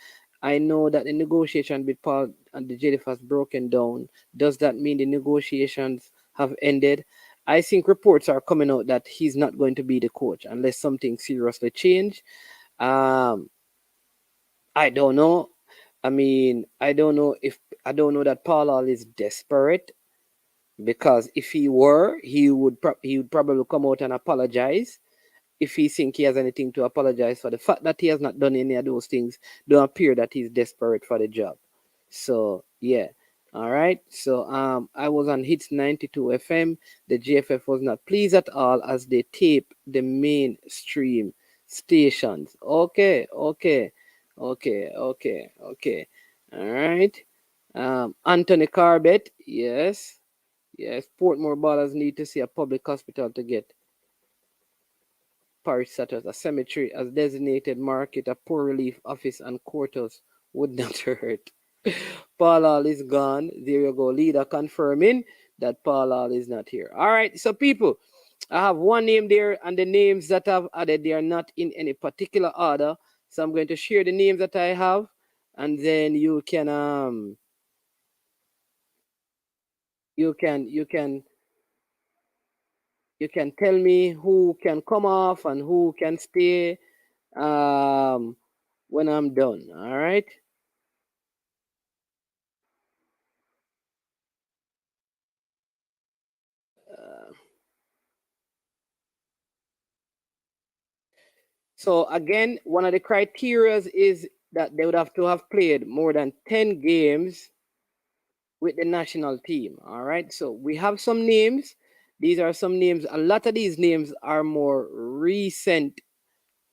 I know that the negotiation with Paul and the JDF has broken down. Does that mean the negotiations have ended? I think reports are coming out that he's not going to be the coach unless something seriously change. I don't know. I mean, I don't know that Paul Hall is desperate, because if he were, he would probably come out and apologize. If he think he has anything to apologize for, the fact that he has not done any of those things don't appear that he's desperate for the job. So yeah. All right. So I was on Hits 92 FM. The GFF was not pleased at all as they tape the mainstream stations. Okay. All right. Anthony Carbett, yes. Portmore ballers need to see a public hospital to get parish such as a cemetery as designated market, a poor relief office, and courthouse would not hurt. Paul Hall is gone. There you go. Leader confirming that Paul Hall is not here. All right. So people, I have one name there, and the names that I've added, they are not in any particular order. So I'm going to share the names that I have, and then you can tell me who can come off and who can stay when I'm done. All right. So again, one of the criteria is that they would have to have played more than 10 games with the national team. All right. So we have some names. These are some names. A lot of these names are more recent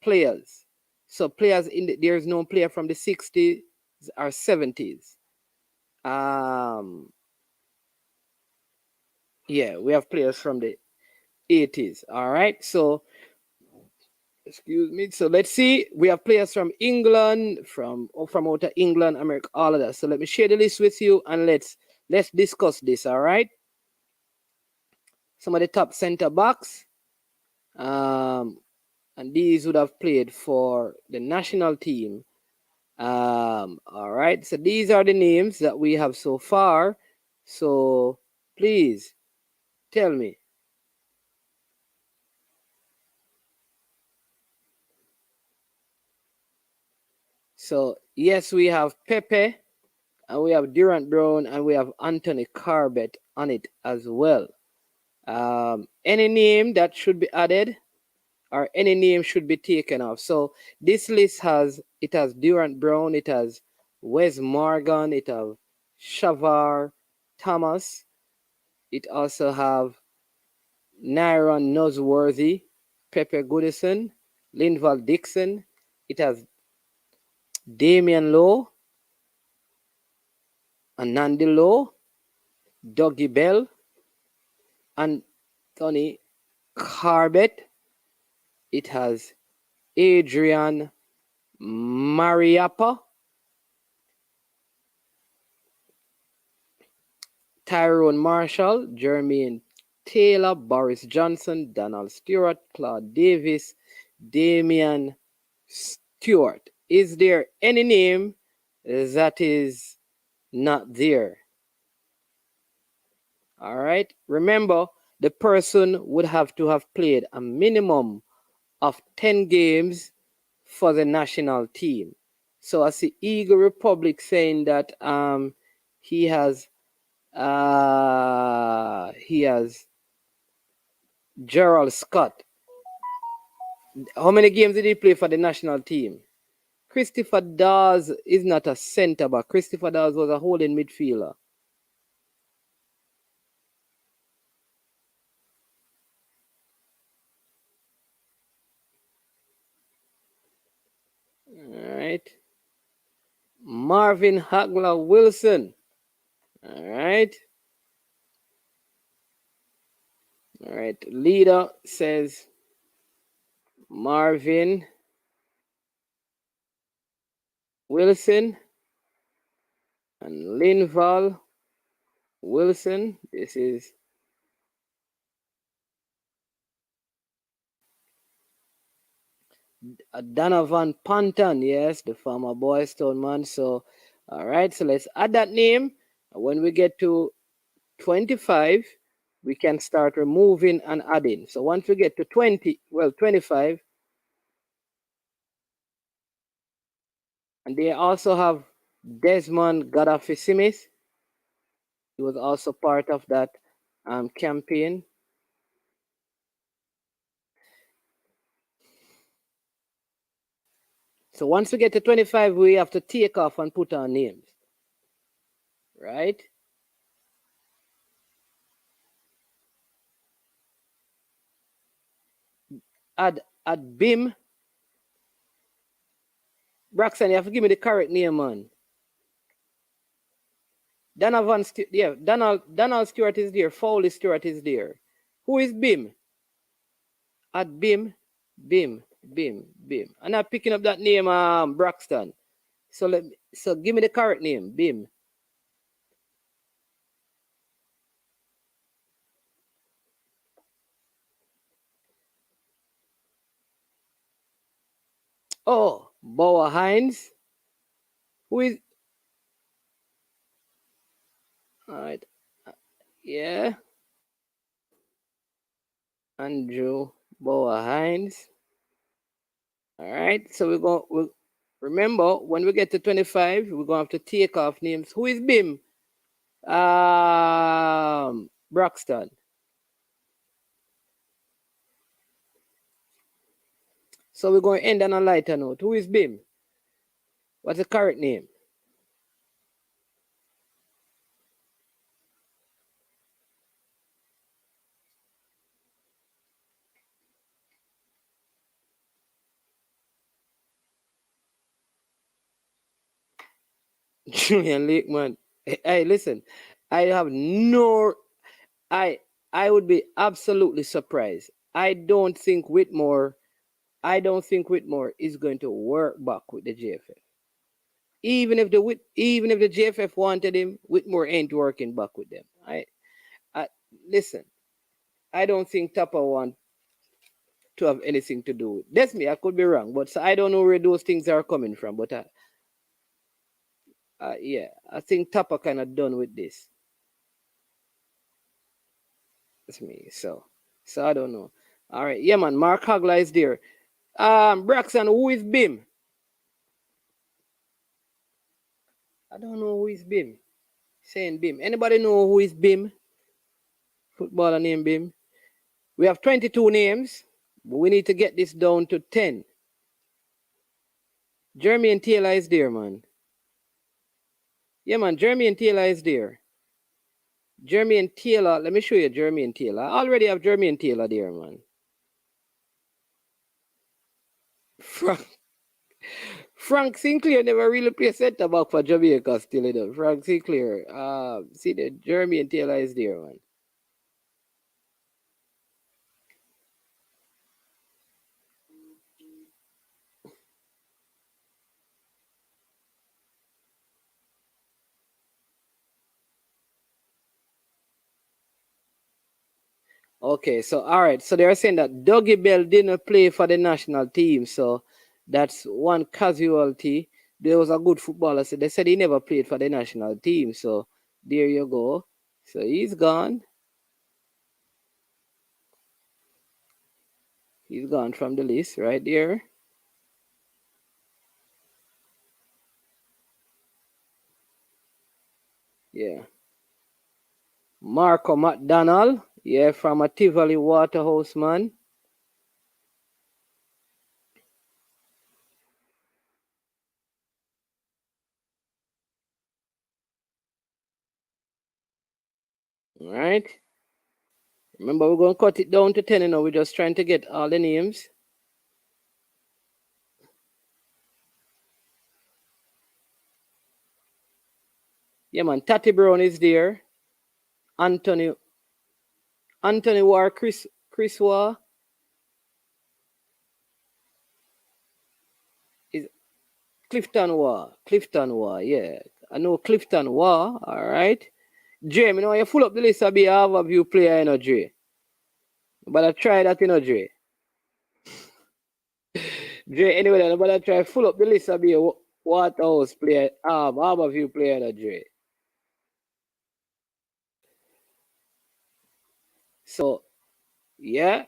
players. So players there's no player from the 60s or 70s. Yeah, we have players from the 80s. All right. So excuse me. So let's see. We have players from England, from out of England, America, all of that. So let me share the list with you and let's discuss this. All right. Some of the top center backs. And these would have played for the national team. All right. So these are the names that we have so far. So please tell me. So yes, we have Pepe, and we have Durant Brown, and we have Anthony Carbett on it as well. Any name that should be added, or any name should be taken off. So this list has Durant Brown, it has Wes Morgan, it has Shavar Thomas, it also have Nyron Nosworthy, Pepe Goodison, Linval Dixon, it has Damian Lowe, Onandi Lowe, Dougie Bell, Anthony Carbett. It has Adrian Mariappa, Tyrone Marshall, Jermaine Taylor, Boris Johnson, Donald Stewart, Claude Davis, Damian Stewart. Is there any name that is not there? All right. Remember, the person would have to have played a minimum of 10 games for the national team. So I see Eagle Republic saying that he has Gerald Scott. How many games did he play for the national team? Christopher Dawes is not a center back. Christopher Dawes was a holding midfielder. All right. Marvin Hagler Wilson. All right. All right. Leader says Marvin Wilson and Linval Wilson. This is Donovan Panton, yes, the former Boys Town man. So, all right, so let's add that name. When we get to 25, we can start removing and adding. So once we get to 25, and they also have Desmond Gaddafi Smith. He was also part of that campaign. So once we get to 25, we have to take off and put our names, right? Add BIM. Braxton, you have to give me the correct name, man. Donald Stewart is there. Foley Stewart is there. Who is BIM? Add BIM. I'm not picking up that name, Braxton. So give me the correct name, BIM. Oh, Bauer Hines. Who is? All right. Yeah. Andrew Bauer Hines. All right. So we'll remember when we get to 25, we're gonna have to take off names. Who is BIM? Braxton. So we're going to end on a lighter note. Who is BIM? What's the correct name? Julian Lakeman. Hey, listen. I would be absolutely surprised. I don't think Whitmore is going to work back with the JFF. Even if the JFF wanted him, Whitmore ain't working back with them. Listen. I don't think Tapa want to have anything to do with. That's me. I could be wrong, but I don't know where those things are coming from. But yeah, I think Tapa kind of done with this. That's me. So I don't know. All right, yeah, man. Mark Hagler is there. Braxton, who is BIM? I don't know who is BIM. Saying BIM. Anybody know who is BIM? Footballer named BIM. We have 22 names, but we need to get this down to 10. Jeremy and Taylor is there, man. Yeah, man. Jeremy and Taylor is there. Jeremy and Taylor. Let me show you Jeremy and Taylor. I already have Jeremy and Taylor there, man. Frank Sinclair never really played center back for Jamaica still, you know. Frank Sinclair. See the Jeremy and Taylor is there, man. Okay, so all right. So they're saying that Dougie Bell didn't play for the national team, so that's one casualty. There was a good footballer, so they said he never played for the national team. So there you go. So he's gone. He's gone from the list right there. Yeah. Marco McDonald. Yeah, from a Tivoli Waterhouse, man. All right. Remember, we're going to cut it down to 10, you know. We're just trying to get all the names. Yeah, man. Tatty Brown is there. Anthony War, Chris War. Is Clifton War, yeah. I know Clifton War, all right. Dre, you know, you full up the list of be half of you player, you know, Dre. But I try that, you know, Dre. Dre, anyway, I'm gonna try full up the list of your Waterhouse player, Harborview player, that Dre. So, yeah,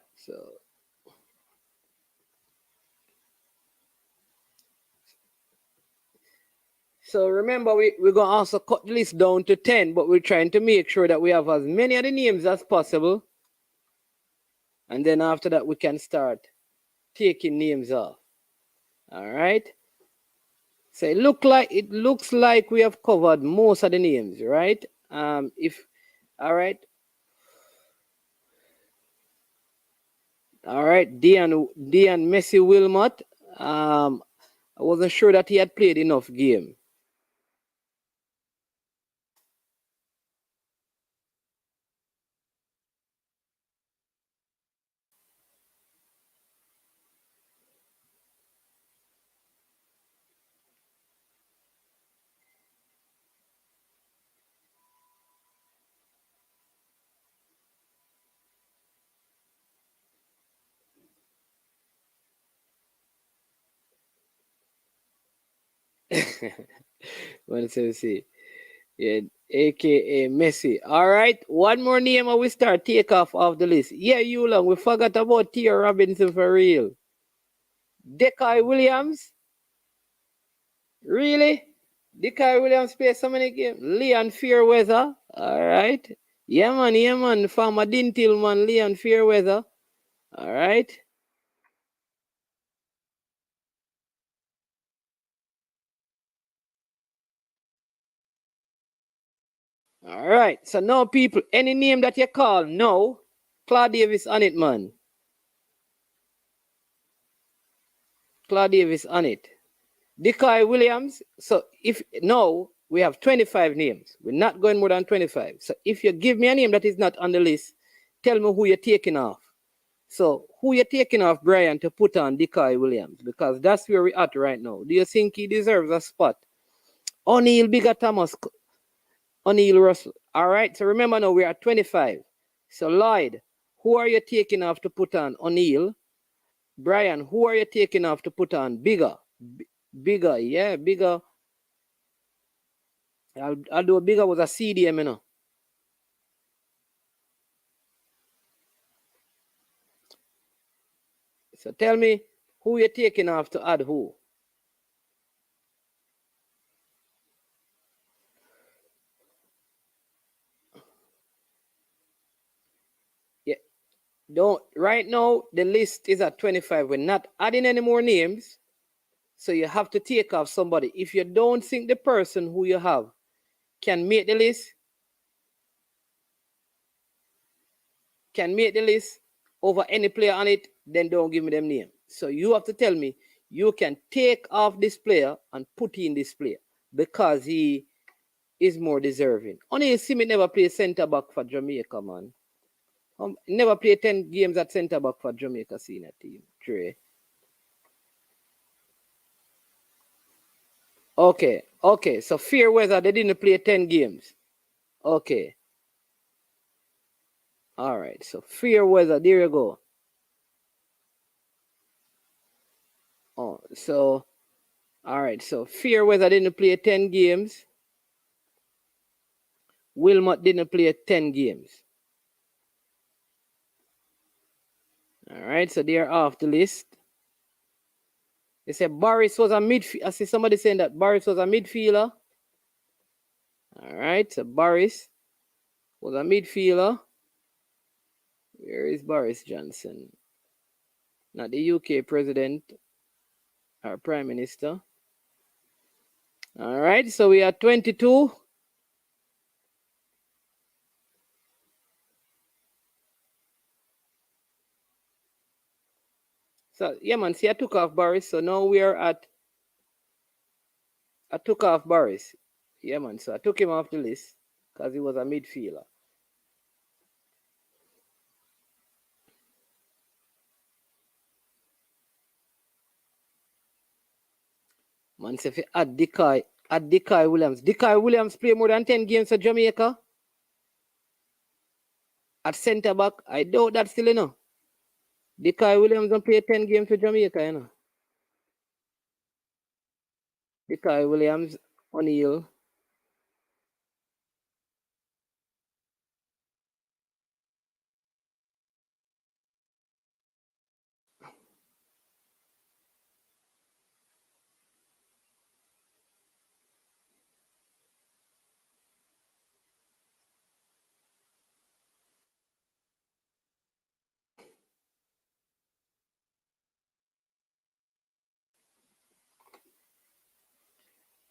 so remember, we're gonna also cut the list down to 10, but we're trying to make sure that we have as many of the names as possible. And then after that, we can start taking names off. All right. So it looks like we have covered most of the names, right? All right. All right, Dian Messi Wilmot. I wasn't sure that he had played enough game. Let's see. Yeah, aka Messi. All right, one more name and we start take off the list. Yeah, you long. We forgot about Tia Robinson for real. Dekai Williams. Really? Dekai Williams plays so many games. Leon Fairweather. All right. Yeah, man. Farmer Dintil, man. Leon Fairweather. All right. All right. So now, people, any name that you call, no. Claude Davis on it, man. Claude Davis on it. Dekai Williams. So if no, we have 25 names. We're not going more than 25. So if you give me a name that is not on the list, tell me who you're taking off. So who you're taking off, Brian, to put on Dekai Williams? Because that's where we're at right now. Do you think he deserves a spot? O'Neal, Bigger Thomas, O'Neal Russell. All right. So remember now we're at 25. So Lloyd, who are you taking off to put on O'Neal? Brian, who are you taking off to put on Bigger? Bigger, yeah, Bigger. Although Bigger was a CDM, you know. So tell me who you're taking off to add who. Yeah. Don't right now the list is at 25. We're not adding any more names. So you have to take off somebody. If you don't think the person who you have can make the list, over any player on it, then don't give me them name. So you have to tell me you can take off this player and put in this player because he is more deserving. Only Simi never play center back for Jamaica, man. Never play 10 games at center back for Jamaica senior team. Trey. Okay. So Fairweather, they didn't play 10 games. Okay. All right. So Fairweather, there you go. Oh, so all right. So Fairweather didn't play 10 games. Wilmot didn't play 10 games. All right. So they're off the list. They said Boris was a midfielder. I see somebody saying that Boris was a midfielder. All right. So Boris was a midfielder. Where is Boris Johnson? Not the UK president or prime minister. All right. So we are 22. So, yeah, man, see, I took off Boris. So now we are at, I took off Boris. Yeah, man, so I took him off the list because he was a midfielder. Man, so if you add Dekai Williams. Dekai Williams play more than 10 games for Jamaica. At centre back, I doubt that still, you know. Dekai Williams don't play 10 games for Jamaica, you know. Decoy Williams, O'Neal.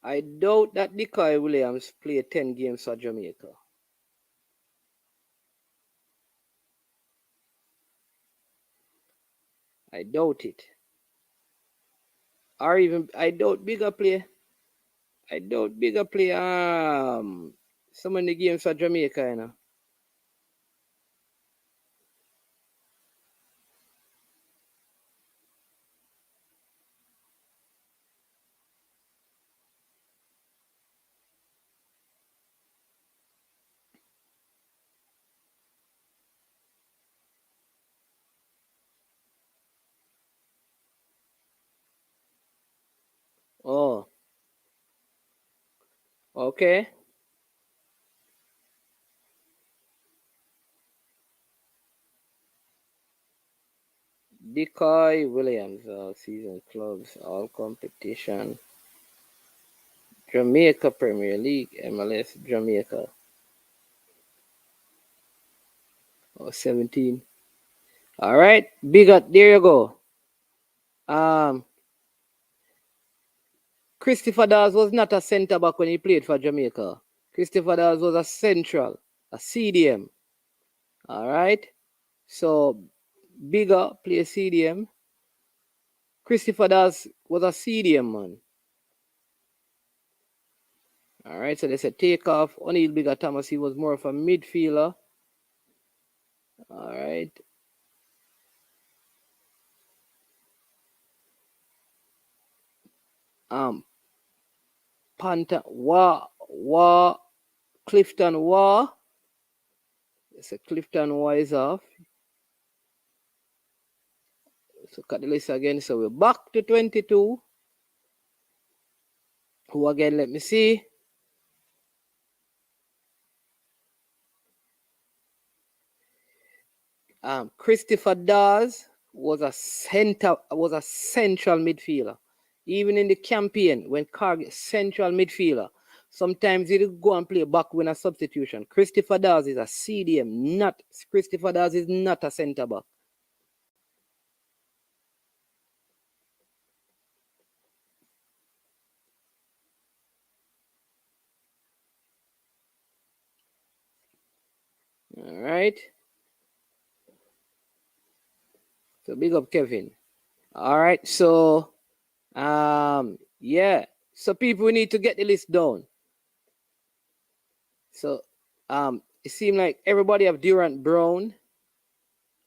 I doubt that Decoy Williams played 10 games for Jamaica. I doubt it. Or even I doubt bigger play some of the games for Jamaica, you know. Oh. Okay. Decoy Williams, season clubs, all competition. Jamaica Premier League, MLS Jamaica. 17. All right, big up. There you go. Christopher Dawes was not a centre back when he played for Jamaica. Christopher Dawes was a central, a CDM. All right. So bigger play CDM. Christopher Dawes was a CDM man. All right. So they said take off. O'Neal Bigger Thomas, he was more of a midfielder. All right. Panther Clifton War. It's a Clifton War is off. So cut the list again. So we're back to 22. Who again? Let me see. Christopher Dawes was a central midfielder. Even in the campaign, when Carg central midfielder, sometimes he go and play back when a substitution. Christopher Dawes is a CDM, Christopher Dawes is not a centre back. All right. So big up Kevin. All right. So yeah. So people, we need to get the list down. So it seems like everybody have Durant Brown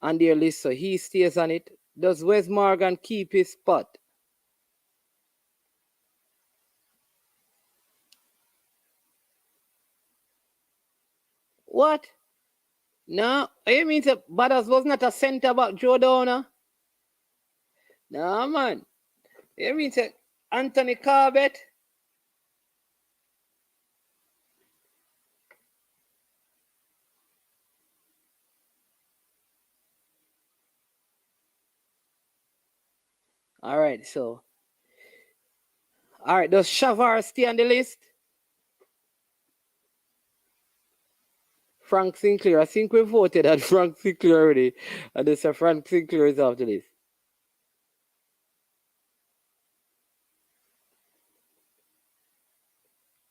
on their list, so he stays on it. Does Wes Morgan keep his spot? What? No, you mean that Badders was not a centre back, Joe Downer? No, man. You mean that Anthony Corbett? All right, so. All right, does Shavar stay on the list? Frank Sinclair. I think we voted at Frank Sinclair already. And they say Frank Sinclair is off the list.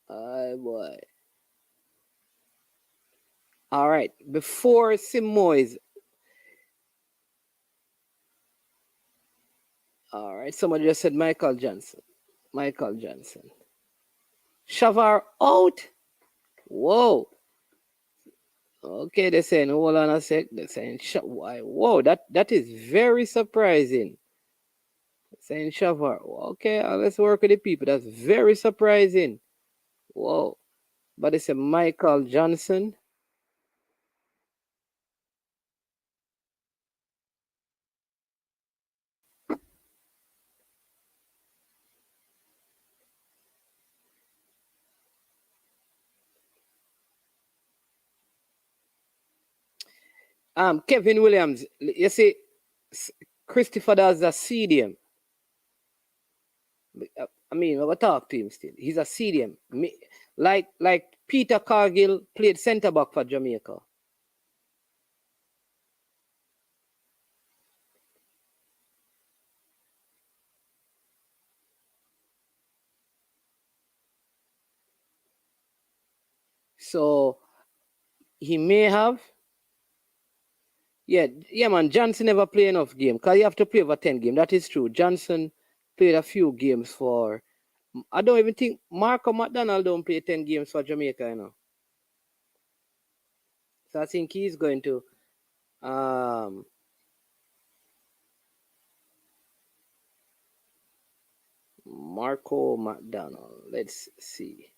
Oh, boy. All right, before Simoes. All right, somebody just said Michael Johnson. Michael Johnson. Shavar out? Whoa. Okay, they're saying, hold on a sec. They're saying, whoa, that is very surprising. They're saying Shavar. Okay, let's work with the people. That's very surprising. Whoa. But it's a Michael Johnson. Kevin Williams, you see, Christopher does a CDM. I mean, we're going to talk to him still. He's a CDM. Like Peter Cargill played centre back for Jamaica. So he may have. Yeah, man. Johnson never played enough games because you have to play over 10 games. That is true. Johnson played a few games for. I don't even think Marco McDonald don't play 10 games for Jamaica, you know. So I think he's going to. Marco McDonald. Let's see.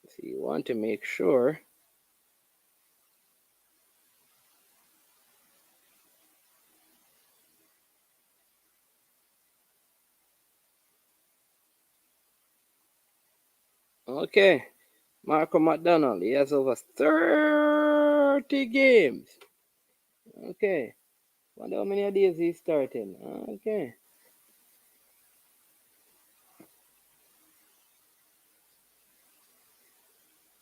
So you want to make sure. Okay. Marco McDonald, he has over 30 games. Okay. Wonder how many days he's starting. Okay.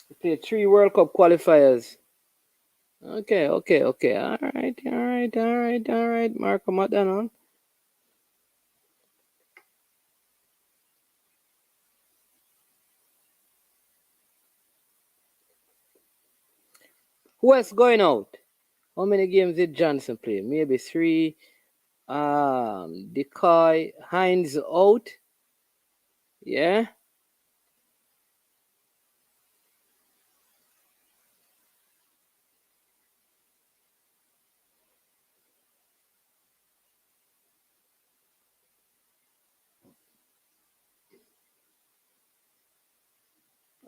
He played 3 World Cup qualifiers. Okay. All right. Marco McDonald. Who else going out? How many games did Johnson play? Maybe 3. Decoy, Hines out. Yeah.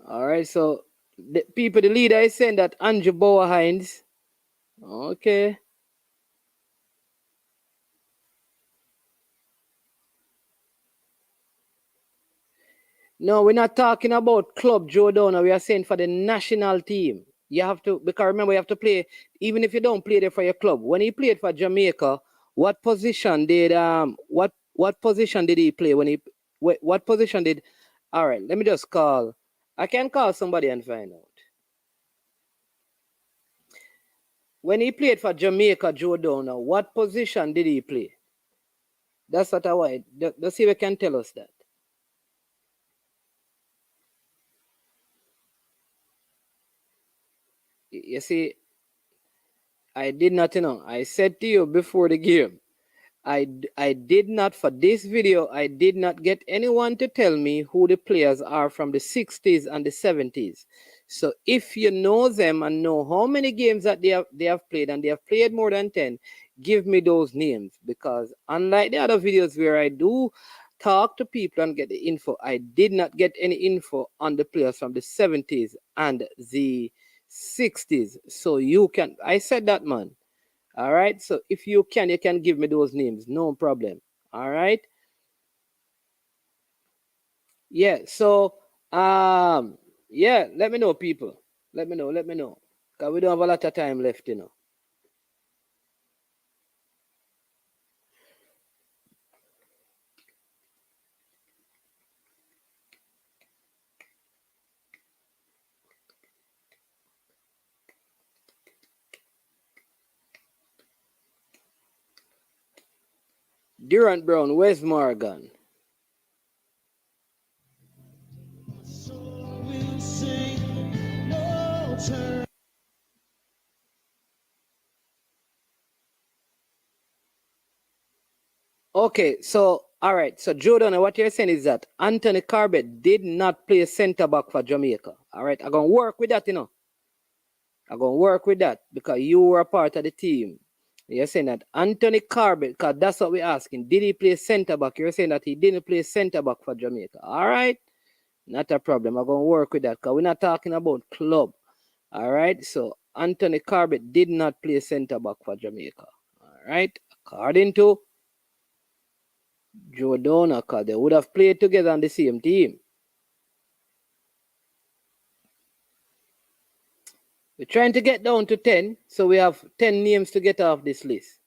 All right, so the leader is saying that Andrew Bower Hines. Okay. No, we're not talking about club Joe Downer. We are saying for the national team. You have to, because remember, you have to play, even if you don't play there for your club. When he played for Jamaica, what position did what position did he play when he what position did? All right, let me just call. I can call somebody and find out. When he played for Jamaica, Joe Downer, what position did he play? That's what I want. Let's see if we can tell us that. You see, I did not, I said to you before the game, I did not, for this video, I did not get anyone to tell me who the players are from the 60s and the 70s. So if you know them and know how many games that they have played, and they have played more than 10, give me those names. Because unlike the other videos where I do talk to people and get the info, I did not get any info on the players from the 70s and the 60s. So you can, I said that, man. All right. So if you can give me those names. No problem. All right. Yeah. So, yeah, let me know, people. Let me know. Because we don't have a lot of time left, Durant Brown, where's Morgan? Okay, so all right. So Jordan, what you're saying is that Anthony Corbett did not play center back for Jamaica. All right, I'm gonna work with that, I'm gonna work with that because you were a part of the team. You're saying that Anthony Corbett, because that's what we're asking. Did he play center back? You're saying that he didn't play center back for Jamaica. All right, not a problem. I'm gonna work with that because we're not talking about club. All right, so Anthony Corbett did not play center back for Jamaica. All right, according to Joe Donner, because they would have played together on the same team. We're trying to get down to 10, so we have 10 names to get off this list.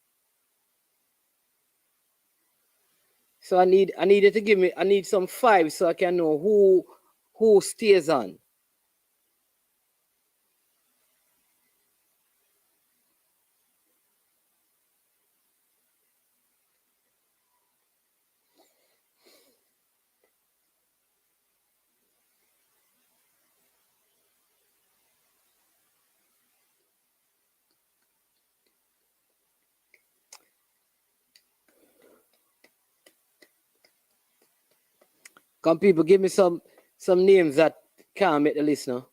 So I need you to give me, I need some 5 so I can know who stays on. Come people, give me some names that can't make the list now.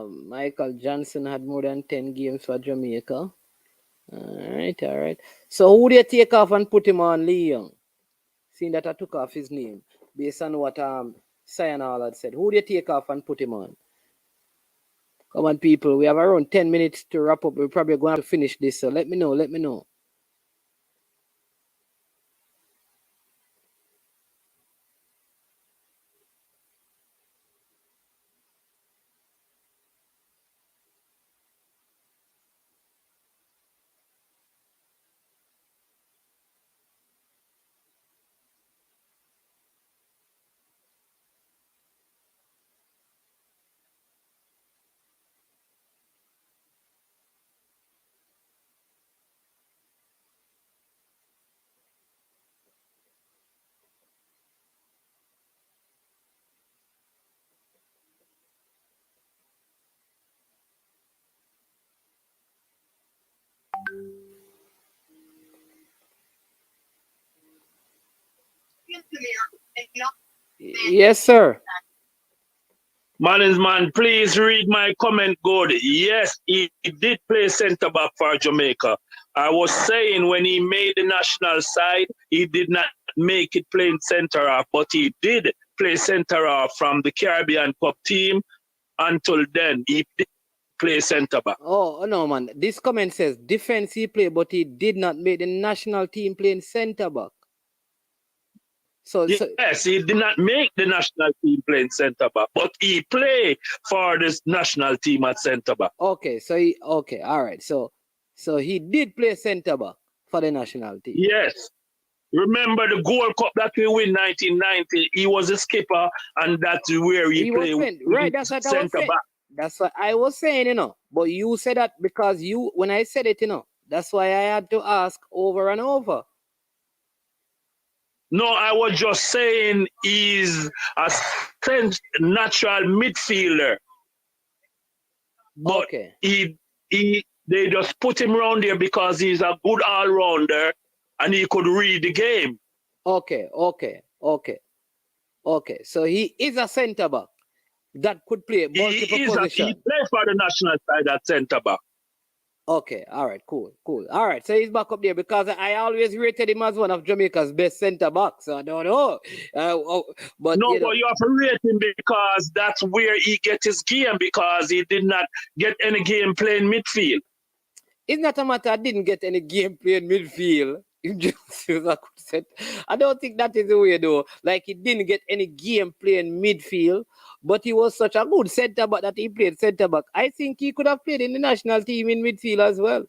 Michael Johnson had more than 10 games for Jamaica. All right. So who do you take off and put him on, Lee Young? Seeing that I took off his name based on what Cyanal had said. Who do you take off and put him on? Come on, people. We have around 10 minutes to wrap up. We're probably going to finish this. So let me know. Yes, sir. Man, please read my comment good. Yes, he did play centre back for Jamaica. I was saying when he made the national side, he did not make it playing centre half, but he did play centre half from the Caribbean Cup team. Until then, he did play centre back. Oh no, man. This comment says defense he played, but he did not make the national team playing centre back. So yes, he did not make the national team playing centre back, but he played for this national team at centre back. Okay, all right. So he did play centre back for the national team. Yes. Remember the Gold Cup that we win 1990? He was a skipper, and that's where he played. Right, that's what I was saying. That's what I was saying, But you said that because when I said it, that's why I had to ask over and over. No, I was just saying he's a natural midfielder. But they just put him around there because he's a good all-rounder and he could read the game. Okay. So he is a centre back that could play multiple positions. He plays for the national side at centre back. Okay, all right, cool. All right, so he's back up there because I always rated him as one of Jamaica's best centre backs. So I don't know. But you have to rate him because that's where he gets his game, because he did not get any game playing midfield. It's not a matter I didn't get any game playing midfield. I don't think that is the way though. Like he didn't get any game playing midfield, but he was such a good centre back that he played centre back. I think he could have played in the national team in midfield as well.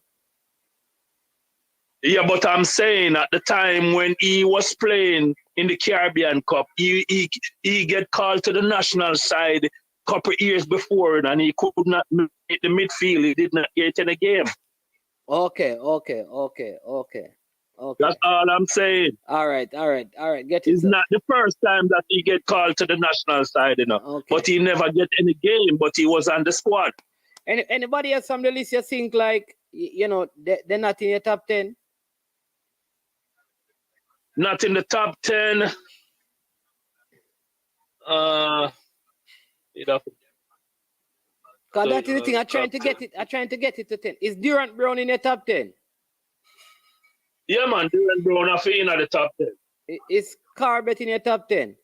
Yeah, but I'm saying at the time when he was playing in the Caribbean Cup, he get called to the national side a couple of years before, and he could not make the midfield. He did not get in a game. Okay. That's all I'm saying. All right. Get it. It's not the first time that he get called to the national side, Okay. But he never get any game, but he was on the squad. Anybody else from the list you think like, they're not in your top 10? Not in the top 10. Because that is the thing. I'm trying to get it to 10. Is Durant Brown in your top 10? Yeah, man, Durant Brown are in the top 10. Is Corbett in your top 10?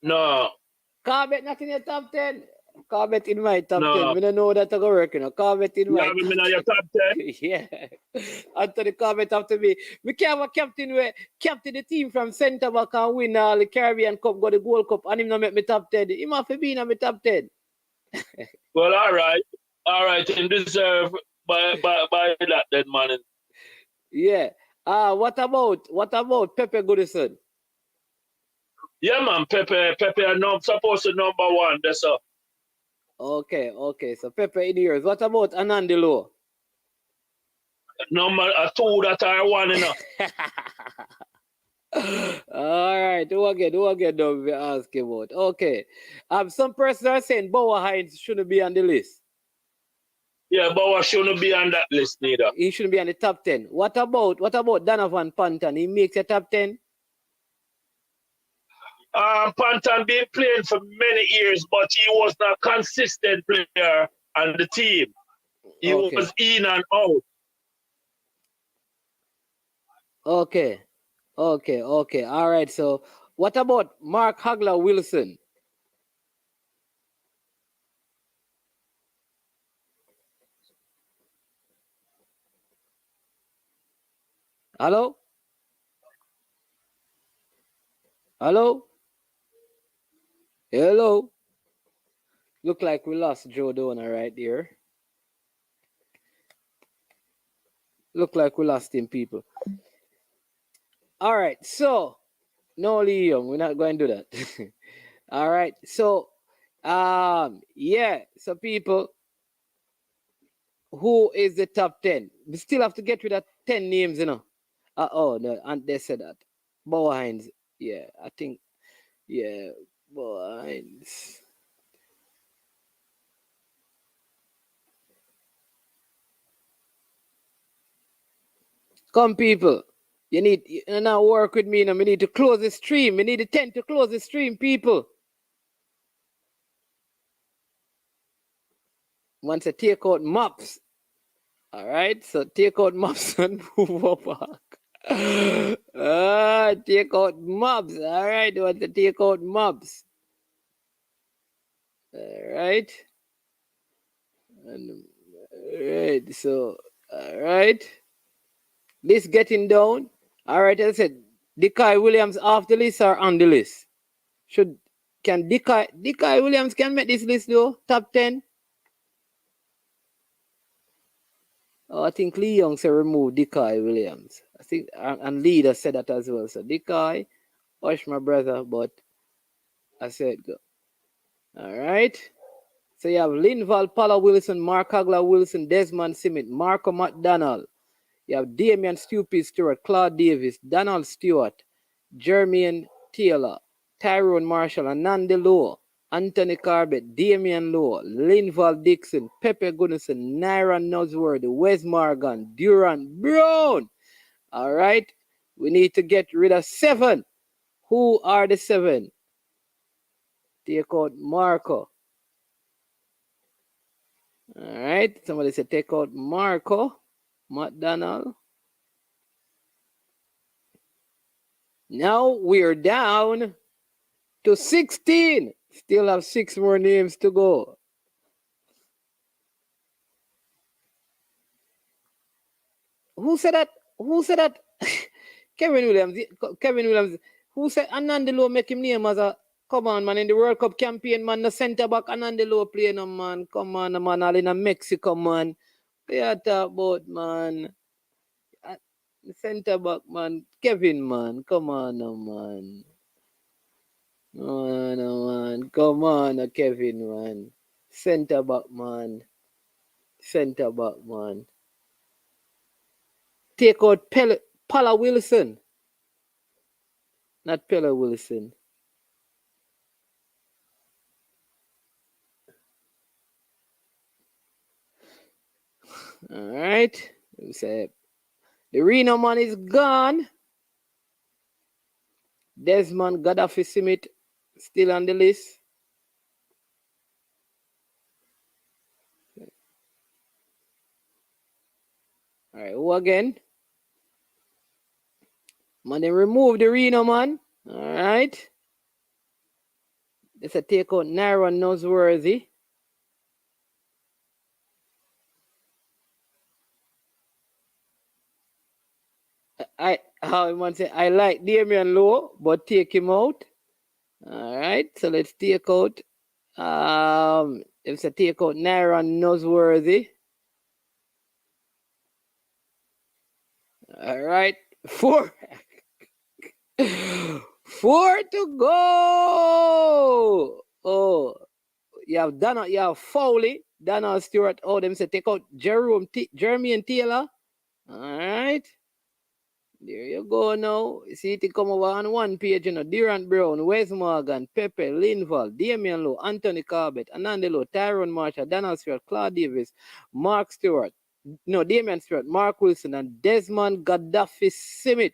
No. Corbett not in your top 10? Comment in my top 10. No. We don't know that I go work, you know. Comment in You my have him in your top 10? yeah. Anthony comment after me. We can't have a captain where captain the team from centre back and win all the Caribbean Cup, go the Gold Cup, and him not make me top 10. He must be in my top 10. Well, all right. All right, and deserve by that then, man. Yeah. What about Pepe Goodison? Yeah, man, Pepe are not supposed to number one. That's all. Okay. So Pepe in yours. What about Onandi DLowe? Number two that are one, you know. All right, who again do we ask about? Okay. Some persons are saying Bower Hines shouldn't be on the list. Yeah, Bower shouldn't be on that list neither. He shouldn't be on the top 10. What about Donovan Panton? He makes a top 10? Panton been playing for many years, but he was not a consistent player on the team. He was in and out. Okay. All right. So what about Mark Hagler Wilson? Hello? Look like we lost Joe Donor right there. Look like we lost him, people. All right, so no Lee Young, we're not going to do that. All right, so yeah, so people, who is the top 10? We still have to get rid of 10 names, you know. No, and they said that. Bower Hines, yeah, I think, yeah, Bower Hines. Come, people. You now work with me now. We need to close the stream. We need the 10 to close the stream, people. Once I take out maps. All right, so take out maps and move up back. Take out maps. All right, once I take out maps. All right. And, all right, so, all right. This getting down. All right, as I said, Dikai Williams off the list or on the list? Can Dikai Williams can make this list though? Top 10? Oh, I think Lee Young said remove Dikai Williams. I think and Leader said that as well. So Dikai, hush my brother, but I said go. All right. So you have Linval, Paula Wilson, Mark Hagler Wilson, Desmond Simmet, Marco McDonald. You have Damian Stewart, Claude Davis, Donald Stewart, Jermaine Taylor, Tyrone Marshall, Onandi DLowe, Anthony Corbett, Damian Lowe, Linval Dixon, Pepe Goodison, Naira Nosworthy, Wes Morgan, Durant Brown. All right. We need to get rid of 7. Who are the 7? Take out Marco. All right. Somebody said take out Marco McDonald. Now we're down to 16. Still have 6 more names to go. Who said that? Kevin Williams. Who said Onandi DLowe make him name as a come on, man, in the World Cup campaign, man, the centre back Onandi DLowe play no man. Come on, man, all in Mexico, man. They are talk about, man. The centre back, man. Kevin, man. Come on, man. Oh, no, man. Come on, Kevin, man. Centre back, man. Take out Paula Wilson. Not Pella Wilson. All right. Let me say the Reno man is gone. Desmond Gaddafi Simmet still on the list. All right, who again? Man, they remove the Reno man. All right. Let's take out Naira Nosworthy. Man say, I like Damian Lowe, but take him out. All right, so let's take out. It's a take out Nyron Nosworthy. All right, 4. 4 to go. Oh, you have Donald, you have Foley, Donald Stewart. Oh, them say take out Jeremy and Taylor. All right. There you go now. See it come over on one page, you know. Durant Brown, Wes Morgan, Pepe, Linval, Damian Lowe, Anthony Corbett, Onandi Lowe, Tyrone Marshall, Donald Stewart, Claude Davis, Mark Stewart, Damian Stewart, Mark Wilson, and Desmond Gaddafi Simit.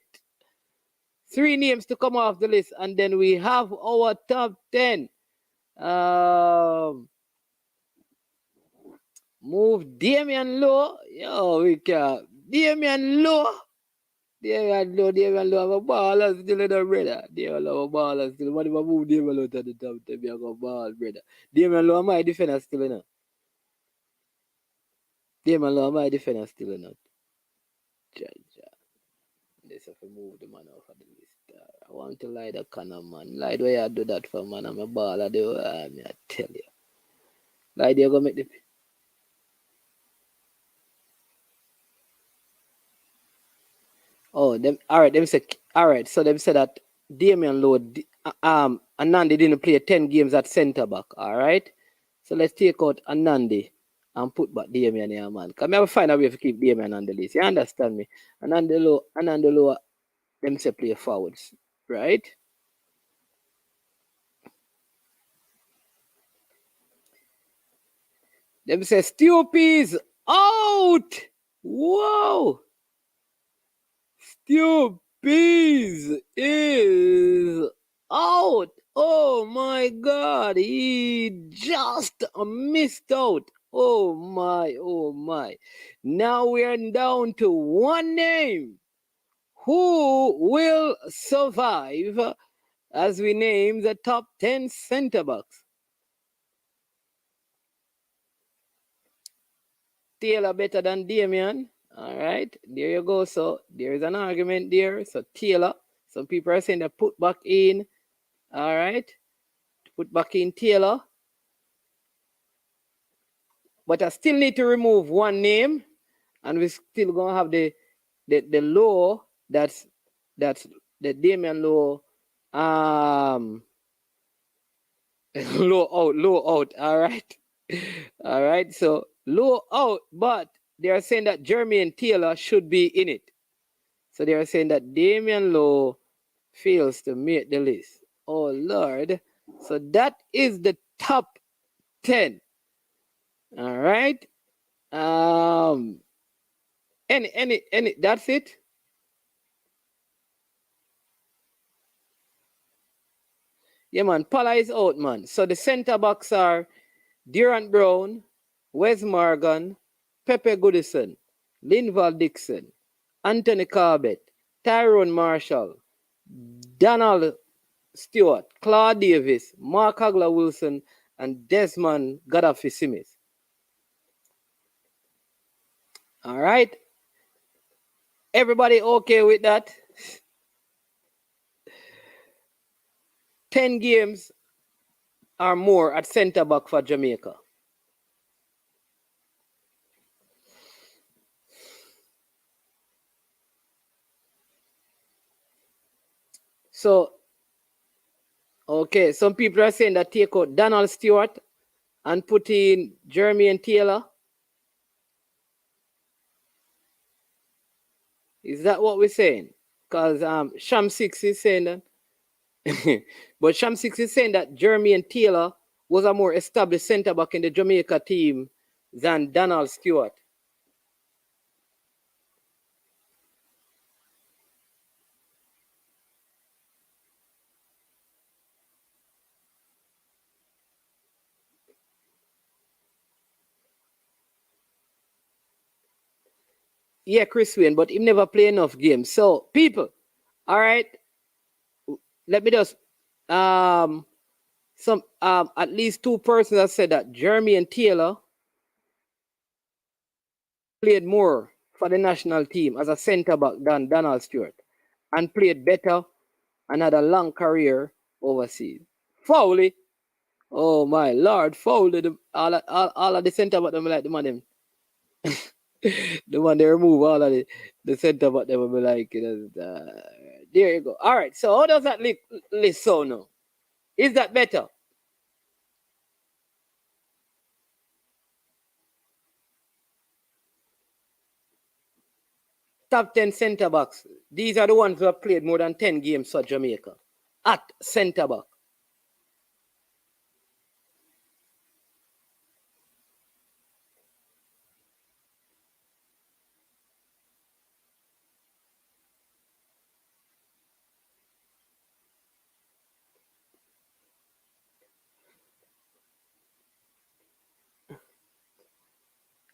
3 names to come off the list, and then we have our top 10. Move Damian Lowe. Yo, we can. Damian Lowe. Damian Lowe have a baller still in the brother. Damian Lowe have a baller still. What if I move Damian Lowe to the top 10? I got ball, brother. Damian Lowe, my defender still in it. Damian Lowe, my defender still in it. This have to move the man off of the list. I want to lie the corner, man. Lie the way I do that for man. I'm a baller. I tell you. Lie there, go make the. Oh, them all right. Them say all right. So them said that Damian Lowe, Onandi didn't play 10 games at centre back. All right. So let's take out Onandi and put back Damian here, man. Cause me have to find a way to keep Damian on the list. You understand me? Onandi Lowe, them say play forwards, right? Them say Stupid out. Whoa. Stupid is out. Oh my God. He just missed out. Oh my. Now we are down to one name. Who will survive as we name the top 10 center backs? Taylor better than Damian. All right, there you go. So there is an argument there. So Taylor, some people are saying that put back in. All right, put back in Taylor. But I still need to remove one name, and we're still gonna have the Lowe. That's the Damian Lowe. Lowe out. All right. So Lowe out, but they are saying that Jeremy and Taylor should be in it. So they are saying that Damian Lowe fails to make the list. Oh Lord. So that is the top 10. All right. Any that's it. Yeah, man. Pala is out, man. So the center backs are Durant Brown, Wes Morgan, Pepe Goodison, Linval Dixon, Anthony Corbett, Tyrone Marshall, Donald Stewart, Claude Davis, Mark Hagler Wilson, and Desmond Gaddafi Smith. All right. Everybody okay with that? 10 games or more at center back for Jamaica. So, okay, some people are saying that take out Donald Stewart and put in Jeremy and Taylor. Is that what we're saying? Because Sham 6 is saying that. But Sham 6 is saying that Jeremy and Taylor was a more established centre back in the Jamaica team than Donald Stewart. Yeah, Chris Wayne, but he never play enough games. So, people, all right, let me just at least 2 persons have said that Jeremy and Taylor played more for the national team as a centre back than Donald Stewart. and played better and had a long career overseas. Foley, oh my lord, Foley, all of the center back them like the man them. The one they remove all of the center back them will be like, there you go. All right, so how does that list so now? Is that better? Top 10 center backs. These are the ones who have played more than 10 games for Jamaica at center back.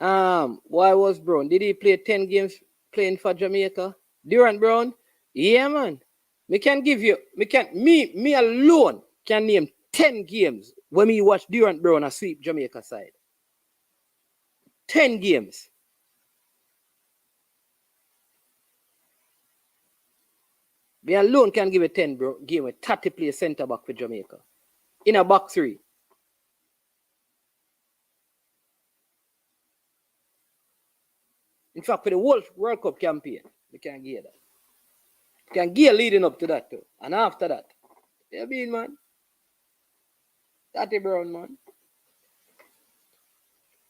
Why was Brown? Did he play 10 games playing for Jamaica? Durant Brown? Yeah, man. Me alone can name 10 games when me watch Durant Brown a sweep Jamaica side. 10 games. Me alone can give a 10 game with 30 play center back for Jamaica. In a back three. In fact, for the whole World Cup campaign, we can get that. We can get leading up to that too. And after that, you mean, man? Tatty Brown, man.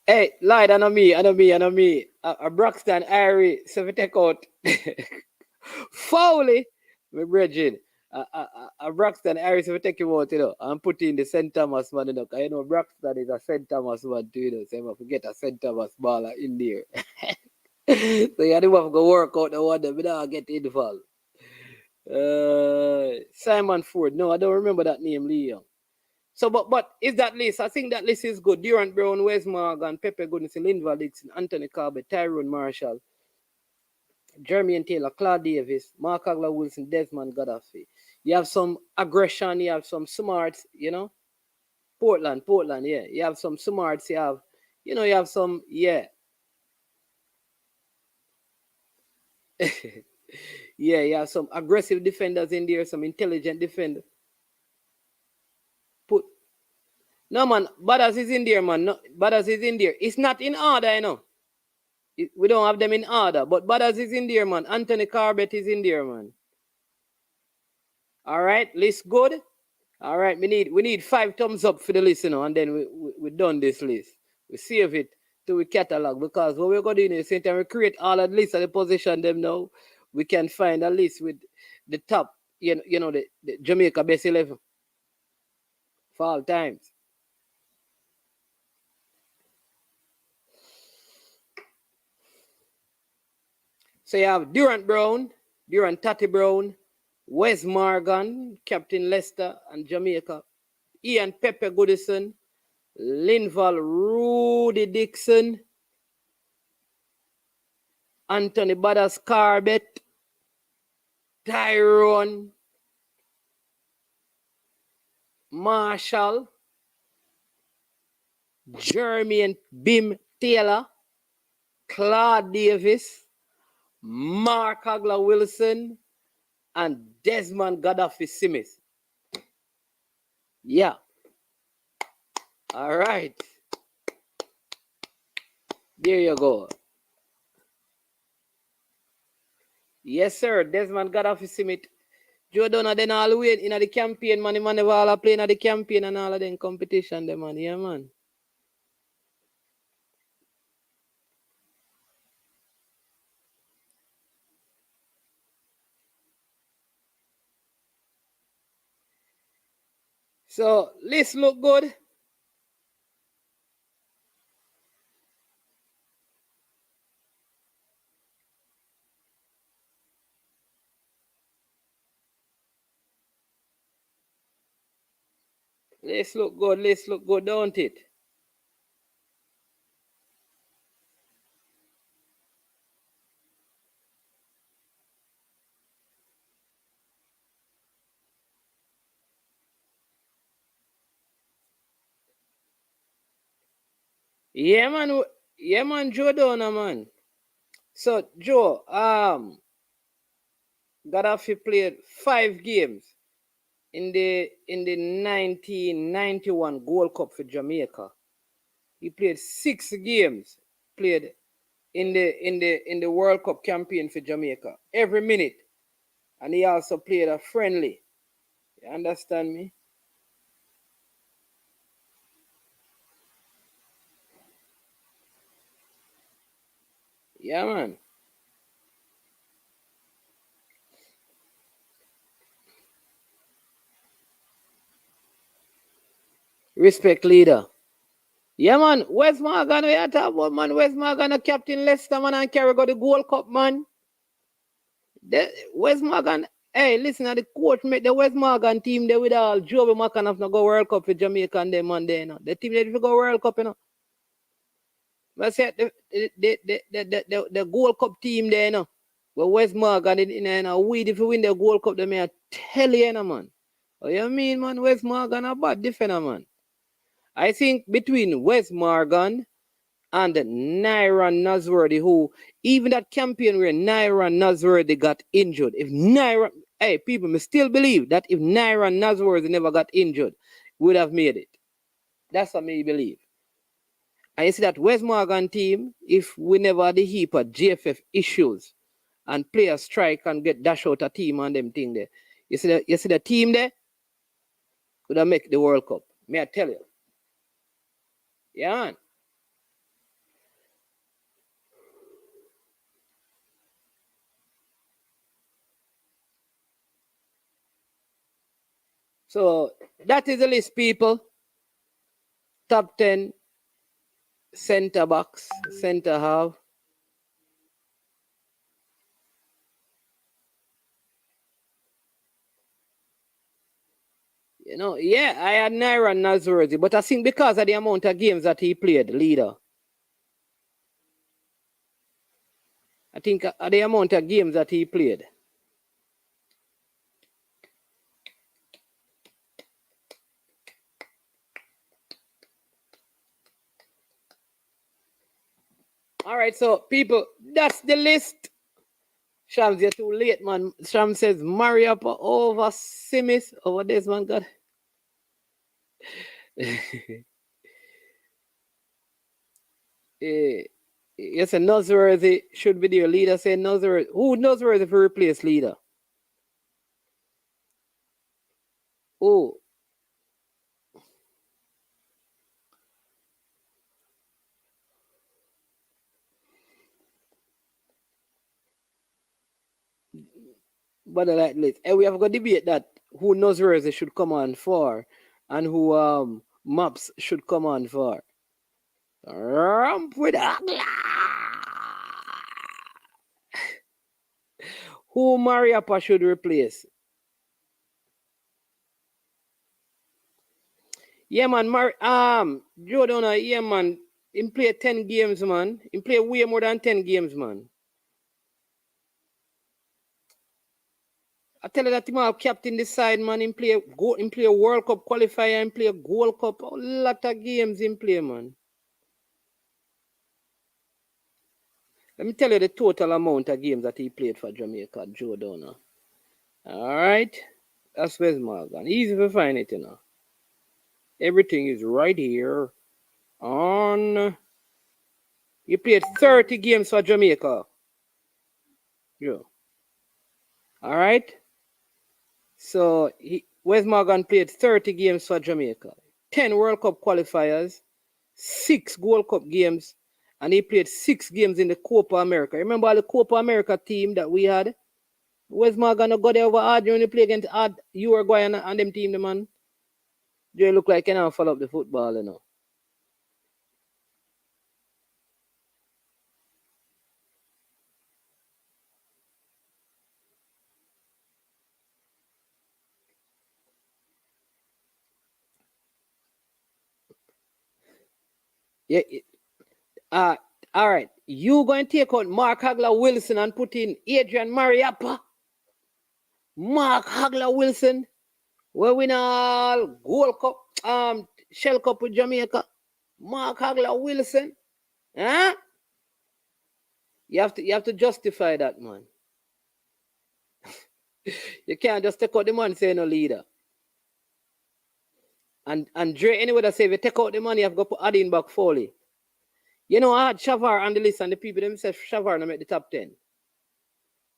Hey, lied, I know me. A Braxton Irie, so we take out Foley, my brethren. A Braxton Irie, so we take him out, and put in the St. Thomas man, because you know Braxton is a St. Thomas man too, so you forget a St. Thomas baller in there. So you don't have to go work out the one that we don't get involved. Simon Ford. No, I don't remember that name, Leon. So, but is that list? I think that list is good. Durant Brown, Wes Morgan, Pepe Goodness, Linval Dixon, Anthony Corbett, Tyrone Marshall, Jermaine Taylor, Claude Davis, Mark Agla Wilson, Desmond Gaddafi. You have some aggression, you have some smarts, Portland, yeah. You have some smarts, you have some, yeah. Yeah, you have some aggressive defenders in there, some intelligent defenders. No, man, Badders is in there, man. No, Badders is in there. It's not in order, we don't have them in order, but Badders is in there, man. Anthony Corbett is in there, man. All right, list good. All right, we need 5 thumbs up for the list, and then we done this list. We save it to we catalog, because what we're going to do is same time we create all the lists of the position them now. We can find a list with the top, the Jamaica best 11 for all times. So you have Durant Tatty Brown, Wes Morgan, Captain Leicester and Jamaica, Ian Pepe Goodison, Linval Ruddy Dixon, Anthony Badders Corbett, Tyrone Marshall, Jermaine Bim Taylor, Claude Davis, Mark Agla Wilson, and Desmond Gaddafi Smith. Yeah. All right. There you go. Yes, sir. Desmond Gaddafi Smith. Joe Donna then all the way in the campaign, man. The man never all playing at the campaign and all of them competition, them, man. Yeah, man. So, list look good. Let's look good, don't it? Yeah, man, Joe Donna, man. So, Joe, Gaddafi played 5 games in the 1991 Gold Cup for Jamaica. He played 6 games played in the World Cup campaign for Jamaica every minute, and he also played a friendly. You understand me? Yeah, man. Respect leader. Yeah, man. Wes Morgan, we are talking about, man. Wes Morgan, a captain Leicester, man, and carry go the Gold Cup, man. Wes Morgan, hey, listen, the coach make the Wes Morgan team there with all Joe McAnuff no go World Cup for Jamaica and them man there, you know. The team that go World Cup, you know. But say the Gold Cup team there, you know. But Wes Morgan, you know, we if you win the Gold Cup, they may tell you, you know, man. What you mean, man? Wes Morgan a bad defender, man. I think between Wes Morgan and Naira Nasworthy, who even that campaign where Naira Nasworthy got injured, if Naira, hey, people may still believe that if Naira Nasworthy never got injured, we would have made it. That's what me believe. And you see that Wes Morgan team, if we never had the heap of GFF issues and player strike and get dash out a team and them thing there, you see the team there would have make the World Cup. May I tell you? Yeah, man. So that is the list, people. Top 10 center backs, center half. You know, yeah, I had Naira Nasworthy, but I think because of the amount of games that he played, leader. I think the amount of games that he played. All right, so people, that's the list. Shams, you're too late, man. Shams says Mariapa over Simis over this, man. God. Yes, a Nasworthy should be their leader. Say Nasworthy. Who Nasworthy for replace leader? Oh. But like this, and we have got debate that who Nasworthy should come on for and who Maps should come on for. Rump with who Mariapa should replace? Yeah, man. Joe Donna, yeah, man. He play 10 games, man. He play way more than 10 games, man. I tell you that he have captain this side, man. He play a World Cup qualifier, he play a Gold Cup, a lot of games in play, man. Let me tell you the total amount of games that he played for Jamaica, Joe Donna. All right. That's Wes Morgan. Easy to find it, you know. Everything is right here on. He played 30 games for Jamaica. Yeah. All right. So Wes Morgan played 30 games for Jamaica. 10 World Cup qualifiers, 6 Gold Cup games, and he played 6 games in the Copa America. Remember the Copa America team that we had? Wes Morgan go there over Adrian when he play against Uruguay and them team, the man. They look like he can't follow up the football, you know. Yeah. All right. You going to take out Mark Hagler Wilson and put in Adrian Mariappa? Mark Hagler Wilson, we win all Gold Cup, Shell Cup with Jamaica. Mark Hagler Wilson, huh? You have to justify that, man. You can't just take out the man say no leader. And Dre, anyway, that say if you take out the money, I've got to put add in back Foley. You know, I had Shavar on the list, and the people themselves Shavar not make the top 10.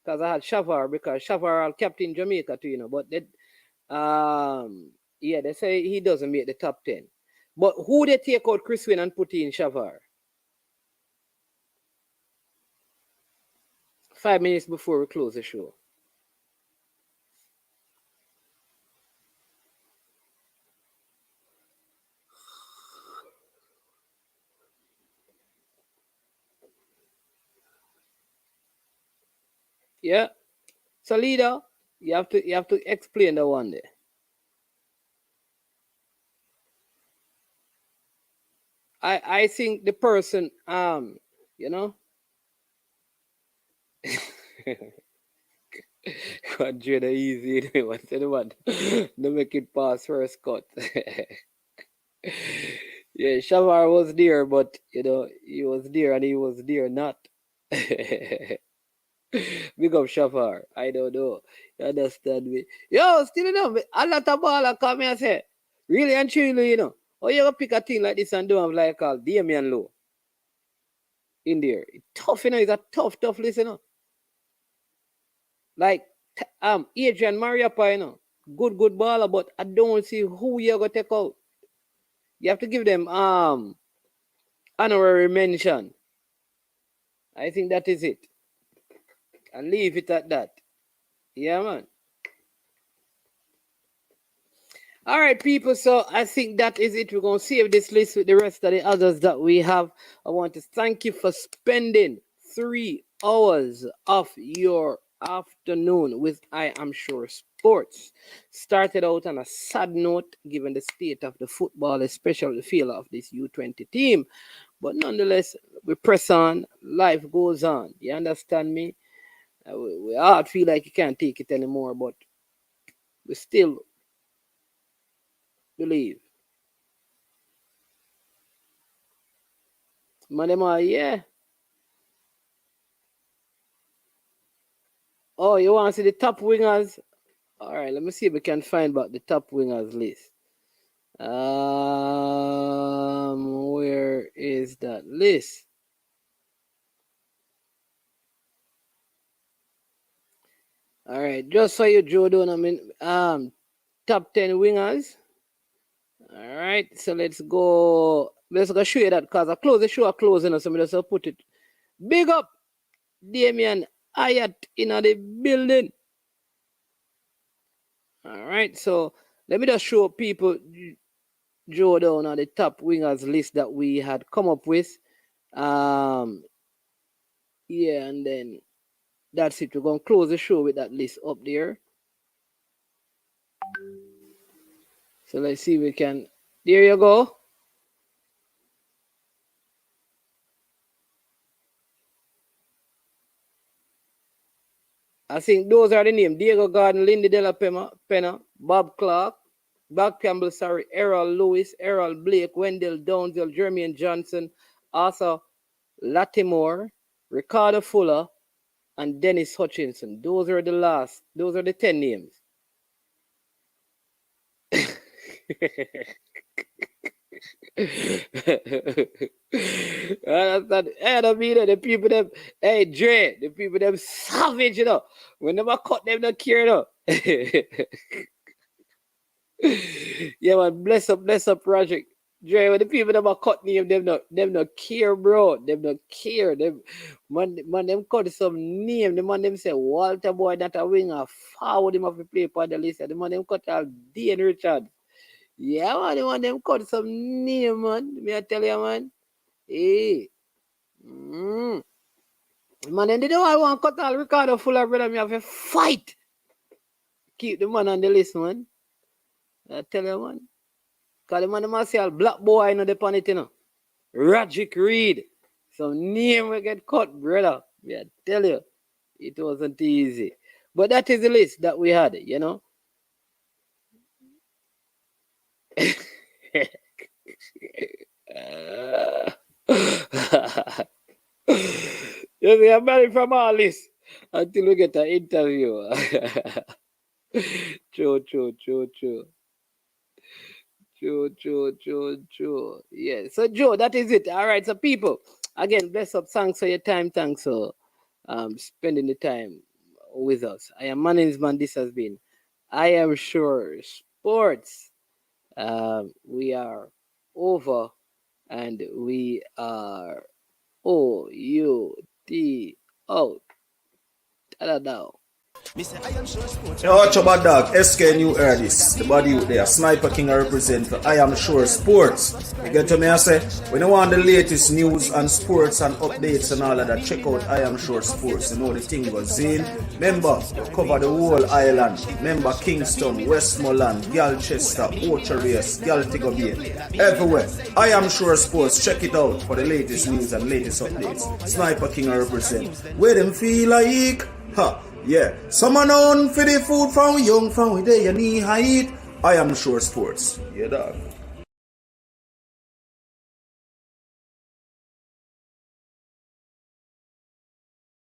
Because I had Shavar, because Shavar are captain Jamaica too, you know. But they, yeah, they say he doesn't make the top 10. But who they take out Chris Wayne and put in Shavar? 5 minutes before we close the show. Yeah. So leader, you have to explain the one there. I think the person you know God, Jada easy. What's the one? Don't make it pass first cut. Yeah, Shavar was there, but you know, he was there and he was there not. Big up Shavar. I don't know. You understand me? Yo, still you know, a lot of baller come here and say, really and truly, you know. Oh, you ever pick a thing like this and do them like Damian Lowe in there? It's tough, you know, it's a tough listener. Like Adrian Mariappa, you know, good baller, but I don't see who you're gonna take out. You have to give them honorary mention. I think that is it. And leave it at that. Yeah, man. All right, people. So I think that is it. We're going to save this list with the rest of the others that we have. I want to thank you for spending 3 hours of your afternoon with I Am Sure Sports. Started out on a sad note, given the state of the football, especially the feel of this U20 team. But nonetheless, we press on. Life goes on. You understand me? We all feel like you can't take it anymore, but we still believe. Madema, yeah. Oh, you want to see the top wingers? All right, let me see if we can find back the top wingers list. Where is that list? All right, just so you, Joe, don't I mean top 10 wingers. All right, so let's go show you that because I close the show, closing, so I'm just put it. Big up Damian Hyatt in the building. All right, so let me just show people Joe down on the top wingers list that we had come up with. Yeah, and then that's it. We're going to close the show with that list up there. So let's see if we can. There you go. I think those are the names. Diego Gordon, Lindy Della Pena, Bob Clark, Bob Campbell, Errol Lewis, Errol Blake, Wendell Downsell, Jermaine Johnson, Arthur Latimore, Ricardo Fuller, and Dennis Hutchinson. Those are the 10 names. The people them, hey Dre, the people them savage, you know. When they cut them, not care, you know. Yeah, man, bless up project. Dre, when the people them cut name, them not care, bro. Them not care. Them cut some name. The man them say Walter Boy, not a winger. Forward him off the play for the list. The man them cut all Dean Richard. Yeah, man, the one them cut some name, man. Me I tell you, man. Hey. Man, then they don't want to cut all Ricardo Fuller, brother. Me have to fight. Keep the man on the list, man. I tell you, man. Because the man must say all black boy, you know, the pan it, you know. Rajic Reed. Some name will get cut, brother. Me I tell you. It wasn't easy. But that is the list that we had, you know. You see, I'm married from all this. Until we get an interview. True. Yeah. So Joe, that is it. All right. So people, again, bless up. Thanks for your time. Thanks for spending the time with us. I am management. This has been I Am Sure Sports. We are over and we are OUT out. Now. Yo, watch about dog, SK New Erdis, the body out there, Sniper King I represent for I Am Sure Sports. You get to me, I say, when you want the latest news and sports and updates and all of that, check out I Am Sure Sports. You know the thing goes in. Remember, cover the whole island. Remember Kingston, Westmoreland, Galchester, Ocho-Race, Galtigo Bay, everywhere. I Am Sure Sports, check it out for the latest news and latest updates. Sniper King I represent. Where them feel like, yeah, someone on for the food from young, from we there, you need height. I Am Sure Sports. Yeah, dog.